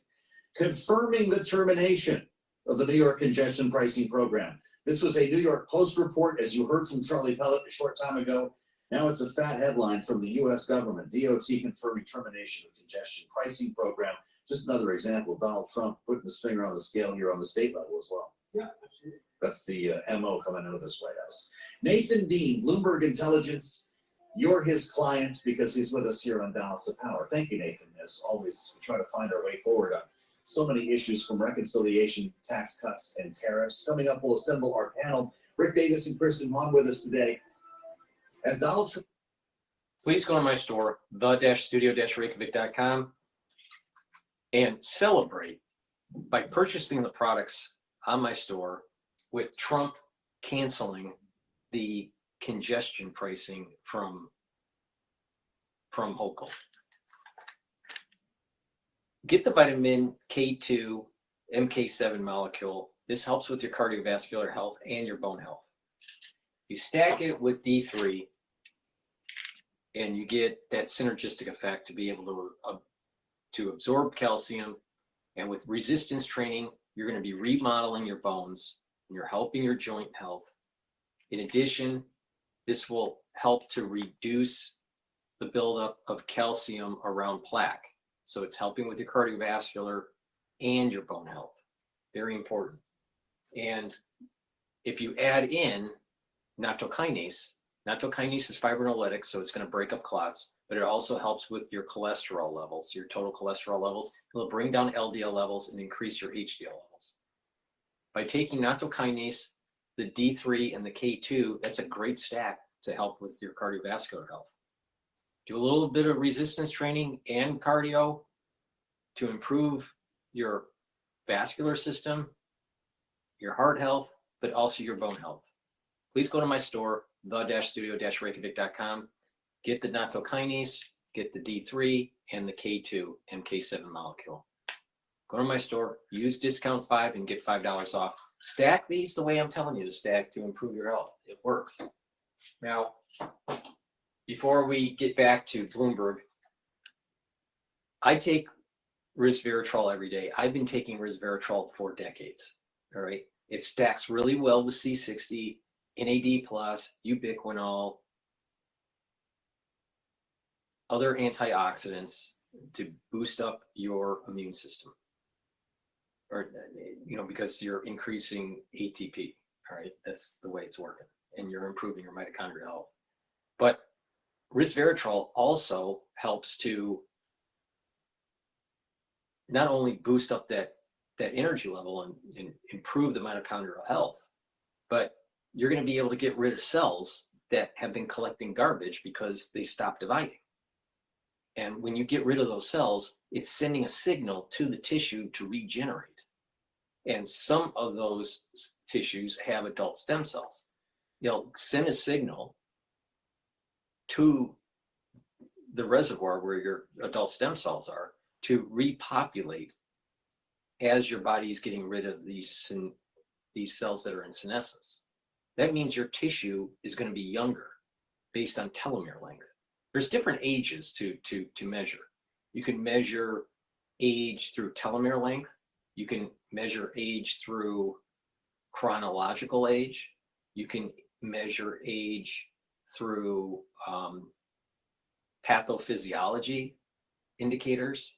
Confirming the termination of the New York congestion pricing program. This was a New York Post report, as you heard from Charlie Pellet a short time ago. Now it's a fat headline from the U.S. government. DOT confirming termination of congestion pricing program. Just another example of Donald Trump putting his finger on the scale here on the state level as well. Yeah, absolutely. That's the MO coming out of this White House. Nathan Dean, Bloomberg Intelligence. You're his client because he's with us here on Balance of Power. Thank you, Nathan. As always, we try to find our way forward on so many issues from reconciliation, tax cuts, and tariffs. Coming up, we'll assemble our panel. Rick Davis and Kristen Hahn with us today. As Donald Trump. Please go to my store, the-studio-reykjavik.com, and celebrate by purchasing the products on my store with Trump canceling the congestion pricing from Hochul. Get the vitamin K2 MK7 molecule. This helps with your cardiovascular health and your bone health. You stack it with D3 and you get that synergistic effect to be able to absorb calcium. And with resistance training, you're going to be remodeling your bones and you're helping your joint health. In addition, this will help to reduce the buildup of calcium around plaque. So it's helping with your cardiovascular and your bone health. Very important. And if you add in nattokinase is fibrinolytic, so it's going to break up clots, but it also helps with your cholesterol levels, your total cholesterol levels. It'll bring down LDL levels and increase your HDL levels. By taking nattokinase, the D3 and the K2, that's a great stack to help with your cardiovascular health. Do a little bit of resistance training and cardio to improve your vascular system, your heart health, but also your bone health. Please go to my store, the-studio-reykjavik.com. Get the nattokinase, get the D3 and the K2 MK7 molecule. Go to my store, use discount 5 and get $5 off. Stack these the way I'm telling you to stack to improve your health. It works. Now, before we get back to Bloomberg, I take resveratrol every day. I've been taking resveratrol for decades. All right. It stacks really well with C60, NAD+, ubiquinol, other antioxidants to boost up your immune system, or because you're increasing ATP. All right, that's the way it's working, and you're improving your mitochondrial health. But resveratrol also helps to not only boost up that energy level and improve the mitochondrial health, but you're going to be able to get rid of cells that have been collecting garbage because they stopped dividing. And when you get rid of those cells, it's sending a signal to the tissue to regenerate. And some of those tissues have adult stem cells. They'll send a signal to the reservoir where your adult stem cells are to repopulate as your body is getting rid of these cells that are in senescence. That means your tissue is going to be younger based on telomere length. There's different ages to measure. You can measure age through telomere length. You can measure age through chronological age. You can measure age through pathophysiology indicators,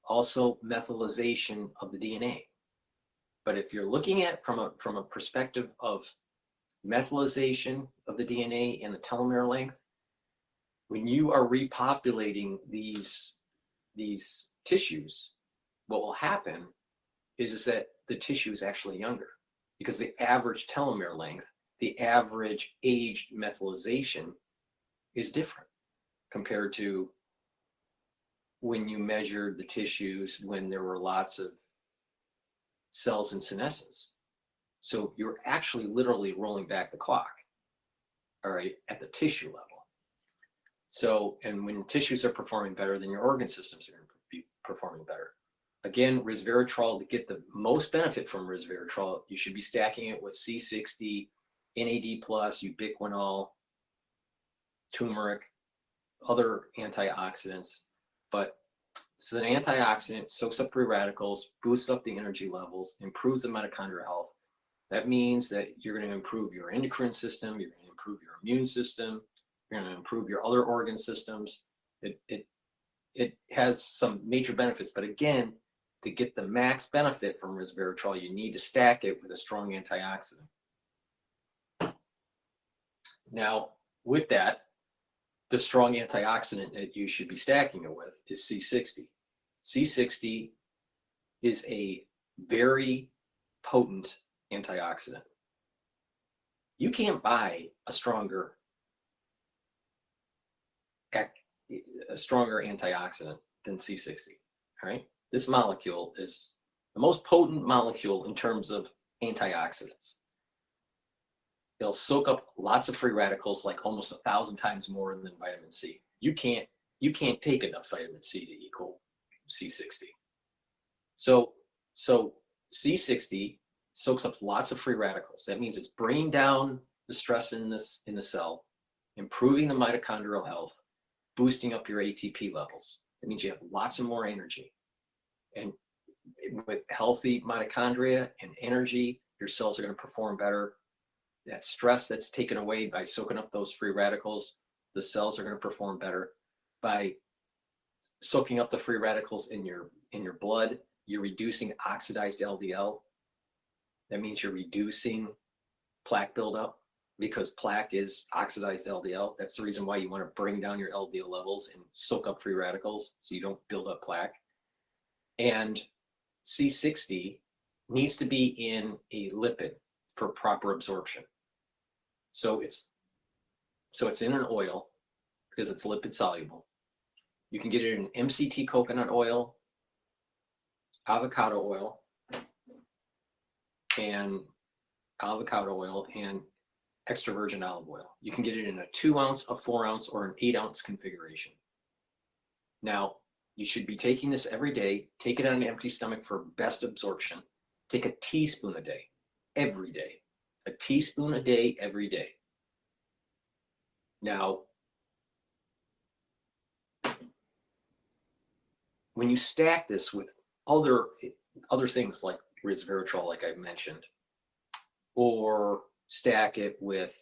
also methylation of the DNA. But if you're looking at from a perspective of methylation of the DNA and the telomere length, when you are repopulating these tissues, what will happen is that the tissue is actually younger, because the average telomere length, the average aged methylation is different compared to when you measured the tissues when there were lots of cells in senescence. So you're actually literally rolling back the clock, all right, at the tissue level. So, and when tissues are performing better, then your organ systems are going to be performing better. Again, resveratrol, to get the most benefit from resveratrol, you should be stacking it with C60, NAD+, ubiquinol, turmeric, other antioxidants. But this is an antioxidant, soaks up free radicals, boosts up the energy levels, improves the mitochondrial health. That means that you're going to improve your endocrine system, you're going to improve your immune system, you're going to improve your other organ systems. It has some major benefits, but again, to get the max benefit from resveratrol, you need to stack it with a strong antioxidant. Now, with that, the strong antioxidant that you should be stacking it with is C60. C60 is a very potent antioxidant. You can't buy a stronger antioxidant than C60, all right? This molecule is the most potent molecule in terms of antioxidants. They'll soak up lots of free radicals, like almost 1,000 times more than vitamin C. You can't take enough vitamin C to equal C60. So C60 soaks up lots of free radicals. That means it's bringing down the stress in the cell, improving the mitochondrial health, boosting up your ATP levels. That means you have lots of more energy. And with healthy mitochondria and energy, your cells are going to perform better. That stress that's taken away by soaking up those free radicals, the cells are going to perform better. By soaking up the free radicals in your blood, you're reducing oxidized LDL. That means you're reducing plaque buildup, because plaque is oxidized LDL. That's the reason why you want to bring down your LDL levels and soak up free radicals so you don't build up plaque. And C60 needs to be in a lipid for proper absorption. So it's in an oil because it's lipid soluble. You can get it in MCT coconut oil, avocado oil, and extra virgin olive oil. You can get it in a 2 ounce, a 4 ounce, or an 8 ounce configuration. Now, you should be taking this every day. Take it on an empty stomach for best absorption. Take a teaspoon a day, every day. A teaspoon a day, every day. Now, when you stack this with other things like resveratrol, like I mentioned, or stack it with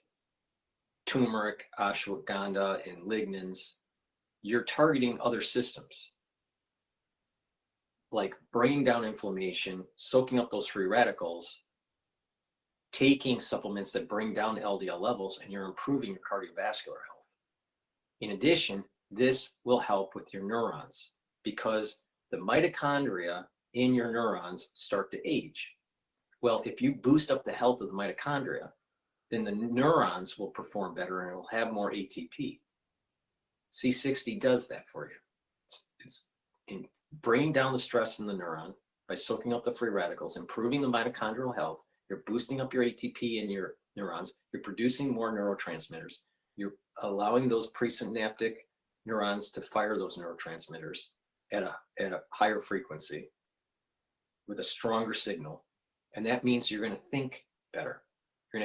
turmeric, ashwagandha, and lignans, you're targeting other systems, like bringing down inflammation, soaking up those free radicals, taking supplements that bring down LDL levels, and you're improving your cardiovascular health. In addition, this will help with your neurons because the mitochondria in your neurons start to age. Well, if you boost up the health of the mitochondria, then the neurons will perform better and it will have more ATP. C60 does that for you. It's in bringing down the stress in the neuron by soaking up the free radicals, improving the mitochondrial health. You're boosting up your ATP in your neurons. You're producing more neurotransmitters. You're allowing those presynaptic neurons to fire those neurotransmitters at a higher frequency with a stronger signal. And that means you're going to think better. You're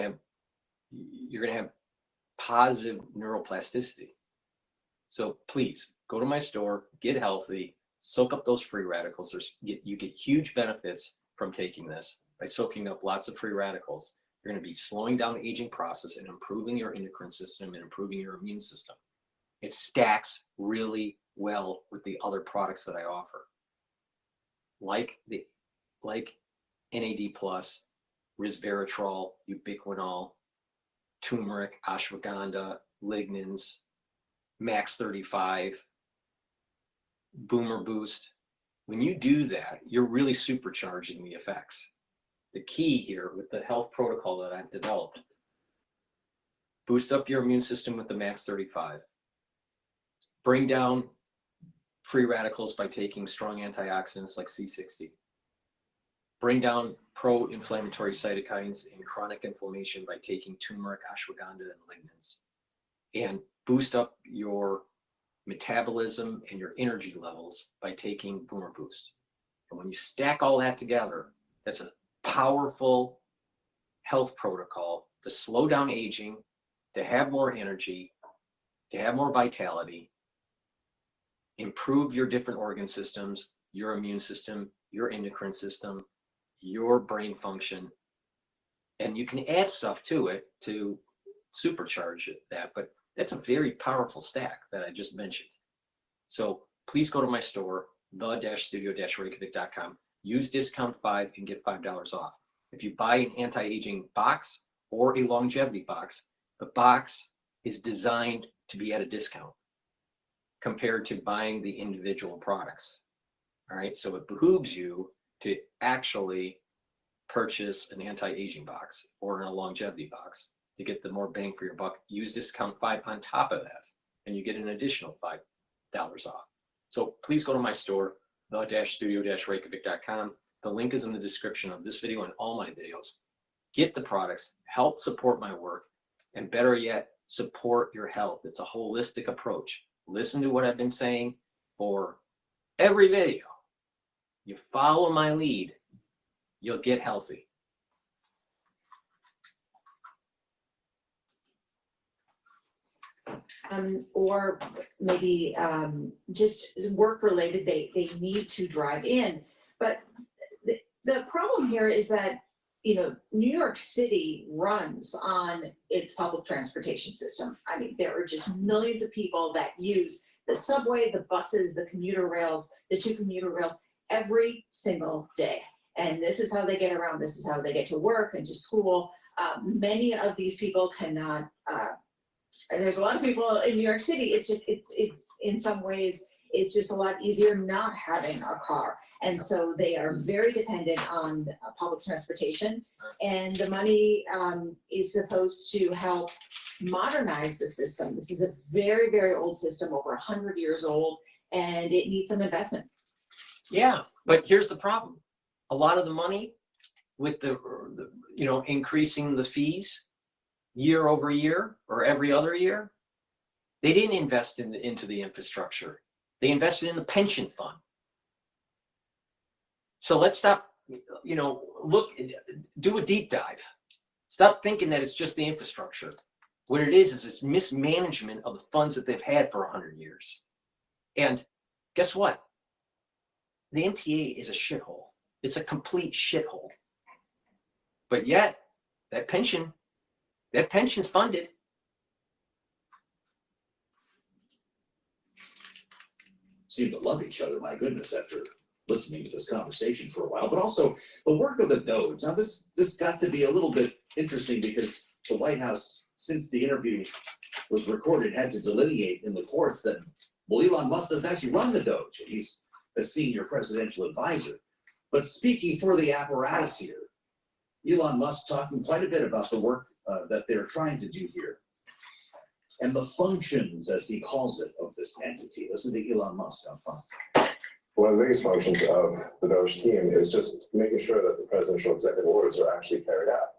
going to have positive neuroplasticity. So please go to my store, get healthy, soak up those free radicals. You get huge benefits from taking this by soaking up lots of free radicals. You're going to be slowing down the aging process and improving your endocrine system and improving your immune system. It stacks really well with the other products that I offer, like NAD+, resveratrol, ubiquinol, turmeric, ashwagandha, lignans, Max 35, Boomer Boost. When you do that, you're really supercharging the effects. The key here with the health protocol that I've developed, boost up your immune system with the Max 35, bring down free radicals by taking strong antioxidants like C60, bring down pro-inflammatory cytokines in chronic inflammation by taking turmeric, ashwagandha, and lignans, and boost up your metabolism and your energy levels by taking Boomer Boost. And when you stack all that together, that's a powerful health protocol to slow down aging, to have more energy, to have more vitality, improve your different organ systems, your immune system, your endocrine system, your brain function. And you can add stuff to it to supercharge that, but that's a very powerful stack that I just mentioned. So please go to my store, the-studio-reykjavik.com, use discount 5 and get $5 off. If you buy an anti-aging box or a longevity box, the box is designed to be at a discount compared to buying the individual products. All right, so it behooves you to actually purchase an anti-aging box or a longevity box to get the more bang for your buck. Use discount 5 on top of that, and you get an additional $5 off. So please go to my store, the-studio-reykjavik.com. The link is in the description of this video and all my videos. Get the products, help support my work, and better yet, support your health. It's a holistic approach. Listen to what I've been saying for every video. You follow my lead, you'll get healthy. Or maybe just work related, they need to drive in. But the problem here is that, you know, New York City runs on its public transportation system. I mean, there are just millions of people that use the subway, the buses, the commuter rails, the 2 commuter rails every single day. And this is how they get around. This is how they get to work and to school. Many of these people cannot, and there's a lot of people in New York City, it's in some ways, it's just a lot easier not having a car. And so they are very dependent on public transportation. And the money is supposed to help modernize the system. This is a very, very old system, over 100 years old, and it needs some investment. Yeah, but here's the problem. A lot of the money with the increasing the fees year over year or every other year, they didn't invest into the infrastructure. They invested in the pension fund. So let's stop, do a deep dive. Stop thinking that it's just the infrastructure. What it is it's mismanagement of the funds that they've had for 100 years. And guess what? The MTA is a shithole. It's a complete shithole. But yet, that pension's funded. seem to love each other, my goodness, after listening to this conversation for a while, but also the work of the DOGE. Now, this got to be a little bit interesting because the White House, since the interview was recorded, had to delineate in the courts that, well, Elon Musk doesn't actually run the DOGE. He's a senior presidential advisor. But speaking for the apparatus here, Elon Musk talking quite a bit about the work that they're trying to do here and the functions, as he calls it, of this entity. Listen to Elon Musk on Fox. One of the biggest functions of the DOGE team is just making sure that the presidential executive orders are actually carried out.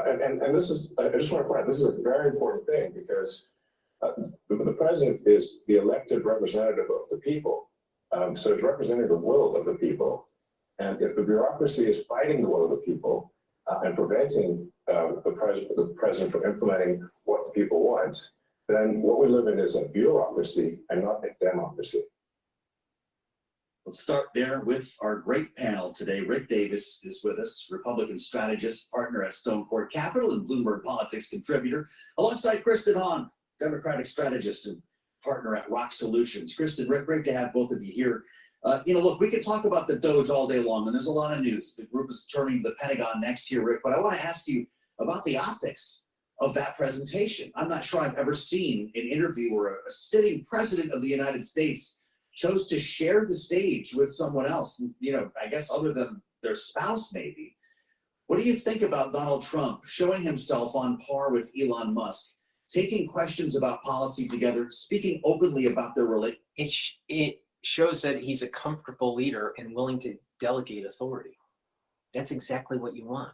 And this is, I just want to point out, this is a very important thing because the president is the elected representative of the people. So it's representing the will of the people. And if the bureaucracy is fighting the will of the people and preventing the president from implementing what the people want, then what we live in is a bureaucracy and not a democracy. Let's start there with our great panel today. Rick Davis is with us, Republican strategist, partner at Stone Court Capital and Bloomberg Politics contributor, alongside Kristen Hahn, Democratic strategist and partner at Rock Solutions. Kristen, Rick, great to have both of you here. Look, we could talk about the DOGE all day long, and there's a lot of news. The group is turning the Pentagon next year, Rick, but I want to ask you about the optics of that presentation. I'm not sure I've ever seen an interview where a sitting president of the United States chose to share the stage with someone else, I guess other than their spouse maybe. What do you think about Donald Trump showing himself on par with Elon Musk, taking questions about policy together, speaking openly about their relationship? It shows that he's a comfortable leader and willing to delegate authority. That's exactly what you want.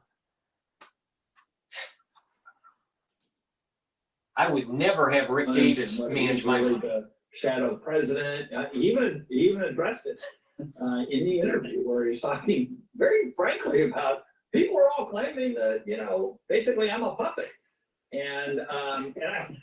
I would never have Rick Davis manage my money. Shadow president, he even addressed it in the interview where he's talking very frankly about people are all claiming that, basically I'm a puppet. And I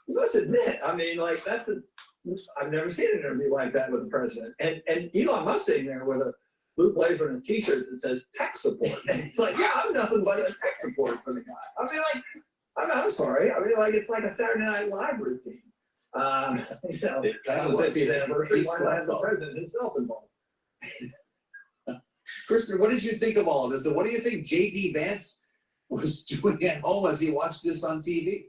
must admit, I mean, like I've never seen an interview like that with the president. And Elon Musk sitting there with a blue blazer and a t-shirt that says tech support. And it's like, yeah, I'm nothing but a tech support for the guy. I mean, I'm sorry. I mean, it's like a Saturday Night Live routine. It kind of was. Anniversary, why not have the president himself involved? Kristen, what did you think of all of this? And what do you think J.D. Vance was doing at home as he watched this on TV?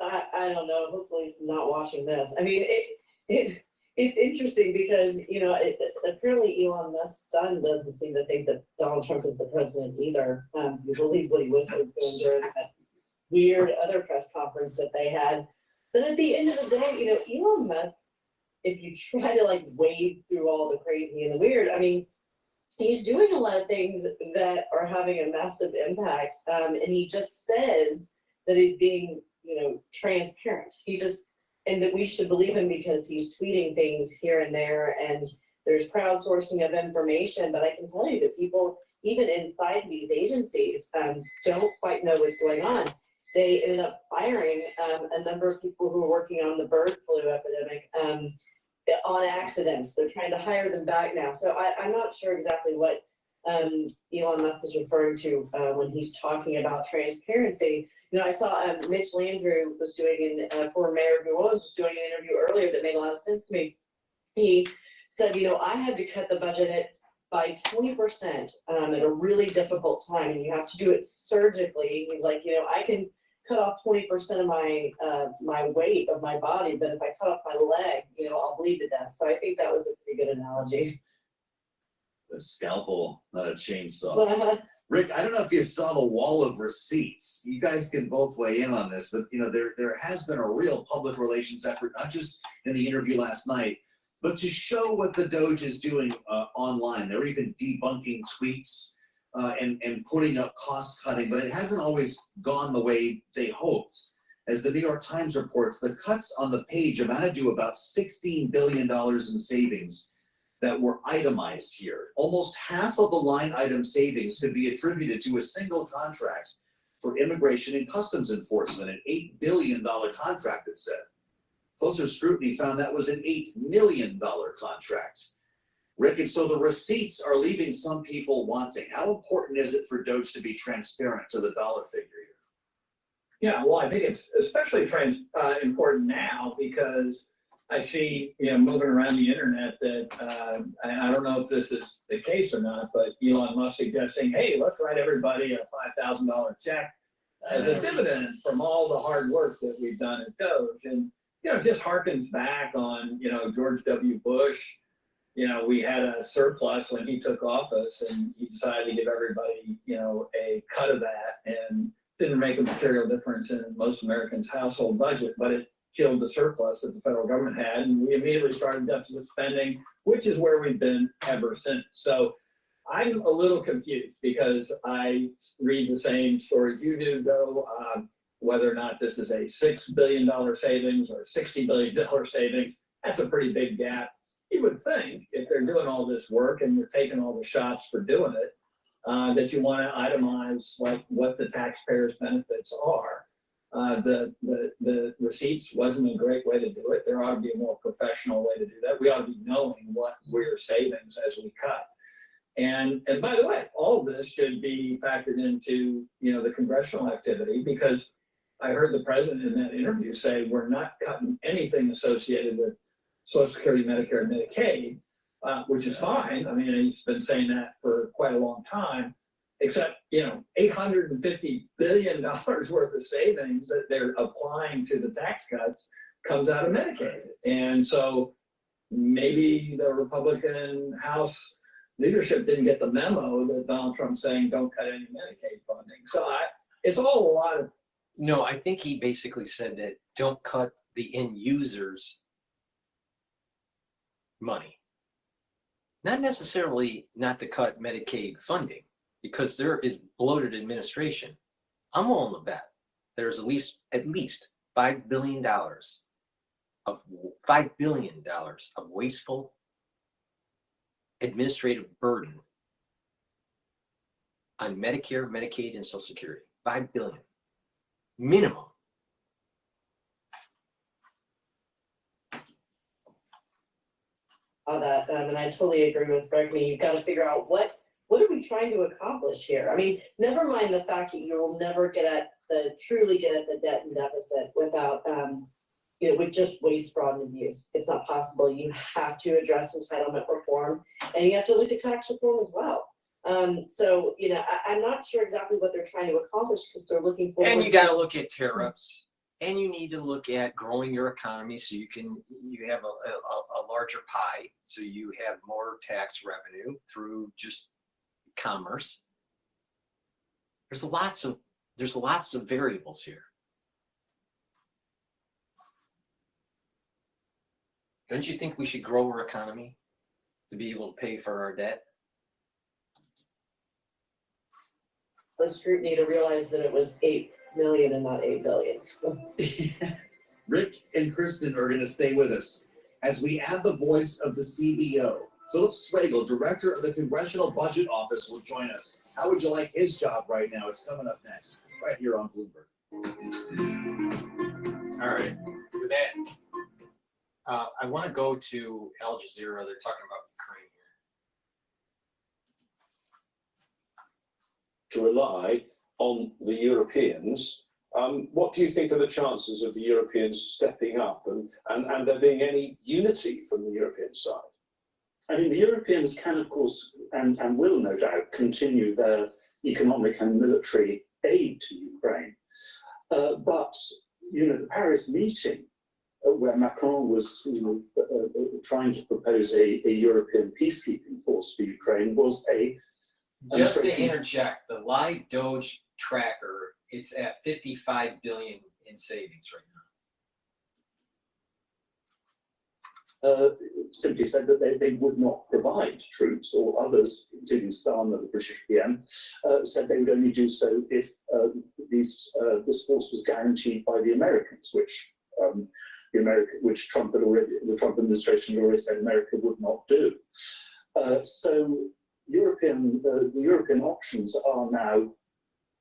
I don't know. Hopefully he's not watching this. I mean, it's interesting because, apparently Elon Musk's son doesn't seem to think that Donald Trump is the president either. You believe what he was doing during that weird other press conference that they had. But at the end of the day, Elon Musk, if you try to wade through all the crazy and the weird, I mean, he's doing a lot of things that are having a massive impact. And he just says that he's being, transparent. And that we should believe him because he's tweeting things here and there and there's crowdsourcing of information. But I can tell you that people, even inside these agencies, don't quite know what's going on. They ended up firing a number of people who were working on the bird flu epidemic on accident. So they're trying to hire them back now. So I'm not sure exactly what Elon Musk is referring to when he's talking about transparency. I saw Mitch Landrieu was doing former mayor of New Orleans was doing an interview earlier that made a lot of sense to me. He said, I had to cut the budget by 20% at a really difficult time, and you have to do it surgically. He's like, I can cut off 20% of my weight of my body, but if I cut off my leg, I'll bleed to death. So I think that was a pretty good analogy. The scalpel, not a chainsaw. Rick, I don't know if you saw the wall of receipts. You guys can both weigh in on this, but there has been a real public relations effort, not just in the interview last night, but to show what the DOGE is doing online. They're even debunking tweets and putting up cost cutting, but it hasn't always gone the way they hoped. As the New York Times reports, the cuts on the page amounted to about $16 billion in savings that were itemized here. Almost half of the line item savings could be attributed to a single contract for immigration and customs enforcement, an $8 billion contract, it said. Closer scrutiny found that was an $8 million contract. Rick, and so the receipts are leaving some people wanting. How important is it for DOGE to be transparent to the dollar figure here? Yeah, well, I think it's especially important now because I see, moving around the internet that, I don't know if this is the case or not, but Elon Musk suggesting, hey, let's write everybody a $5,000 check as a dividend from all the hard work that we've done at DOGE. And, it just harkens back on, George W. Bush. We had a surplus when he took office, and he decided to give everybody, a cut of that, and didn't make a material difference in most Americans' household budget, but it killed the surplus that the federal government had, and we immediately started deficit spending, which is where we've been ever since. So I'm a little confused because I read the same stories you do, though, whether or not this is a $6 billion savings or $60 billion savings. That's a pretty big gap. You would think if they're doing all this work and you're taking all the shots for doing it, that you want to itemize like what the taxpayers' benefits are. The receipts wasn't a great way to do it. There ought to be a more professional way to do that. We ought to be knowing what we're savings as we cut. And by the way, all of this should be factored into, the congressional activity, because I heard the president in that interview say, we're not cutting anything associated with Social Security, Medicare, and Medicaid, which is fine. I mean, he's been saying that for quite a long time. Except, $850 billion worth of savings that they're applying to the tax cuts comes out of Medicaid. And so maybe the Republican House leadership didn't get the memo that Donald Trump's saying don't cut any Medicaid funding. So it's all a lot of. No, I think he basically said that don't cut the end users' money. Not necessarily not to cut Medicaid funding, because there is bloated administration. I'm willing to bet there's at least $5 billion of wasteful administrative burden on Medicare, Medicaid, and Social Security. $5 billion minimum. On that, and I totally agree with Greg. I mean, you've got to figure out what are we trying to accomplish here? I mean, never mind the fact that you will never truly get at the debt and deficit without, with just waste, fraud, and abuse. It's not possible. You have to address entitlement reform, and you have to look at tax reform as well. So, I'm not sure exactly what they're trying to accomplish, because they're looking for. And you got to look at tariffs, and you need to look at growing your economy so you have a larger pie, so you have more tax revenue through just commerce. There's lots of variables here. Don't you think we should grow our economy to be able to pay for our debt? The scrutiny to realize that it was 8 million and not 8 billion. Rick and Kristen are going to stay with us as we add the voice of the CBO. Philip Swagel, director of the Congressional Budget Office, will join us. How would you like his job right now? It's coming up next, right here on Bloomberg. All right. With that, I want to go to Al Jazeera. They're talking about Ukraine here. To rely on the Europeans. What do you think are the chances of the Europeans stepping up and there being any unity from the European side? I mean, the Europeans can, of course, and will no doubt continue their economic and military aid to Ukraine. But, the Paris meeting, where Macron was trying to propose a European peacekeeping force for Ukraine, was a... Just to interject, the live DOGE tracker, it's at 55 billion in savings right now. Simply said that they would not provide troops, or others, including Starmer, the British PM, said they would only do so if this force was guaranteed by the Americans, which the Trump administration had already said America would not do. So the European options are now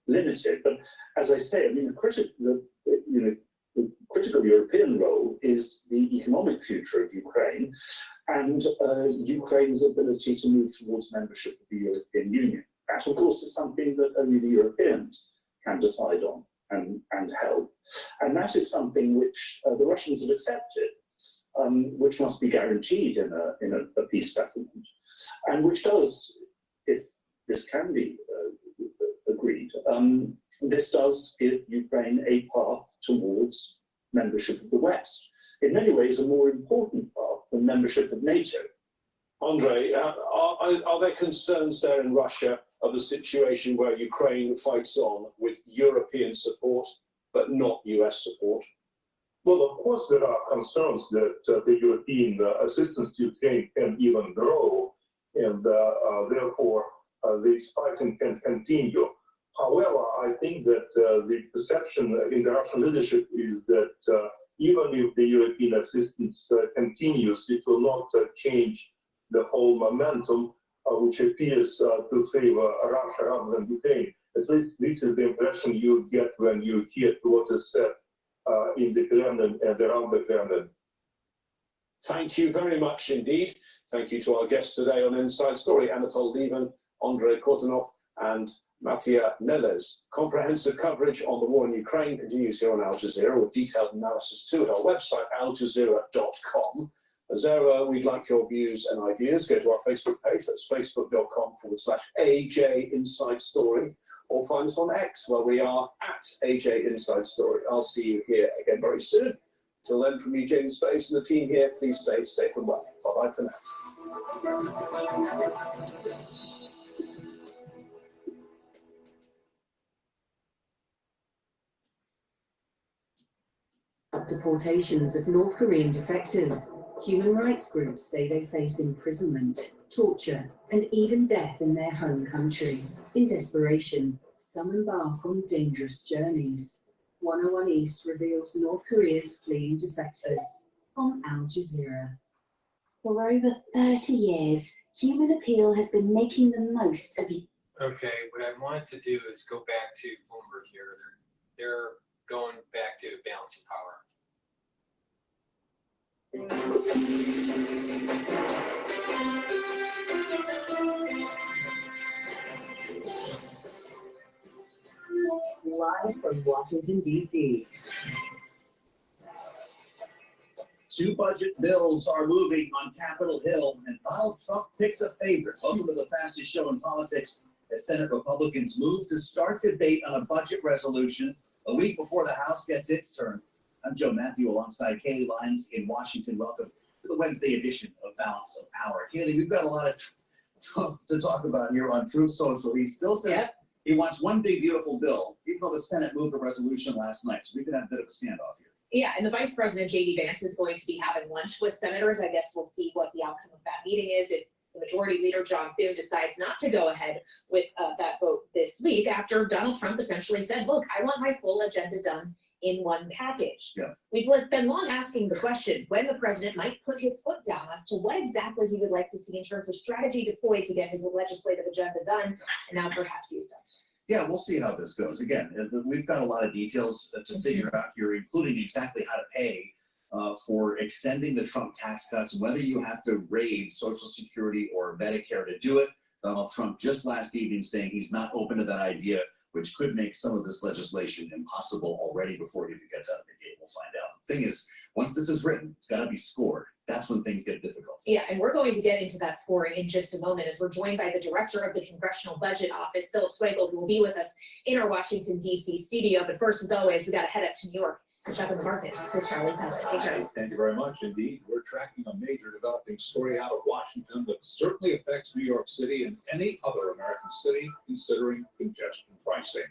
limited. But as I say, I mean, the critical European role is the economic future of Ukraine and Ukraine's ability to move towards membership of the European Union. That, of course, is something that only the Europeans can decide on and help. And that is something which the Russians have accepted. which must be guaranteed in a peace settlement, and which does, if this can be agreed, this does give Ukraine a path towards membership of the West. In many ways, a more important path than membership of NATO. Andre, are there concerns there in Russia of a situation where Ukraine fights on with European support, but not US support? Well, of course, there are concerns that the European assistance to Ukraine can even grow, and therefore this fighting can continue. However, I think that the perception in the Russian leadership is that even if the European assistance continues, it will not change the whole momentum, which appears to favor Russia rather than Ukraine. At least this is the impression you get when you hear what is said in the Kremlin and around the Kremlin. Thank you very much indeed. Thank you to our guests today on Inside Story, Anatol Lieven, Andrei Kortunov, and Mattia Neles. Comprehensive coverage on the war in Ukraine continues here on Al Jazeera, with detailed analysis too at our website, aljazeera.com. As ever, we'd like your views and ideas. Go to our Facebook page, that's facebook.com/AJ Inside Story, or find us on X, where we are at AJ Inside Story. I'll see you here again very soon. Till then, from me, James Space, and the team here, please stay safe and well. Bye-bye for now. Deportations of North Korean defectors. Human rights groups say they face imprisonment, torture, and even death in their home country. In desperation, some embark on dangerous journeys. 101 East reveals North Korea's fleeing defectors on Al Jazeera. For over 30 years, Human Appeal has been making the most of you. Okay, what I wanted to do is go back to Bloomberg here. They're going back to balancing power. Live from Washington, D.C. Two budget bills are moving on Capitol Hill, and Donald Trump picks a favorite. Welcome to the fastest show in politics as Senate Republicans move to start debate on a budget resolution a week before the House gets its turn. I'm Joe Matthew alongside Kaylee Lyons in Washington. Welcome to the Wednesday edition of Balance of Power. Kaylee, we've got a lot of Trump to talk about here on Truth Social. He still says he wants one big, beautiful bill, even though the Senate moved a resolution last night. So we could have a bit of a standoff here. Yeah, and the Vice President, J.D. Vance, is going to be having lunch with senators. I guess we'll see what the outcome of that meeting is. If the Majority Leader, John Thune, decides not to go ahead with that vote this week, after Donald Trump essentially said, look, I want my full agenda done in one package. Yeah. We've been long asking the question when the president might put his foot down as to what exactly he would like to see in terms of strategy deployed to get his legislative agenda done, and now perhaps he's done so. Yeah, we'll see how this goes. Again, we've got a lot of details to figure out here, including exactly how to pay for extending the Trump tax cuts, whether you have to raid Social Security or Medicare to do it. Donald Trump just last evening saying he's not open to that idea, which could make some of this legislation impossible already before it even gets out of the gate. We'll find out. The thing is, once this is written, it's got to be scored. That's when things get difficult. Yeah, and we're going to get into that scoring in just a moment as we're joined by the Director of the Congressional Budget Office, Philip Swagel, who will be with us in our Washington, D.C. studio. But first, as always, we got to head up to New York and check on the markets with Charlie Pepper. Hey, Charlie. Thank you very much indeed. We're tracking a major developing story out of Washington that certainly affects New York City and any other American city considering congestion pricing.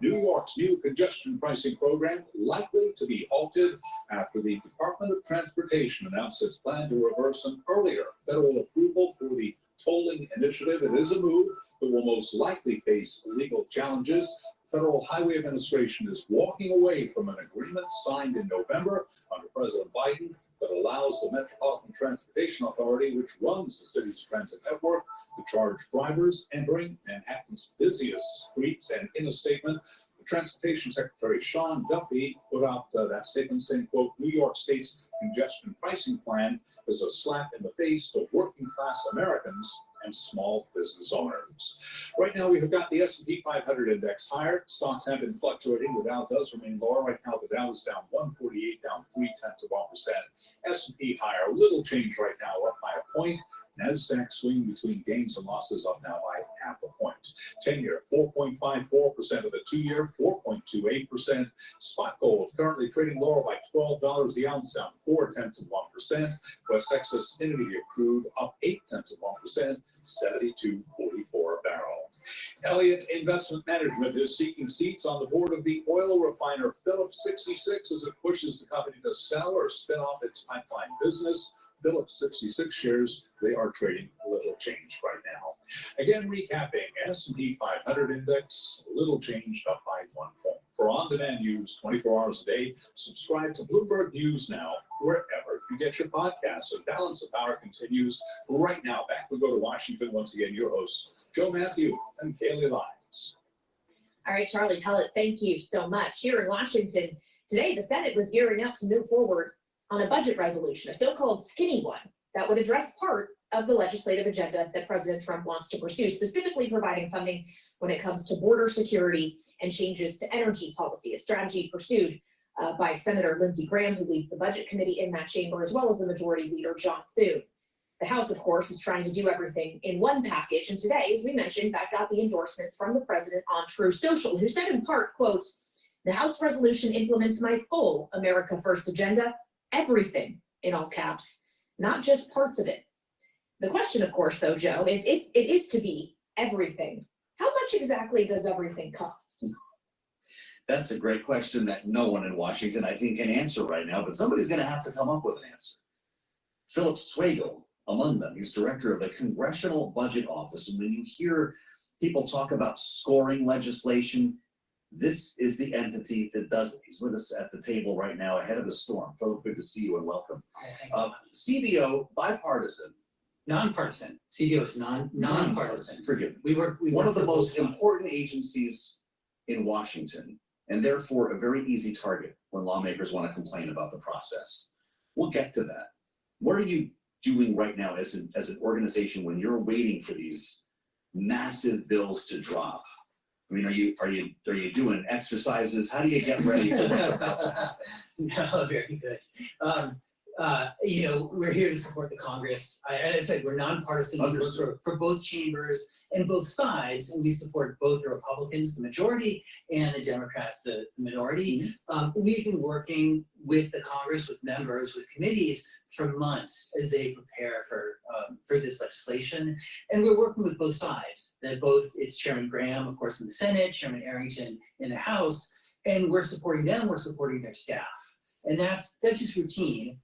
New York's new congestion pricing program likely to be halted after the Department of Transportation announced its plan to reverse an earlier federal approval for the tolling initiative. It is a move that will most likely face legal challenges. Federal Highway Administration is walking away from an agreement signed in November under President Biden that allows the Metropolitan Transportation Authority, which runs the city's transit network, to charge drivers entering Manhattan's busiest streets. And in a statement, the Transportation Secretary Sean Duffy put out that statement saying, quote, New York State's congestion pricing plan is a slap in the face to working class Americans and small business owners. Right now, we've got the S&P 500 index higher. Stocks have been fluctuating. The Dow does remain lower. Right now, the Dow is down 148, down 0.3%. S&P higher. A little change right now, up by a point. NASDAQ swinging between gains and losses, up now by 0.5 point. 10-year, 4.54%. Of the 2-year, 4.28%. Spot gold currently trading lower by $12 the ounce, down 0.4%. West Texas Intermediate crude up 0.8%, 72.44 a barrel. Elliott Investment Management is seeking seats on the board of the oil refiner Phillips 66 as it pushes the company to sell or spin off its pipeline business. Phillips 66 shares, they are trading a little change right now. Again, recapping, S&P 500 index, a little changed, up by 1 point. For on-demand news 24 hours a day, subscribe to Bloomberg News Now, wherever you get your podcasts. And Balance of Power continues right now. Back we go to Washington. Once again, your hosts, Joe Matthew and Kaylee Lyons. All right, Charlie Pellet, thank you so much. Here in Washington, today the Senate was gearing up to move forward on a budget resolution, a so-called skinny one, that would address part of the legislative agenda that President Trump wants to pursue, specifically providing funding when it comes to border security and changes to energy policy, a strategy pursued by Senator Lindsey Graham, who leads the Budget Committee in that chamber, as well as the Majority Leader John Thune. The House, of course, is trying to do everything in one package, and today, as we mentioned, that got the endorsement from the president on True Social, who said in part, quote, "The House resolution implements my full America First agenda, everything," in all caps, not just parts of it. The question, of course, though, Joe, is if it is to be everything, how much exactly does everything cost? That's a great question that no one in Washington, I think, can answer right now, but somebody's going to have to come up with an answer. Philip Swagel, among them, he's director of the Congressional Budget Office, and when you hear people talk about scoring legislation, this is the entity that does it. He's with us at the table right now ahead of the storm. Philip, good to see you and welcome. CBO, bipartisan. Nonpartisan. CBO is nonpartisan. Forgive me. We work One of the for most both sides. important agencies in Washington, and therefore a very easy target when lawmakers want to complain about the process. We'll get to that. What are you doing right now as an organization when you're waiting for these massive bills to drop? I mean, are you doing exercises? How do you get ready for what's about to happen? No, very good. We're here to support the Congress. As I said, we're nonpartisan. We work for both chambers and both sides, and we support both the Republicans, the majority, and the Democrats, the minority. We've been working with the Congress, with members, with committees for months as they prepare for this legislation, and we're working with both sides. It's Chairman Graham, of course, in the Senate, Chairman Arrington in the House, and we're supporting them. We're supporting their staff, and that's just routine.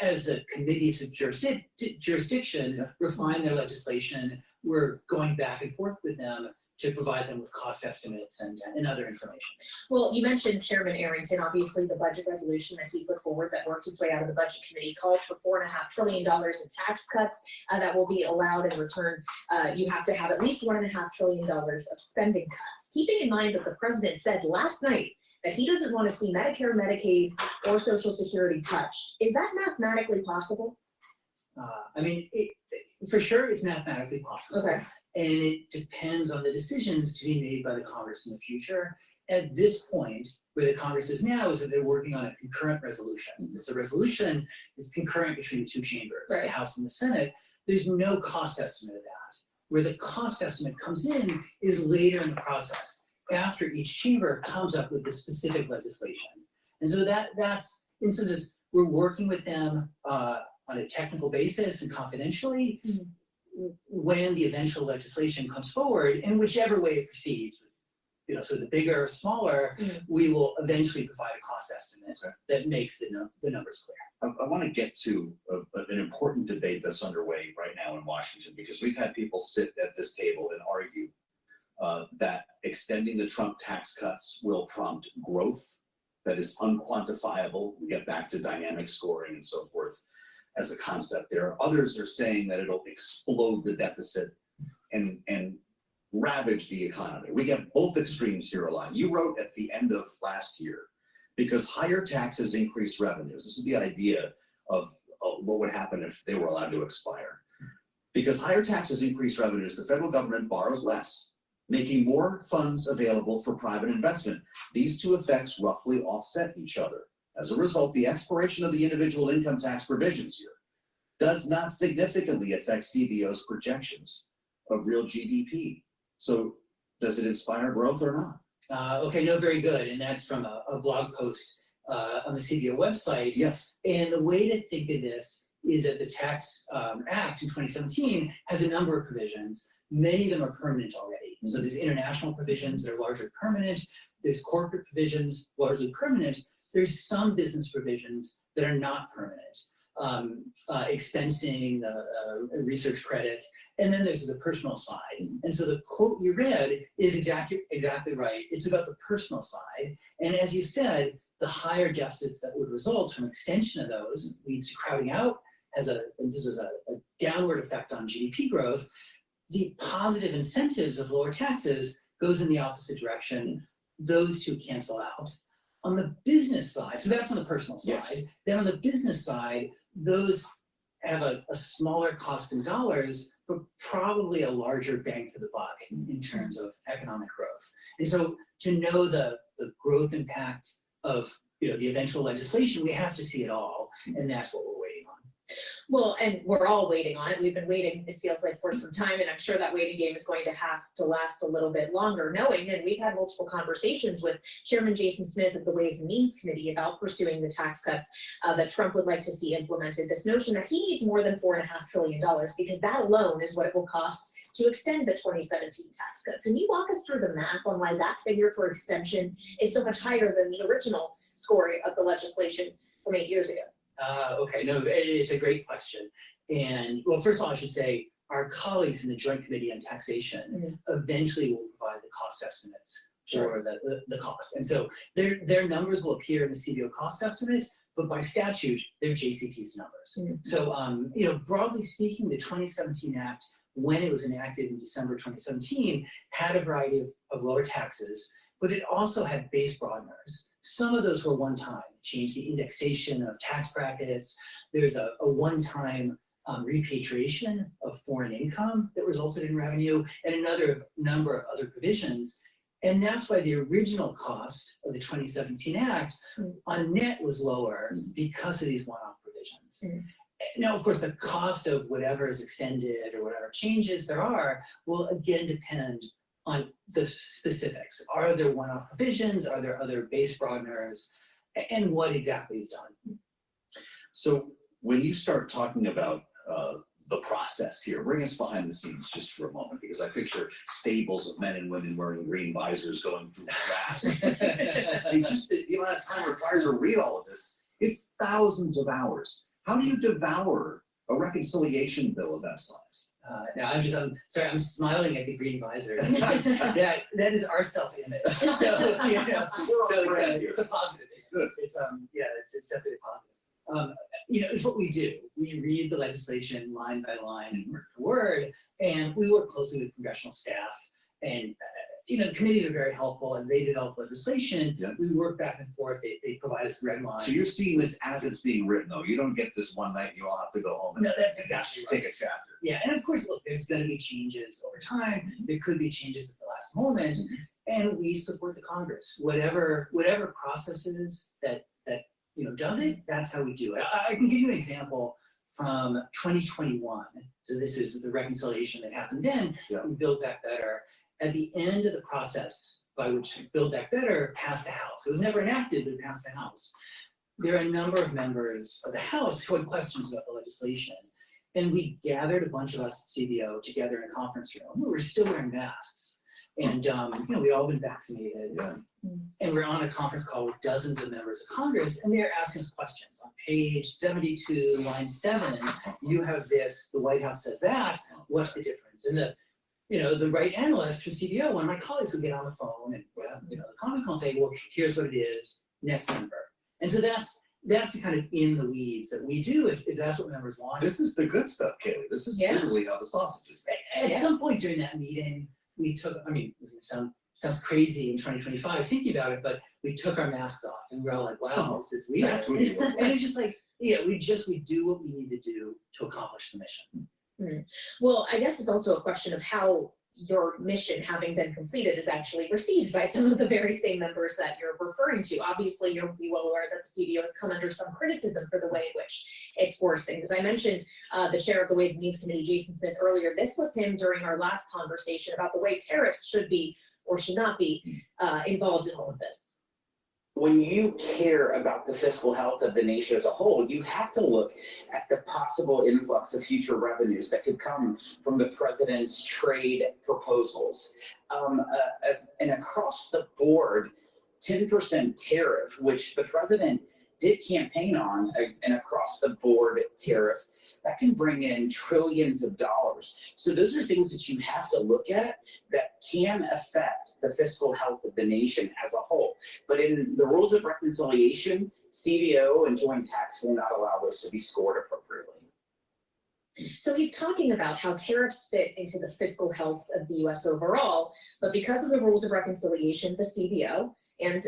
As the committees of jurisdiction refine their legislation, we're going back and forth with them to provide them with cost estimates and other information. Well, you mentioned Chairman Arrington. Obviously, the budget resolution that he put forward that worked its way out of the Budget Committee called for $4.5 trillion in tax cuts that will be allowed in return. You have to have at least $1.5 trillion of spending cuts. Keeping in mind that the president said last night that he doesn't want to see Medicare, Medicaid, or Social Security touched. Is that mathematically possible? For sure, it's mathematically possible. Okay. And it depends on the decisions to be made by the Congress in the future. At this point, where the Congress is now, is that they're working on a concurrent resolution. So resolution is concurrent between the two chambers, the House and the Senate. There's no cost estimate of that. Where the cost estimate comes in is later in the process, after each chamber comes up with the specific legislation. And so that's, in some sense, we're working with them on a technical basis and confidentially when the eventual legislation comes forward, and whichever way it proceeds, so the bigger or smaller, we will eventually provide a cost estimate that makes the numbers clear. I want to get to an important debate that's underway right now in Washington, because we've had people sit at this table and argue that extending the Trump tax cuts will prompt growth that is unquantifiable. We get back to dynamic scoring and so forth as a concept there. Others are saying that it'll explode the deficit and ravage the economy. We get both extremes here a lot. You wrote at the end of last year, because higher taxes increase revenues. This is the idea of what would happen if they were allowed to expire. Because higher taxes increase revenues, the federal government borrows less, making more funds available for private investment. These two effects roughly offset each other. As a result, the expiration of the individual income tax provisions here does not significantly affect CBO's projections of real GDP. So does it inspire growth or not? Okay, no, very good. And that's from a blog post on the CBO website. Yes. And the way to think of this is that the Tax Act in 2017 has a number of provisions. Many of them are permanent already. So there's international provisions that are largely permanent. There's corporate provisions, largely permanent. There's some business provisions that are not permanent. Expensing, research credit, and then there's the personal side. And so the quote you read is exactly right. It's about the personal side. And as you said, the higher deficits that would result from extension of those leads to crowding out, this is a downward effect on GDP growth. The positive incentives of lower taxes goes in the opposite direction. Those two cancel out. On the business side, so that's on the personal side. Yes. Then on the business side, those have a smaller cost in dollars, but probably a larger bang for the buck in terms of economic growth. And so to know the growth impact of the eventual legislation, we have to see it all, and that's what we're waiting on. Well, and we're all waiting on it. We've been waiting, it feels like, for some time, and I'm sure that waiting game is going to have to last a little bit longer, knowing, and we've had multiple conversations with Chairman Jason Smith of the Ways and Means Committee about pursuing the tax cuts that Trump would like to see implemented. This notion that he needs more than $4.5 trillion, because that alone is what it will cost to extend the 2017 tax cuts. Can you walk us through the math on why that figure for extension is so much higher than the original scoring of the legislation from 8 years ago? Okay, no, it's a great question. And well, first of all, I should say our colleagues in the Joint Committee on Taxation eventually will provide the cost estimates for the cost. And so their numbers will appear in the CBO cost estimates, but by statute, they're JCT's numbers. So, broadly speaking, the 2017 Act, when it was enacted in December 2017, had a variety of lower taxes, but it also had base broadeners. Some of those were one-time, changed the indexation of tax brackets. There's a one-time repatriation of foreign income that resulted in revenue, and another number of other provisions. And that's why the original cost of the 2017 Act on net was lower because of these one-off provisions. Now, of course, the cost of whatever is extended or whatever changes there are will again depend on the specifics. Are there one-off provisions? Are there other base broadeners? And what exactly is done? So when you start talking about the process here, bring us behind the scenes just for a moment, because I picture stables of men and women wearing green visors going through the grass. Just the amount of time required to read all of this is thousands of hours. How do you devour a reconciliation bill of that size? Now I'm sorry, I'm smiling at the green visors. that is our self-image. So, it's a positive thing. It's definitely positive. It's what we do. We read the legislation line by line and word for word, and we work closely with congressional staff. And the committees are very helpful as they develop legislation. We work back and forth. They provide us red lines. So you're seeing this as it's being written, though. You don't get this one night and you all have to go home and that's exactly take a chapter. Yeah, and of course, look, there's going to be changes over time. There could be changes at the last moment, and we support the Congress. Whatever process it is that does it, that's how we do it. I can give you an example from 2021. So this is the reconciliation that happened then. We Build Back Better. At the end of the process by which Build Back Better passed the House, it was never enacted, but it passed the House. There are a number of members of the House who had questions about the legislation. And we gathered a bunch of us at CBO together in a conference room. We were still wearing masks. And we all been vaccinated. And we're on a conference call with dozens of members of Congress, and they're asking us questions. On page 72, line 7, you have this, the White House says that, what's the difference? And the right analyst for CBO, one of my colleagues would get on the phone and the conference call and say, well, here's what it is, next member. And so that's the kind of in the weeds that we do if that's what members want. This is the good stuff, Kaylee. This is literally how the sausage is made. At some point during that meeting, we took, it's going to sounds crazy in 2025 thinking about it, but we took our masks off and we're all like, wow, this is weird. That's what you look like. And it's just like, we do what we need to do to accomplish the mission. Well, I guess it's also a question of how your mission, having been completed, is actually received by some of the very same members that you're referring to. Obviously, you'll be well aware that the CBO has come under some criticism for the way in which it's forced things. I mentioned the chair of the Ways and Means Committee, Jason Smith, earlier. This was him during our last conversation about the way tariffs should be or should not be involved in all of this. When you care about the fiscal health of the nation as a whole, you have to look at the possible influx of future revenues that could come from the president's trade proposals. And across the board, 10% tariff, which the president did campaign on, an across the board tariff, that can bring in trillions of dollars. So those are things that you have to look at that can affect the fiscal health of the nation as a whole. But in the rules of reconciliation, CBO and joint tax will not allow those to be scored appropriately. So he's talking about how tariffs fit into the fiscal health of the US overall, but because of the rules of reconciliation, the CBO and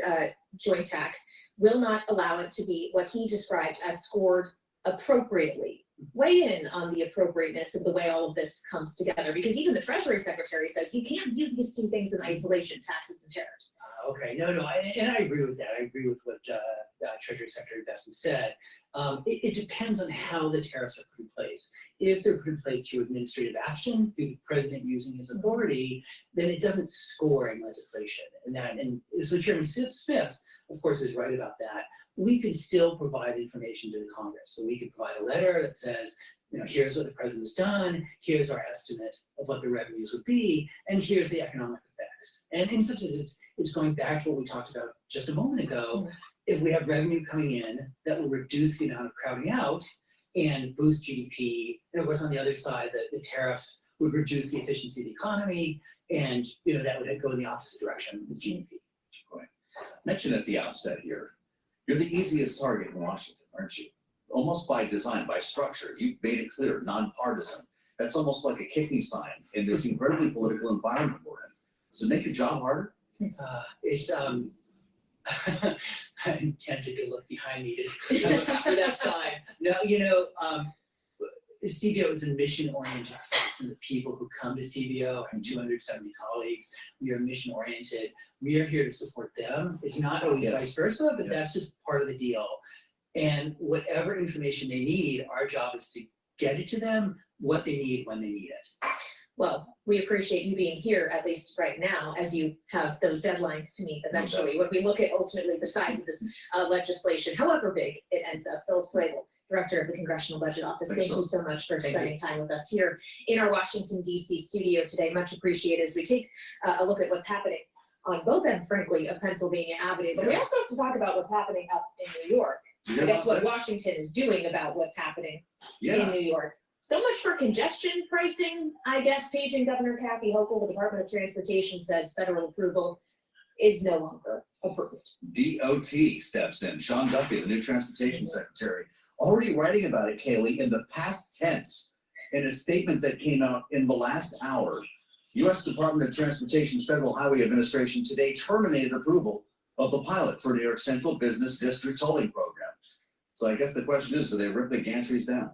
joint tax will not allow it to be what he described as scored appropriately. Weigh in on the appropriateness of the way all of this comes together, because even the Treasury Secretary says you can't view these two things in isolation, taxes and tariffs. Okay, no, and I agree with that. I agree with what Treasury Secretary Besson said. It depends on how the tariffs are put in place. If they're put in place through administrative action, through the president using his authority, then it doesn't score in legislation. And so Chairman Smith, of course, is right about that. We could still provide information to the Congress. So we could provide a letter that says, you know, here's what the president's done, here's our estimate of what the revenues would be, and here's the economic effects. And in such as it's going back to what we talked about just a moment ago, if we have revenue coming in that will reduce the amount of crowding out and boost GDP, and of course on the other side, the tariffs would reduce the efficiency of the economy, and you know that would go in the opposite direction with GDP. Right. Mentioned at the outset here, you're the easiest target in Washington, aren't you? Almost by design, by structure. You've made it clear, nonpartisan. That's almost like a kick me sign in this incredibly political environment we're in. Does it make your job harder? I'm tempted to look behind me to look for that sign. No, you know, CBO is a mission-oriented place, and the people who come to CBO, I have 270 colleagues, we are mission-oriented. We are here to support them. It's not always vice versa, but that's just part of the deal. And whatever information they need, our job is to get it to them, what they need, when they need it. Well, we appreciate you being here, at least right now, as you have those deadlines to meet eventually. When we look at ultimately the size of this legislation, however big it ends up. Philip Swagel, Director of the Congressional Budget Office, thank you so much for spending time with us here in our Washington, D.C. studio today. Much appreciated as we take a look at what's happening on both ends, frankly, of Pennsylvania Avenue. But we also have to talk about what's happening up in New York. I guess what Washington is doing about what's happening in New York. So much for congestion pricing, I guess. Paging Governor Kathy Hochul, the Department of Transportation says federal approval is no longer approved. DOT steps in. Sean Duffy, the new Transportation Secretary, already writing about it, Kaylee, in the past tense in a statement that came out in the last hour. U.S. Department of Transportation's Federal Highway Administration today terminated approval of the pilot for New York Central Business District tolling program. So I guess the question is, do they rip the gantries down?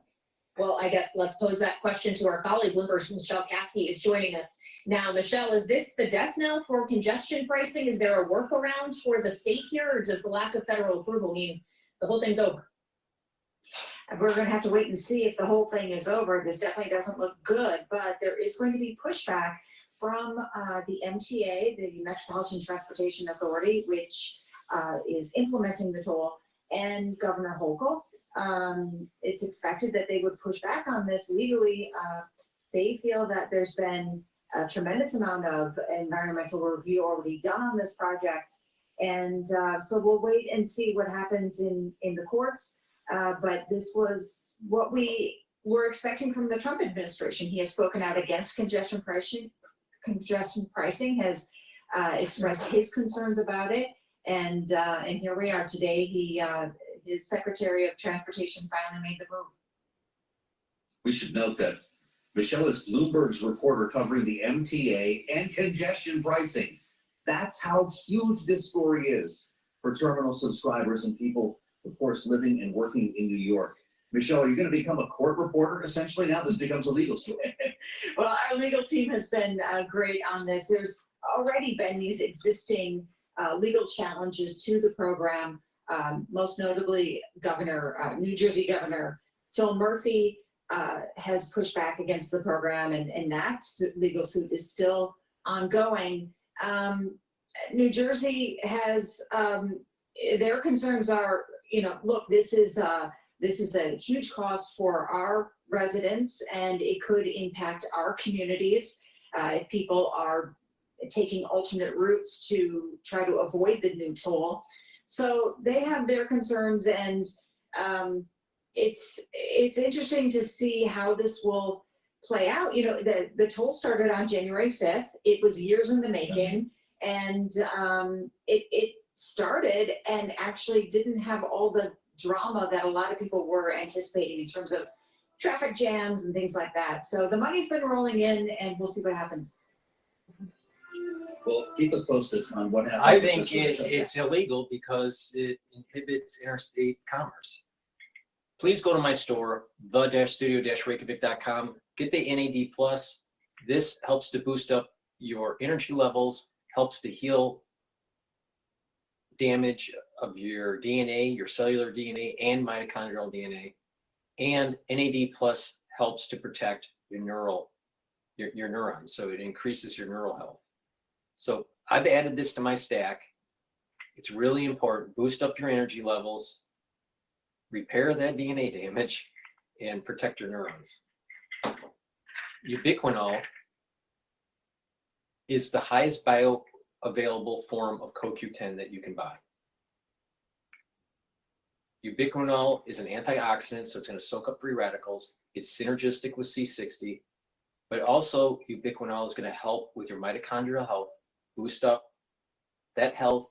Well, I guess let's pose that question to our colleague. Bloomberg's Michelle Caskey is joining us now. Michelle, is this the death knell for congestion pricing? Is there a workaround for the state here, or does the lack of federal approval mean the whole thing's over? We're going to have to wait and see if the whole thing is over. This definitely doesn't look good, but there is going to be pushback from the MTA, the Metropolitan Transportation Authority, which is implementing the toll, and Governor Hochul. It's expected that they would push back on this legally. They feel that there's been a tremendous amount of environmental review already done on this project. And so we'll wait and see what happens in the courts. But this was what we were expecting from the Trump administration. He has spoken out against congestion pricing. Congestion pricing has expressed his concerns about it. And here we are today. His Secretary of Transportation finally made the move. We should note that Michelle is Bloomberg's reporter covering the MTA and congestion pricing. That's how huge this story is for terminal subscribers and people, of course, living and working in New York. Michelle, are you going to become a court reporter essentially now? This becomes a legal story. Well, our legal team has been great on this. There's already been these existing legal challenges to the program. Most notably, New Jersey Governor Phil Murphy has pushed back against the program, and that legal suit is still ongoing. New Jersey has their concerns are, look, this is a huge cost for our residents, and it could impact our communities if people are taking alternate routes to try to avoid the new toll. So they have their concerns, and it's interesting to see how this will play out. The toll started on January 5th. It was years in the making, and it started and actually didn't have all the drama that a lot of people were anticipating in terms of traffic jams and things like that. So the money's been rolling in, and we'll see what happens. Well, keep us posted on what happens. I think it's illegal because it inhibits interstate commerce. Please go to my store, the-studio-reykjavik.com. Get the NAD+. This helps to boost up your energy levels, helps to heal damage of your DNA, your cellular DNA, and mitochondrial DNA. And NAD+ helps to protect your neurons, so it increases your neural health. So I've added this to my stack. It's really important. Boost up your energy levels, repair that DNA damage, and protect your neurons. Ubiquinol is the highest bioavailable form of CoQ10 that you can buy. Ubiquinol is an antioxidant, so it's going to soak up free radicals. It's synergistic with C60, but also ubiquinol is going to help with your mitochondrial health, boost up that health.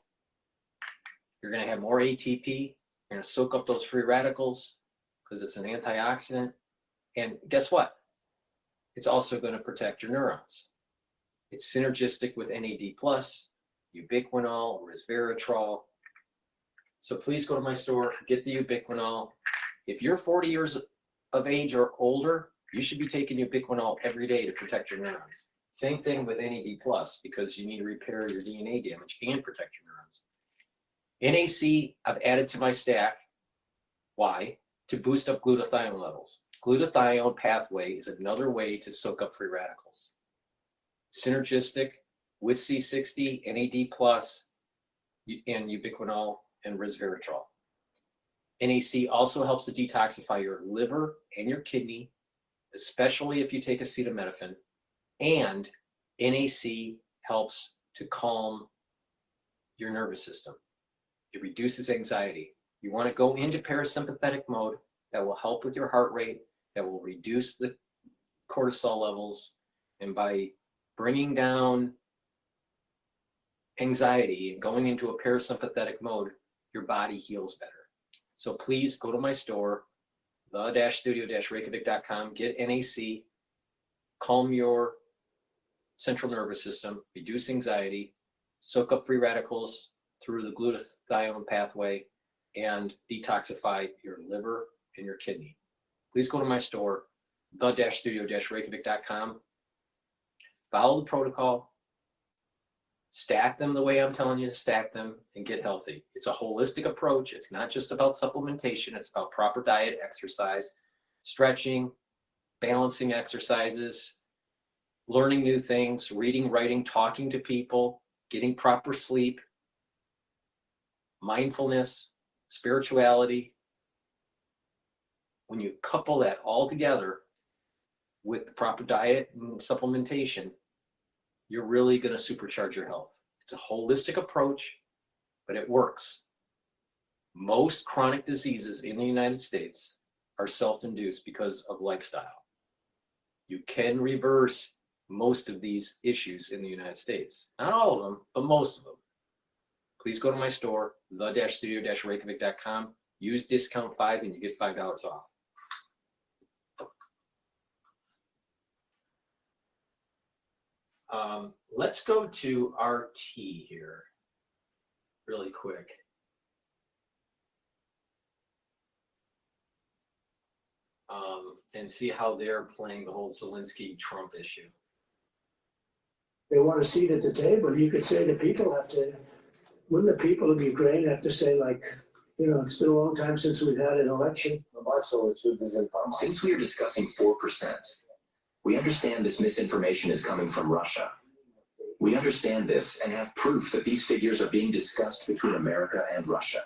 You're going to have more ATP. You're going to soak up those free radicals because it's an antioxidant. And guess what? It's also going to protect your neurons. It's synergistic with NAD+, ubiquinol, resveratrol. So please go to my store, get the ubiquinol. If you're 40 years of age or older, you should be taking ubiquinol every day to protect your neurons. Same thing with NAD+, because you need to repair your DNA damage and protect your neurons. NAC, I've added to my stack. Why? To boost up glutathione levels. Glutathione pathway is another way to soak up free radicals. Synergistic with C60, NAD+, and ubiquinol and resveratrol. NAC also helps to detoxify your liver and your kidney, especially if you take acetaminophen. And NAC helps to calm your nervous system. It reduces anxiety. You want to go into parasympathetic mode. That will help with your heart rate, that will reduce the cortisol levels, and by bringing down anxiety and going into a parasympathetic mode, your body heals better. So please go to my store, the-studio-reykjavik.com, get NAC, calm your central nervous system, reduce anxiety, soak up free radicals through the glutathione pathway, and detoxify your liver and your kidney. Please go to my store, the-studio-reykjavik.com. Follow the protocol, stack them the way I'm telling you to stack them, and get healthy. It's a holistic approach. It's not just about supplementation. It's about proper diet, exercise, stretching, balancing exercises, learning new things, reading, writing, talking to people, getting proper sleep, mindfulness, spirituality. When you couple that all together with the proper diet and supplementation, you're really going to supercharge your health. It's a holistic approach, but it works. Most chronic diseases in the United States are self-induced because of lifestyle. You can reverse most of these issues in the United States. Not all of them, but most of them. Please go to my store, the-studio-reykjavik.com. Use discount 5 and you get $5 off. Let's go to RT here really quick. and see how they're playing the whole Zelensky-Trump issue. They want a seat at the table. You could say the people have to, wouldn't the people of Ukraine have to say, like, you know, it's been a long time since we've had an election. Since we are discussing 4%, we understand this misinformation is coming from Russia. We understand this and have proof that these figures are being discussed between America and Russia.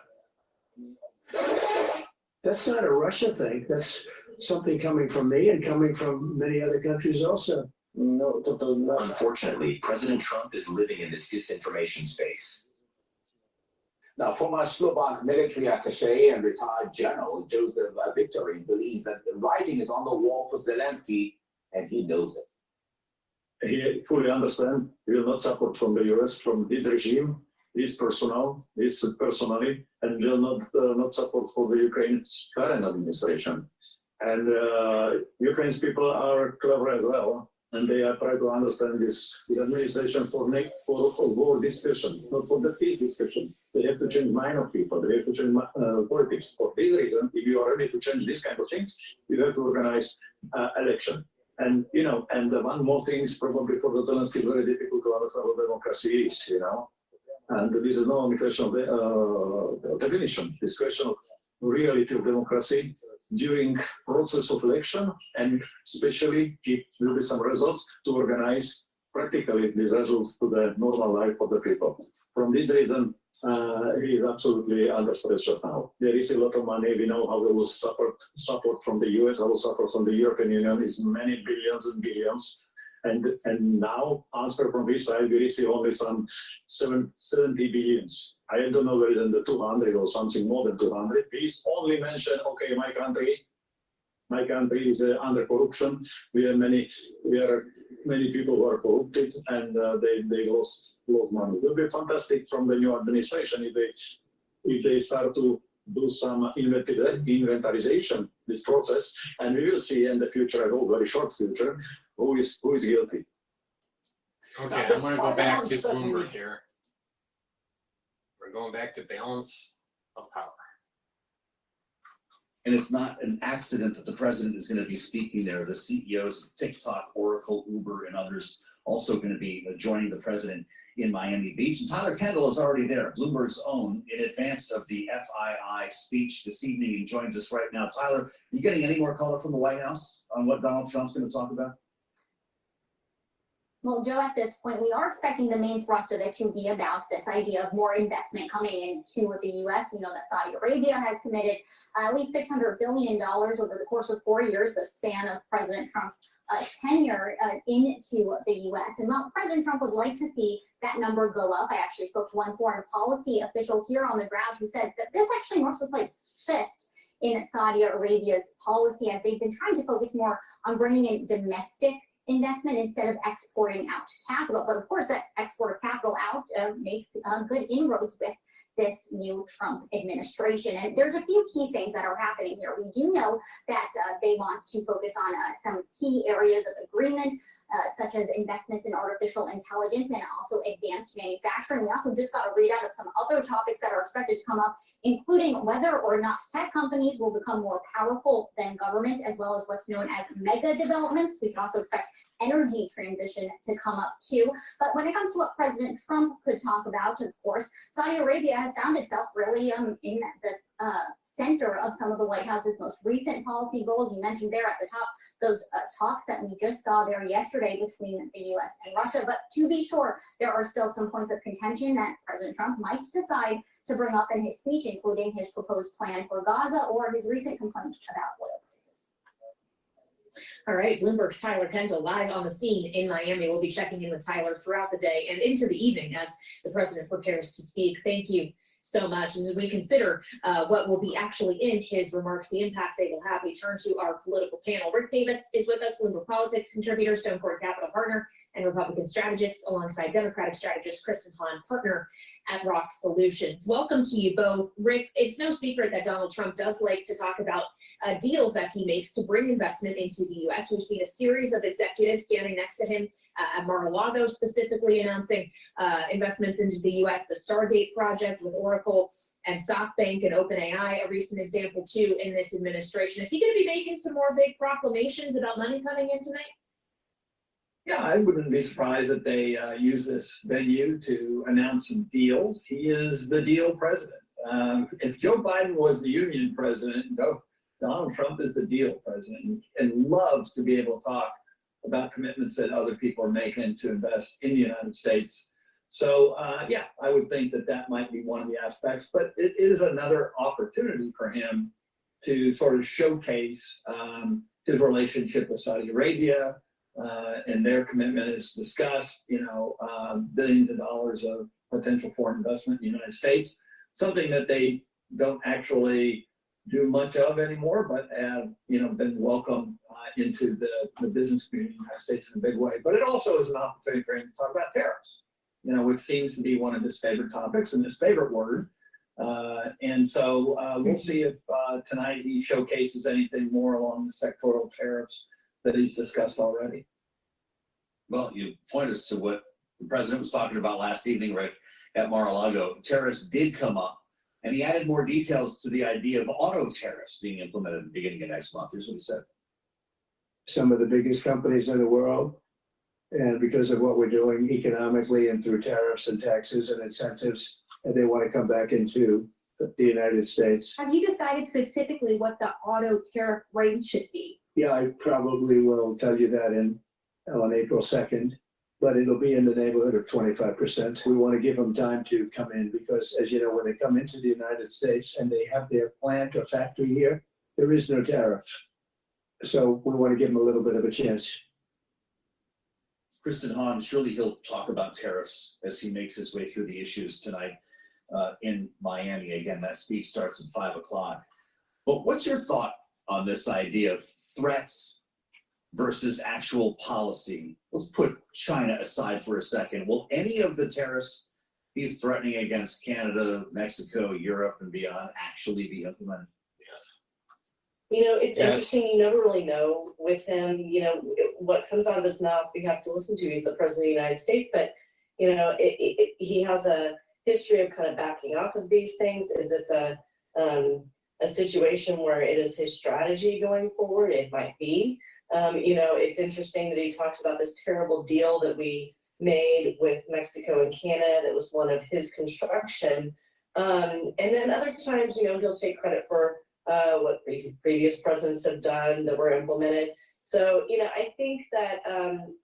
That's not a Russia thing. That's something coming from me and coming from many other countries also. Unfortunately, President Trump is living in this disinformation space. Now, former Slovak military attaché and retired General Joseph Victory believes that the writing is on the wall for Zelensky, and he knows it. He fully understands. He will not support from the US, from this regime, this personnel, this personally, and will not support for the Ukraine's current administration. And Ukraine's people are clever as well, and they are trying to understand this administration for war discussion, not for the peace discussion. They have to change mind of people. They have to change politics. For this reason, if you are ready to change these kind of things, you have to organize election. And you know, and one more thing is probably for the Zelensky very difficult to understand what democracy is. You know, and this is not only question of the definition. This question of reality of democracy during process of election, and especially if there will be some results to organize practically these results to the normal life of the people. From this reason, he is absolutely under stress just now. There is a lot of money. We know how there was support from the US, how support from the European Union is many billions and billions. And now, answer from his side, we receive only some 70 billions. I don't know whether the 200 or something more than 200. Please only mention, okay, my country is under corruption. We are many people who are corrupted, and they lost money. It will be fantastic from the new administration if they start to do some inventarization, this process, and we will see in the future, I hope very short future, who is guilty. Okay, I'm going to go back to Bloomberg here. We're going back to balance of power. And it's not an accident that the president is going to be speaking there. The CEOs of TikTok, Oracle, Uber, and others also going to be joining the president in Miami Beach. And Tyler Kendall is already there, Bloomberg's own, in advance of the FII speech this evening. He joins us right now. Tyler, are you getting any more color from the White House on what Donald Trump's going to talk about? Well, Joe, at this point, we are expecting the main thrust of it to be about this idea of more investment coming into the U.S. We know that Saudi Arabia has committed at least $600 billion over the course of 4 years, the span of President Trump's tenure into the U.S. And while President Trump would like to see that number go up, I actually spoke to one foreign policy official here on the ground who said that this actually marks a slight shift in Saudi Arabia's policy, as they've been trying to focus more on bringing in domestic investment instead of exporting out capital. But of course, that export of capital out makes good inroads with this new Trump administration. And there's a few key things that are happening here. We do know that they want to focus on some key areas of agreement, such as investments in artificial intelligence and also advanced manufacturing. We also just got a readout of some other topics that are expected to come up, including whether or not tech companies will become more powerful than government, as well as what's known as mega developments. We can also expect energy transition to come up too. But when it comes to what President Trump could talk about, of course, Saudi Arabia has found itself really in the center of some of the White House's most recent policy goals. You mentioned there at the top those talks that we just saw there yesterday between the U.S. and Russia. But to be sure, there are still some points of contention that President Trump might decide to bring up in his speech, including his proposed plan for Gaza or his recent complaints about oil prices. All right, Bloomberg's Tyler Kendall live on the scene in Miami. We'll be checking in with Tyler throughout the day and into the evening as the president prepares to speak. Thank you so much. As we consider what will be actually in his remarks, the impact they will have, we turn to our political panel. Rick Davis is with us, Bloomberg Politics contributor, Stone Court Capital partner, and Republican strategist, alongside Democratic strategist Kristen Hahn, partner at Rock Solutions. Welcome to you both. Rick, it's no secret that Donald Trump does like to talk about deals that he makes to bring investment into the U.S. We've seen a series of executives standing next to him at Mar-a-Lago, specifically announcing investments into the U.S., the Stargate project with Oracle, Oracle and SoftBank and OpenAI, a recent example too in this administration. Is he going to be making some more big proclamations about money coming in tonight? Yeah, I wouldn't be surprised if they use this venue to announce some deals. He is the deal president. If Joe Biden was the union president, Donald Trump is the deal president and loves to be able to talk about commitments that other people are making to invest in the United States. So yeah, I would think that that might be one of the aspects, but it is another opportunity for him to sort of showcase his relationship with Saudi Arabia, and their commitment is discussed, billions of dollars of potential foreign investment in the United States, something that they don't actually do much of anymore, but have, been welcomed into the business community in the United States in a big way. But it also is an opportunity for him to talk about tariffs, which seems to be one of his favorite topics and his favorite word. And so we'll see if tonight he showcases anything more along the sectoral tariffs that he's discussed already. Well, you point us to what the president was talking about last evening, Rick, at Mar-a-Lago. Tariffs did come up, and he added more details to the idea of auto tariffs being implemented at the beginning of next month. Here's what he said. Some of the biggest companies in the world, and because of what we're doing economically and through tariffs and taxes and incentives, and they want to come back into the United States. Have you decided specifically what the auto tariff rate should be? Yeah, I probably will tell you that on April 2nd, but it'll be in the neighborhood of 25%. We want to give them time to come in because, as you know, when they come into the United States and they have their plant or factory here, there is no tariff. So we want to give them a little bit of a chance. Kristen Hahn, surely he'll talk about tariffs as he makes his way through the issues tonight in Miami. Again, that speech starts at 5 o'clock. But what's your thought on this idea of threats versus actual policy? Let's put China aside for a second. Will any of the tariffs he's threatening against Canada, Mexico, Europe, and beyond actually be implemented? Yes. It's interesting. You never really know with him, what comes out of his mouth, we have to listen to. He's the president of the United States, but, he has a history of kind of backing off of these things. Is this a situation where it is his strategy going forward? It might be. It's interesting that he talks about this terrible deal that we made with Mexico and Canada that was one of his construction. And then other times, he'll take credit for what previous presidents have done that were implemented. So, I think that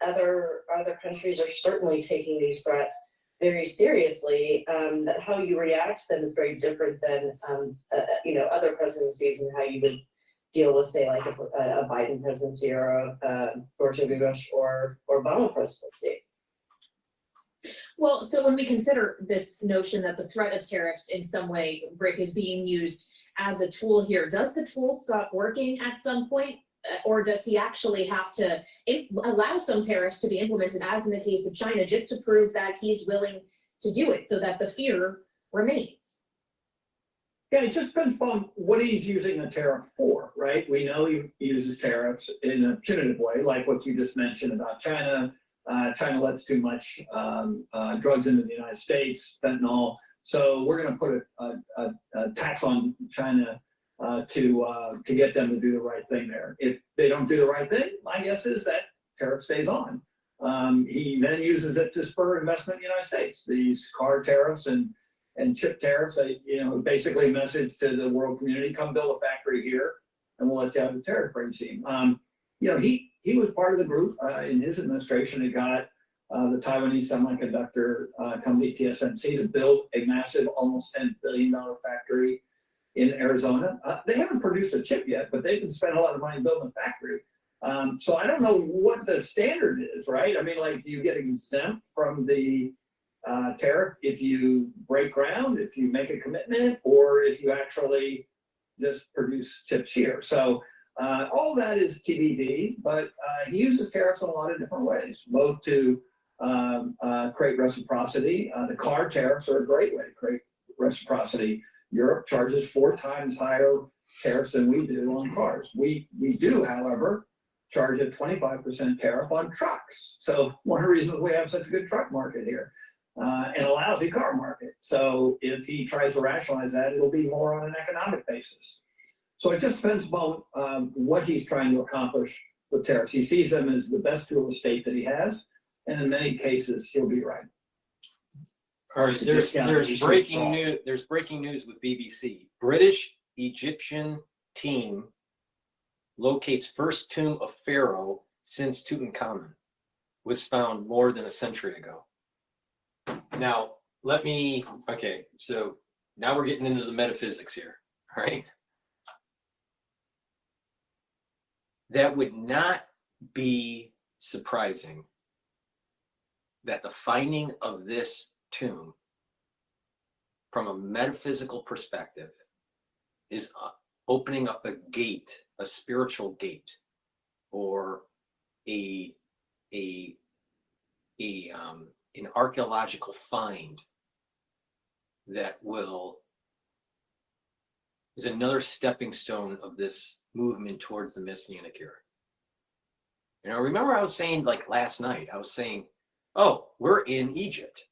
other countries are certainly taking these threats very seriously. That how you react to them is very different than, other presidencies and how you would deal with, say, like a Biden presidency or a George W. Bush or Obama presidency. Well, so when we consider this notion that the threat of tariffs in some way, Rick, is being used as a tool here, does the tool stop working at some point? Or does he actually have to allow some tariffs to be implemented, as in the case of China, just to prove that he's willing to do it so that the fear remains? Yeah, it just depends upon what he's using a tariff for, right? We know he uses tariffs in a punitive way, like what you just mentioned about China. China lets too much drugs into the United States, fentanyl. So we're going to put a tax on China to get them to do the right thing there. If they don't do the right thing, my guess is that tariff stays on. He then uses it to spur investment in the United States. These car tariffs and chip tariffs, basically a message to the world community: come build a factory here, and we'll let you have the tariff regime. He was part of the group in his administration that got the Taiwanese semiconductor company TSMC to build a massive, almost $10 billion factory in Arizona. They haven't produced a chip yet, but they've been spending a lot of money building a factory. So I don't know what the standard is, right? I mean, like, do you get exempt from the tariff if you break ground, if you make a commitment, or if you actually just produce chips here? So all that is TBD, but he uses tariffs in a lot of different ways, both to create reciprocity. The car tariffs are a great way to create reciprocity. Europe charges 4 times higher tariffs than we do on cars. We do, however, charge a 25% tariff on trucks. So one of the reasons we have such a good truck market here. and a lousy car market. So if he tries to rationalize that, it'll be more on an economic basis. So it just depends upon what he's trying to accomplish with tariffs. He sees them as the best tool of state that he has, and in many cases, he'll be right. All right, It's a there's discount that he should breaking fall. news. There's breaking news with BBC. British Egyptian team locates first tomb of pharaoh since Tutankhamun was found more than a century ago. Now, okay, so now we're getting into the metaphysics here, all right? That would not be surprising that the finding of this tomb from a metaphysical perspective is opening up a gate, a spiritual gate, or an archaeological find that is another stepping stone of this movement towards the Messianic era. You know, remember I was saying, like last night, I was saying, oh, we're in Egypt.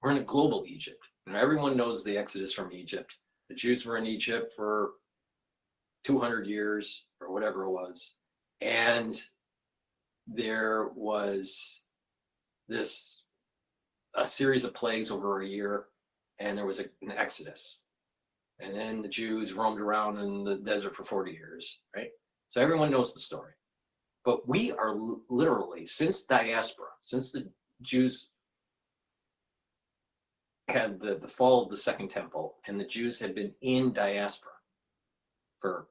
We're in a global Egypt. And everyone knows the Exodus from Egypt. The Jews were in Egypt for 200 years or whatever it was. And there was a series of plagues over a year, and there was an Exodus. And then the Jews roamed around in the desert for 40 years, right? So everyone knows the story. But we are literally, since diaspora, since the Jews had the fall of the Second Temple, and the Jews had been in diaspora for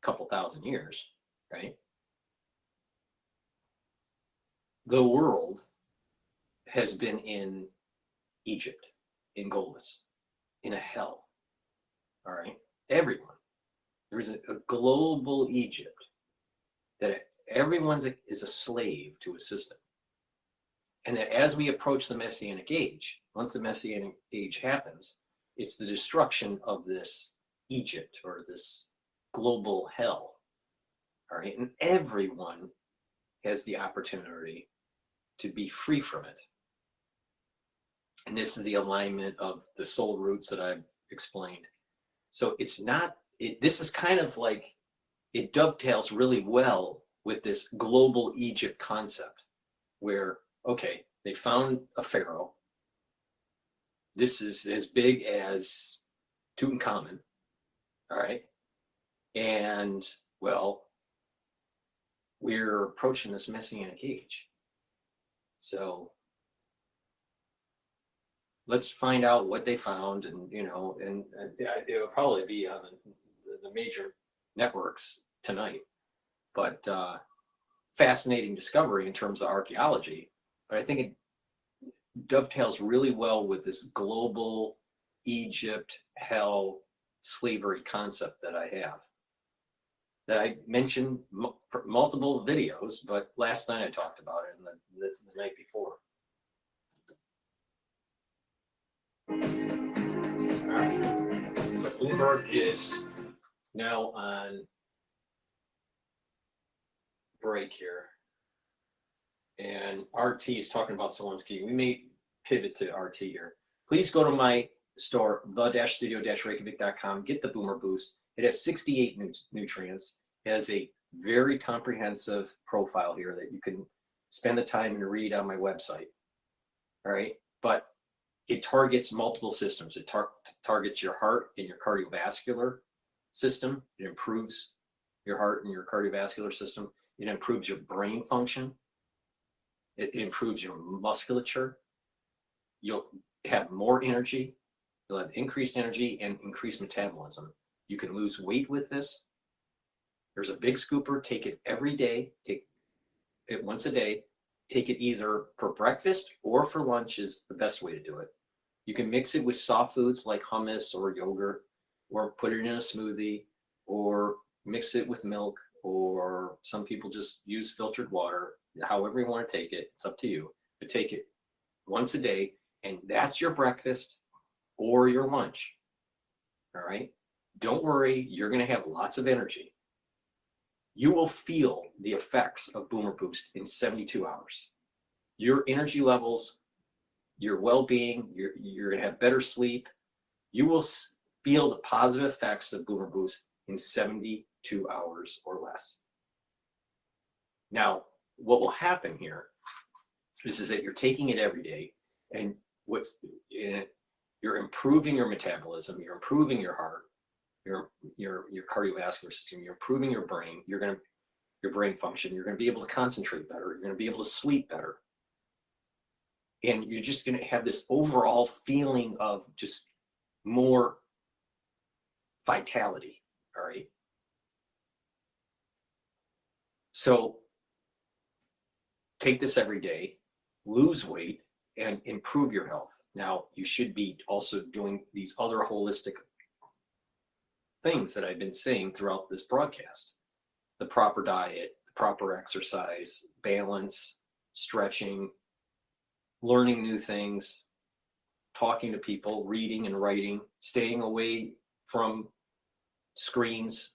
a couple thousand years, right? The world has been in Egypt, in Golis, in a hell, all right? Everyone. There's a global Egypt that everyone is a slave to a system. And that as we approach the Messianic age, once the Messianic age happens, it's the destruction of this Egypt or this global hell, all right? And everyone has the opportunity to be free from it. And this is the alignment of the soul roots that I've explained. So it's not, this is kind of like, it dovetails really well with this global Egypt concept where, okay, they found a pharaoh. This is as big as Tutankhamun, all right? And, well, we're approaching this Messianic age. So let's find out what they found, and, you know, and it'll probably be on the major networks tonight. But fascinating discovery in terms of archaeology. But I think it dovetails really well with this global Egypt, hell, slavery concept that I have. That I mentioned for multiple videos, but last night I talked about it, and the night before. All right. So Bloomberg is now on break here, and RT is talking about Zelensky. We may pivot to RT here. Please go to my store, the-studio-reykjavik.com. Get the Boomer Boost. It has 68 nutrients. It has a very comprehensive profile here that you can spend the time and read on my website. All right, but it targets multiple systems. It targets your heart and your cardiovascular system. It improves your heart and your cardiovascular system. It improves your brain function. It improves your musculature. You'll have more energy. You'll have increased energy and increased metabolism. You can lose weight with this. There's a big scooper. Take it every day. Take it once a day. Take it either for breakfast or for lunch is the best way to do it. You can mix it with soft foods like hummus or yogurt, or put it in a smoothie, or mix it with milk, or some people just use filtered water. However you want to take it, it's up to you. But take it once a day, and that's your breakfast or your lunch. All right? Don't worry, you're going to have lots of energy. You will feel the effects of Boomer Boost in 72 hours. Your energy levels, your well-being, you're going to have better sleep. You will feel the positive effects of Boomer Boost in 72 hours or less. Now, what will happen here is that you're taking it every day, and you're improving your metabolism, you're improving your heart, your cardiovascular system, you're improving your brain, your brain function, you're going to be able to concentrate better, you're going to be able to sleep better. And you're just going to have this overall feeling of just more vitality, all right? So take this every day, lose weight, and improve your health. Now, you should be also doing these other holistic things that I've been saying throughout this broadcast. The proper diet, the proper exercise, balance, stretching, learning new things, talking to people, reading and writing, staying away from screens,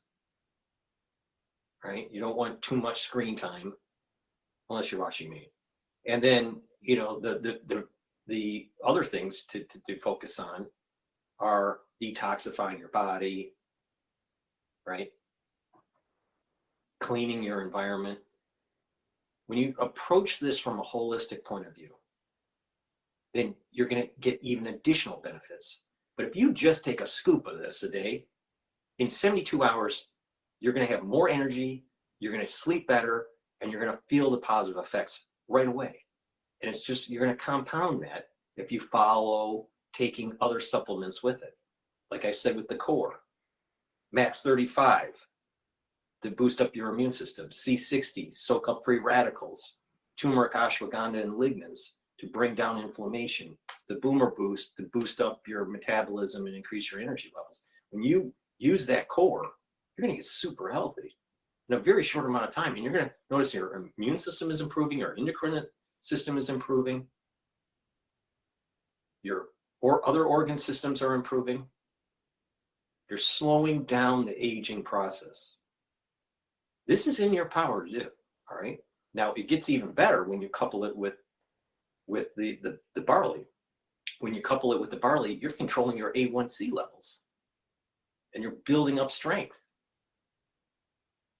right? You don't want too much screen time unless you're watching me. And then, you know, the other things to focus on are detoxifying your body, right? Cleaning your environment. When you approach this from a holistic point of view, then you're going to get even additional benefits. But if you just take a scoop of this a day, in 72 hours, you're going to have more energy, you're going to sleep better, and you're going to feel the positive effects right away. And it's just, you're going to compound that if you follow taking other supplements with it. Like I said with the core, Max 35 to boost up your immune system, C60, soak up free radicals, turmeric, ashwagandha, and lignans to bring down inflammation, the Boomer Boost to boost up your metabolism and increase your energy levels. When you use that core, you're going to get super healthy in a very short amount of time. And you're going to notice your immune system is improving, your endocrine system is improving, your other organ systems are improving. You're slowing down the aging process. This is in your power to do, all right? Now, it gets even better when you couple it with the barley. When you couple it with the barley, you're controlling your A1C levels and you're building up strength.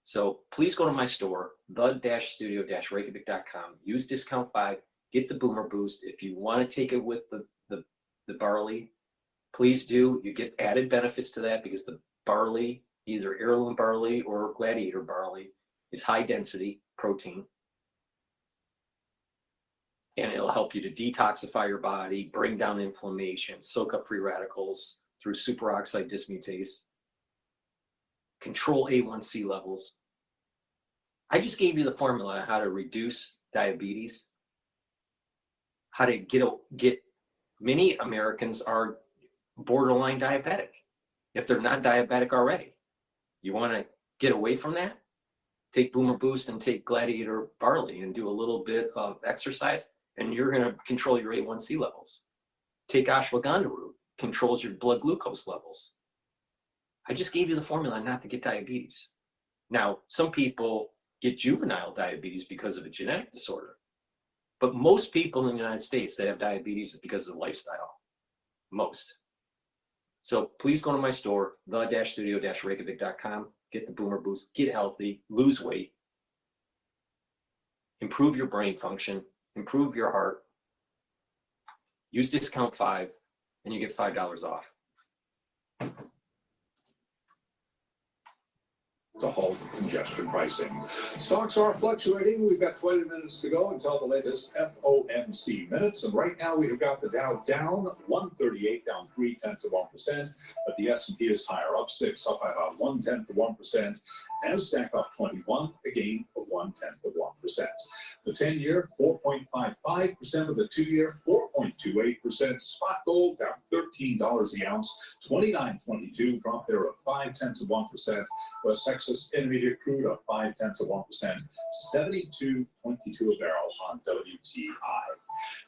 So please go to my store, the-studio-reykjavik.com, use discount 5, get the Boomer Boost. If you want to take it with the barley, please do. You get added benefits to that because the barley, either heirloom barley or gladiator barley, is high density protein. And it'll help you to detoxify your body, bring down inflammation, soak up free radicals through superoxide dismutase, control A1C levels. I just gave you the formula on how to reduce diabetes, how to get many Americans are borderline diabetic if they're not diabetic already. You want to get away from that? Take Boomer Boost and take Gladiator barley and do a little bit of exercise, and you're going to control your A1C levels. Take ashwagandha root, controls your blood glucose levels. I just gave you the formula not to get diabetes. Now, some people get juvenile diabetes because of a genetic disorder, but most people in the United States that have diabetes is because of the lifestyle. Most. So please go to my store, the-studio-reykjavik.com, get the Boomer Boost, get healthy, lose weight, improve your brain function, improve your heart, use discount 5, and you get $5 off. To halt congestion pricing. Stocks are fluctuating. We've got 20 minutes to go until the latest FOMC minutes. And right now we have got the Dow down 138, down 0.3%. But the S&P is higher, up 6, up by about 0.1%. NASDAQ up 21, a gain of 0.1%. The 10-year 4.55%, with the 2-year 4.28%. Spot gold down $13 the ounce, 29.22, drop there of 0.5%. West Texas Intermediate crude up 0.5%, 72.22 a barrel on WTI.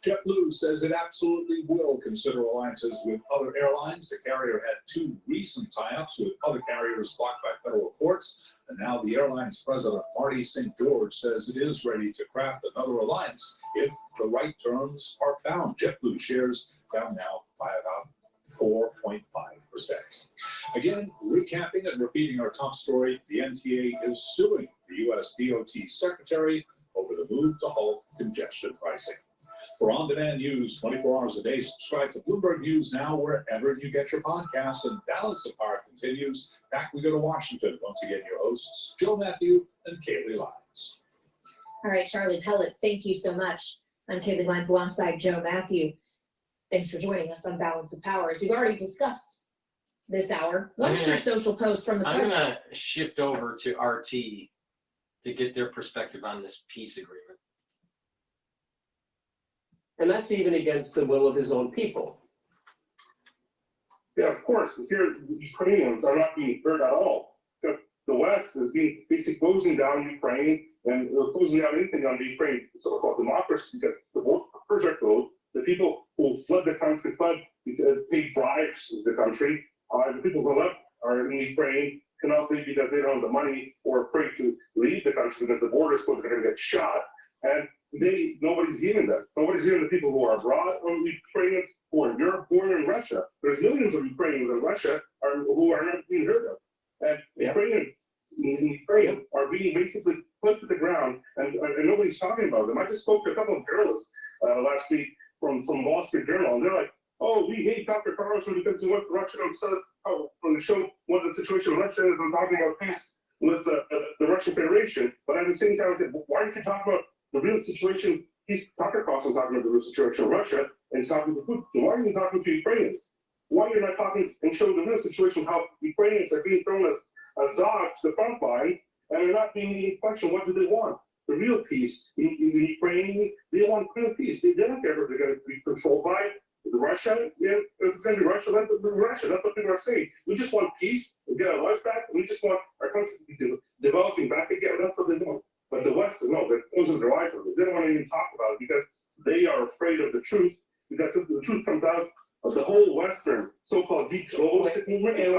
JetBlue says it absolutely will consider alliances with other airlines. The carrier had 2 recent tie-ups with other carriers blocked by federal courts. And now the airline's president, Marty St. George, says it is ready to craft another alliance if the right terms are found. JetBlue shares down now by about 4.5%. Again, recapping and repeating our top story, the NTA is suing the U.S. DOT secretary over the move to halt congestion pricing. For on-demand news 24 hours a day, subscribe to Bloomberg News now wherever you get your podcasts. And Balance of Power continues. Back we go to Washington. Once again, your hosts, Joe Matthew and Kaylee Lyons. All right, Charlie Pellet, thank you so much. I'm Kaylee Lyons alongside Joe Matthew. Thanks for joining us on Balance of Powers. We've already discussed this hour. What's your social post from the president? I'm going to shift over to RT to get their perspective on this peace agreement. And that's even against the will of his own people. Yeah, of course. Here, the Ukrainians are not being heard at all. The West is being basically closing down Ukraine and closing down anything on the Ukraine so-called democracy because the borders are closed. The people who fled the country, paid bribes to the country. The people who left are in Ukraine cannot leave because they don't have the money or afraid to leave the country because the border is closed, they're going to get shot. And today, nobody's hearing them. Nobody's hearing the people who are abroad or Ukrainians who are in Europe, who are in Russia. There's millions of Ukrainians in Russia who are not being heard of. And Ukrainians in Ukraine are being basically put to the ground and nobody's talking about them. I just spoke to a couple of journalists last week from Wall Street Journal, and they're like, oh, we hate Dr. Carlson because he went to Russia and said, on the show what the situation in Russia is and talking about peace with the Russian Federation. But at the same time, I said, why don't you talk about the real situation? Dr. Carlson talking about the real situation in Russia and talking to Putin. Why are you talking to Ukrainians? Why are you not talking and showing the real situation, how Ukrainians are being thrown as dogs to the front lines and they're not being questioned? What do they want? The real peace in Ukraine, they want real peace. They don't care if they're going to be controlled by Russia. Yeah, if it's going to be Russia, let it be Russia. That's what people are saying. We just want peace, we get our lives back, and we just want our country to be developing back again. That's what they want. But the West is no, they're closing their eyes. They don't want to even talk about it because they are afraid of the truth. Because if the truth comes out of the whole Western so-called deep globalistic movement. I'm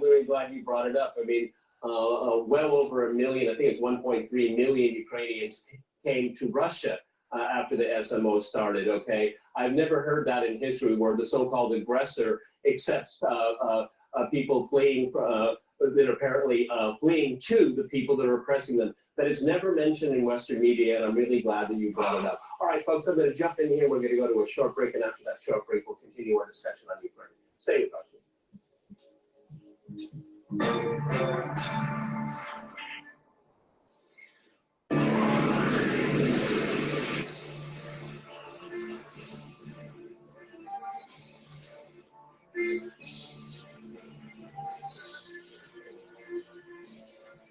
really glad you brought it up. I mean, well over 1 million, I think it's 1.3 million Ukrainians came to Russia after the SMO started, okay? I've never heard that in history where the so-called aggressor accepts people fleeing, that are apparently fleeing to the people that are oppressing them. That is never mentioned in Western media, and I'm really glad that you brought it up. All right, folks, I'm going to jump in here. We're going to go to a short break, and after that short break, we'll continue our discussion on Ukraine. Stay with us.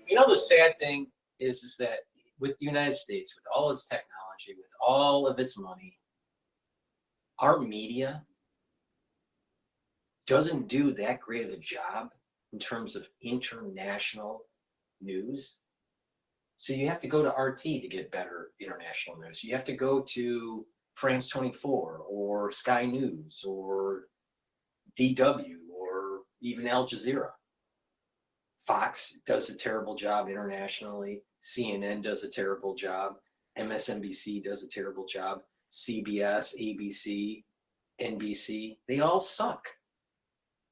You know, the sad thing is that with the United States, with all its technology, with all of its money, our media doesn't do that great of a job in terms of international news. So you have to go to RT to get better international news. You have to go to France 24 or Sky News or DW or even Al Jazeera. Fox does a terrible job internationally. CNN does a terrible job. MSNBC does a terrible job. CBS, ABC, NBC, they all suck.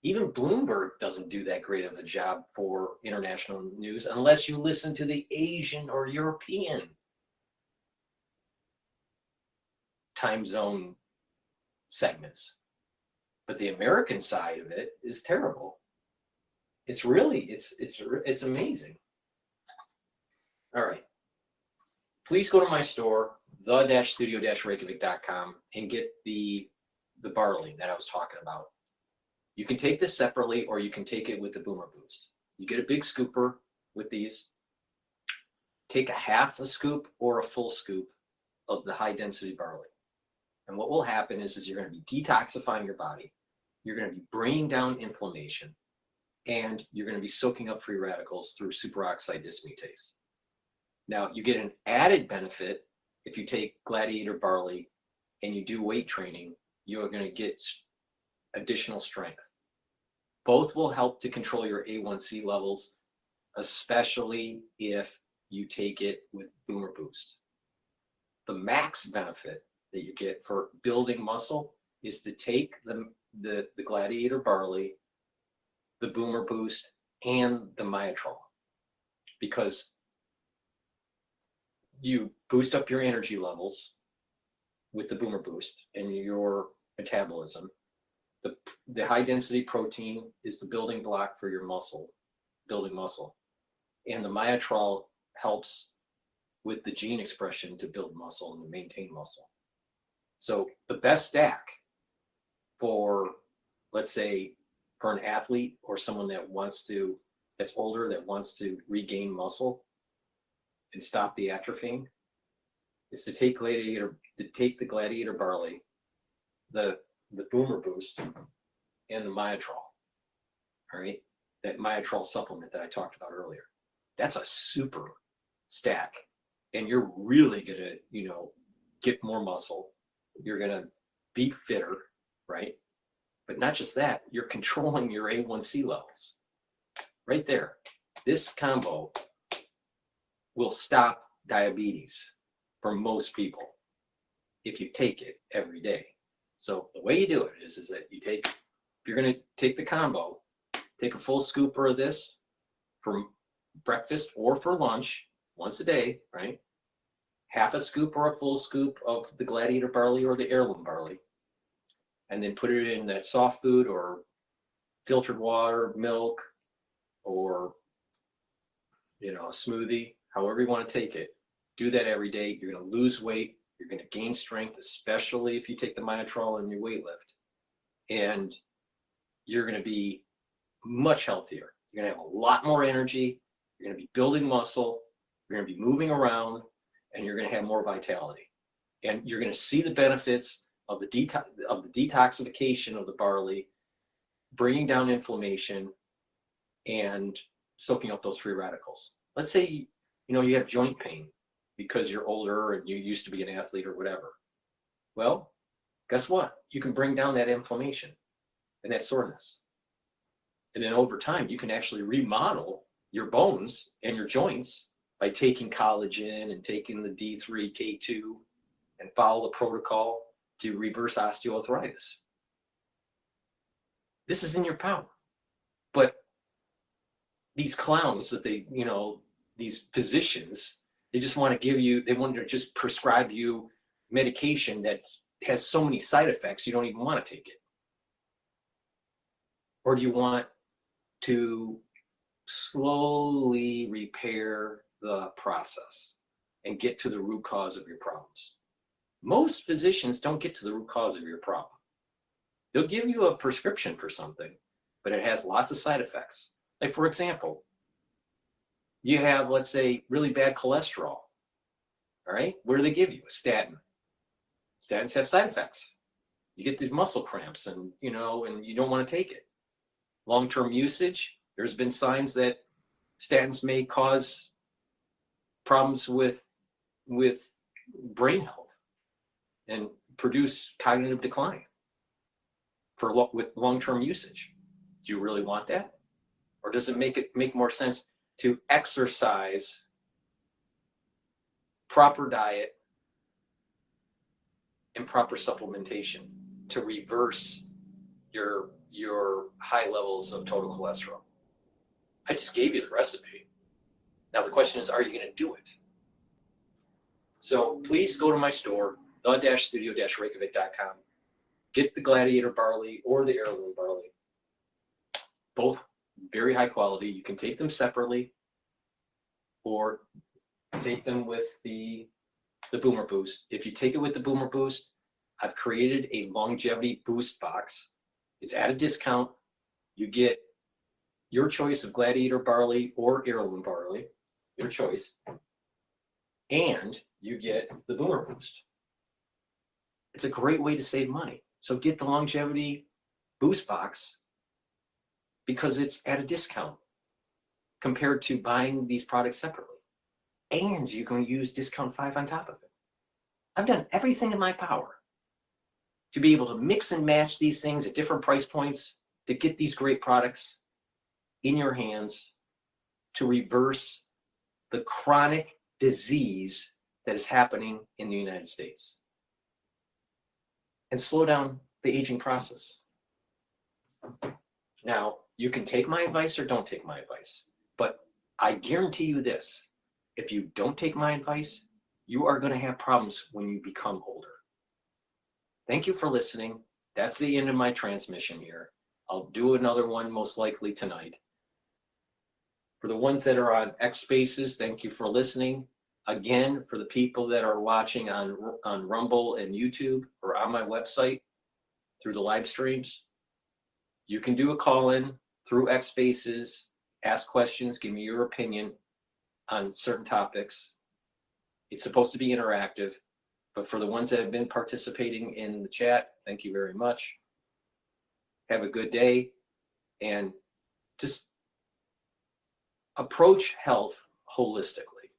Even Bloomberg doesn't do that great of a job for international news unless you listen to the Asian or European time zone segments. But the American side of it is terrible. It's really, it's amazing. All right. Please go to my store, the-studio-reykjavik.com, and get the barley that I was talking about. You can take this separately, or you can take it with the Boomer Boost. You get a big scooper with these. Take a half a scoop or a full scoop of the high density barley. And what will happen is you're going to be detoxifying your body. You're going to be bringing down inflammation. And you're going to be soaking up free radicals through superoxide dismutase. Now, you get an added benefit if you take Gladiator barley and you do weight training. You're going to get additional strength. Both will help to control your A1C levels especially if you take it with Boomer Boost. The max benefit that you get for building muscle is to take the Gladiator Barley, the Boomer Boost, and the Myotrol, because you boost up your energy levels with the Boomer Boost and your metabolism. The high density protein is the building block for your muscle, building muscle. And the Myotrol helps with the gene expression to build muscle and to maintain muscle. So the best stack for, let's say, for an athlete or someone that wants to, that's older, that wants to regain muscle and stop the atrophying, is to take the Gladiator Barley, the Boomer Boost, and the Myotrol. All right, that Myotrol supplement that I talked about earlier. That's a super stack, and you're really gonna, you know, get more muscle. You're gonna be fitter, right? But not just that, you're controlling your A1C levels. Right there, this combo will stop diabetes for most people if you take it every day. So the way you do it is that you take, if you're gonna take the combo, take a full scooper of this for breakfast or for lunch once a day, right? Half a scoop or a full scoop of the Gladiator Barley or the Heirloom Barley, and then put it in that soft food or filtered water, milk, or, you know, a smoothie, however you want to take it. Do that every day. You're going to lose weight. You're going to gain strength, especially if you take the Myotrol and you weight lift. And you're going to be much healthier. You're going to have a lot more energy. You're going to be building muscle. You're going to be moving around, and you're going to have more vitality. And you're going to see the benefits of the detoxification of the barley, bringing down inflammation and soaking up those free radicals. Let's say, you know, you have joint pain because you're older and you used to be an athlete or whatever. Well, guess what? You can bring down that inflammation and that soreness. And then over time, you can actually remodel your bones and your joints by taking collagen and taking the D3, K2, and follow the protocol to reverse osteoarthritis. This is in your power. But these clowns that they, you know, these physicians, they just want to give you, they want to just prescribe you medication that has so many side effects you don't even want to take it. Or do you want to slowly repair the process and get to the root cause of your problems? Most physicians don't get to the root cause of your problem. They'll give you a prescription for something, but it has lots of side effects. Like, for example, you have, let's say, really bad cholesterol. All right, what do they give you? A statin. Statins have side effects. You get these muscle cramps, and you know, and you don't want to take it. Long-term usage, there's been signs that statins may cause problems with brain health and produce cognitive decline with long-term usage. Do you really want that? Or does it make more sense to exercise, proper diet, and proper supplementation to reverse your high levels of total cholesterol? I just gave you the recipe. Now the question is, are you going to do it? So please go to my store, the-studio-reykjavik.com. Get the Gladiator Barley or the Heirloom Barley. Both very high quality. You can take them separately or take them with the Boomer Boost. If you take it with the Boomer Boost, I've created a longevity boost box. It's at a discount. You get your choice of Gladiator Barley or Heirloom Barley, your choice, and you get the Boomer Boost. It's a great way to save money. So get the longevity boost box because it's at a discount compared to buying these products separately. And you can use discount 5 on top of it. I've done everything in my power to be able to mix and match these things at different price points to get these great products in your hands to reverse the chronic disease that is happening in the United States and slow down the aging process. Now, you can take my advice or don't take my advice, but I guarantee you this, if you don't take my advice, you are going to have problems when you become older. Thank you for listening. That's the end of my transmission here. I'll do another one most likely tonight. For the ones that are on X Spaces, thank you for listening. Again, for the people that are watching on Rumble and YouTube or on my website through the live streams, you can do a call-in through X Spaces, ask questions, give me your opinion on certain topics. It's supposed to be interactive, but for the ones that have been participating in the chat, thank you very much. Have a good day, and just approach health holistically.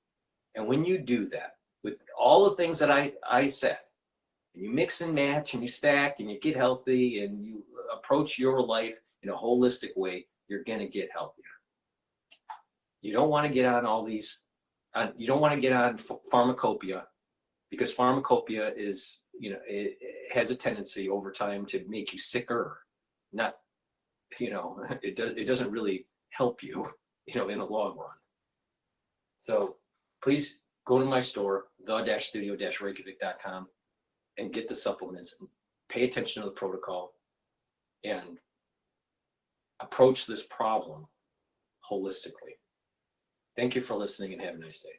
And when you do that, with all the things that I said, and you mix and match and you stack and you get healthy and you approach your life in a holistic way, you're going to get healthier. You don't want to get on all these, you don't want to get on pharmacopoeia, because pharmacopoeia is, it has a tendency over time to make you sicker. Not, it doesn't really help you, in the long run. So please go to my store, the-studio-reykjavik.com, and get the supplements and pay attention to the protocol and approach this problem holistically. Thank you for listening and have a nice day.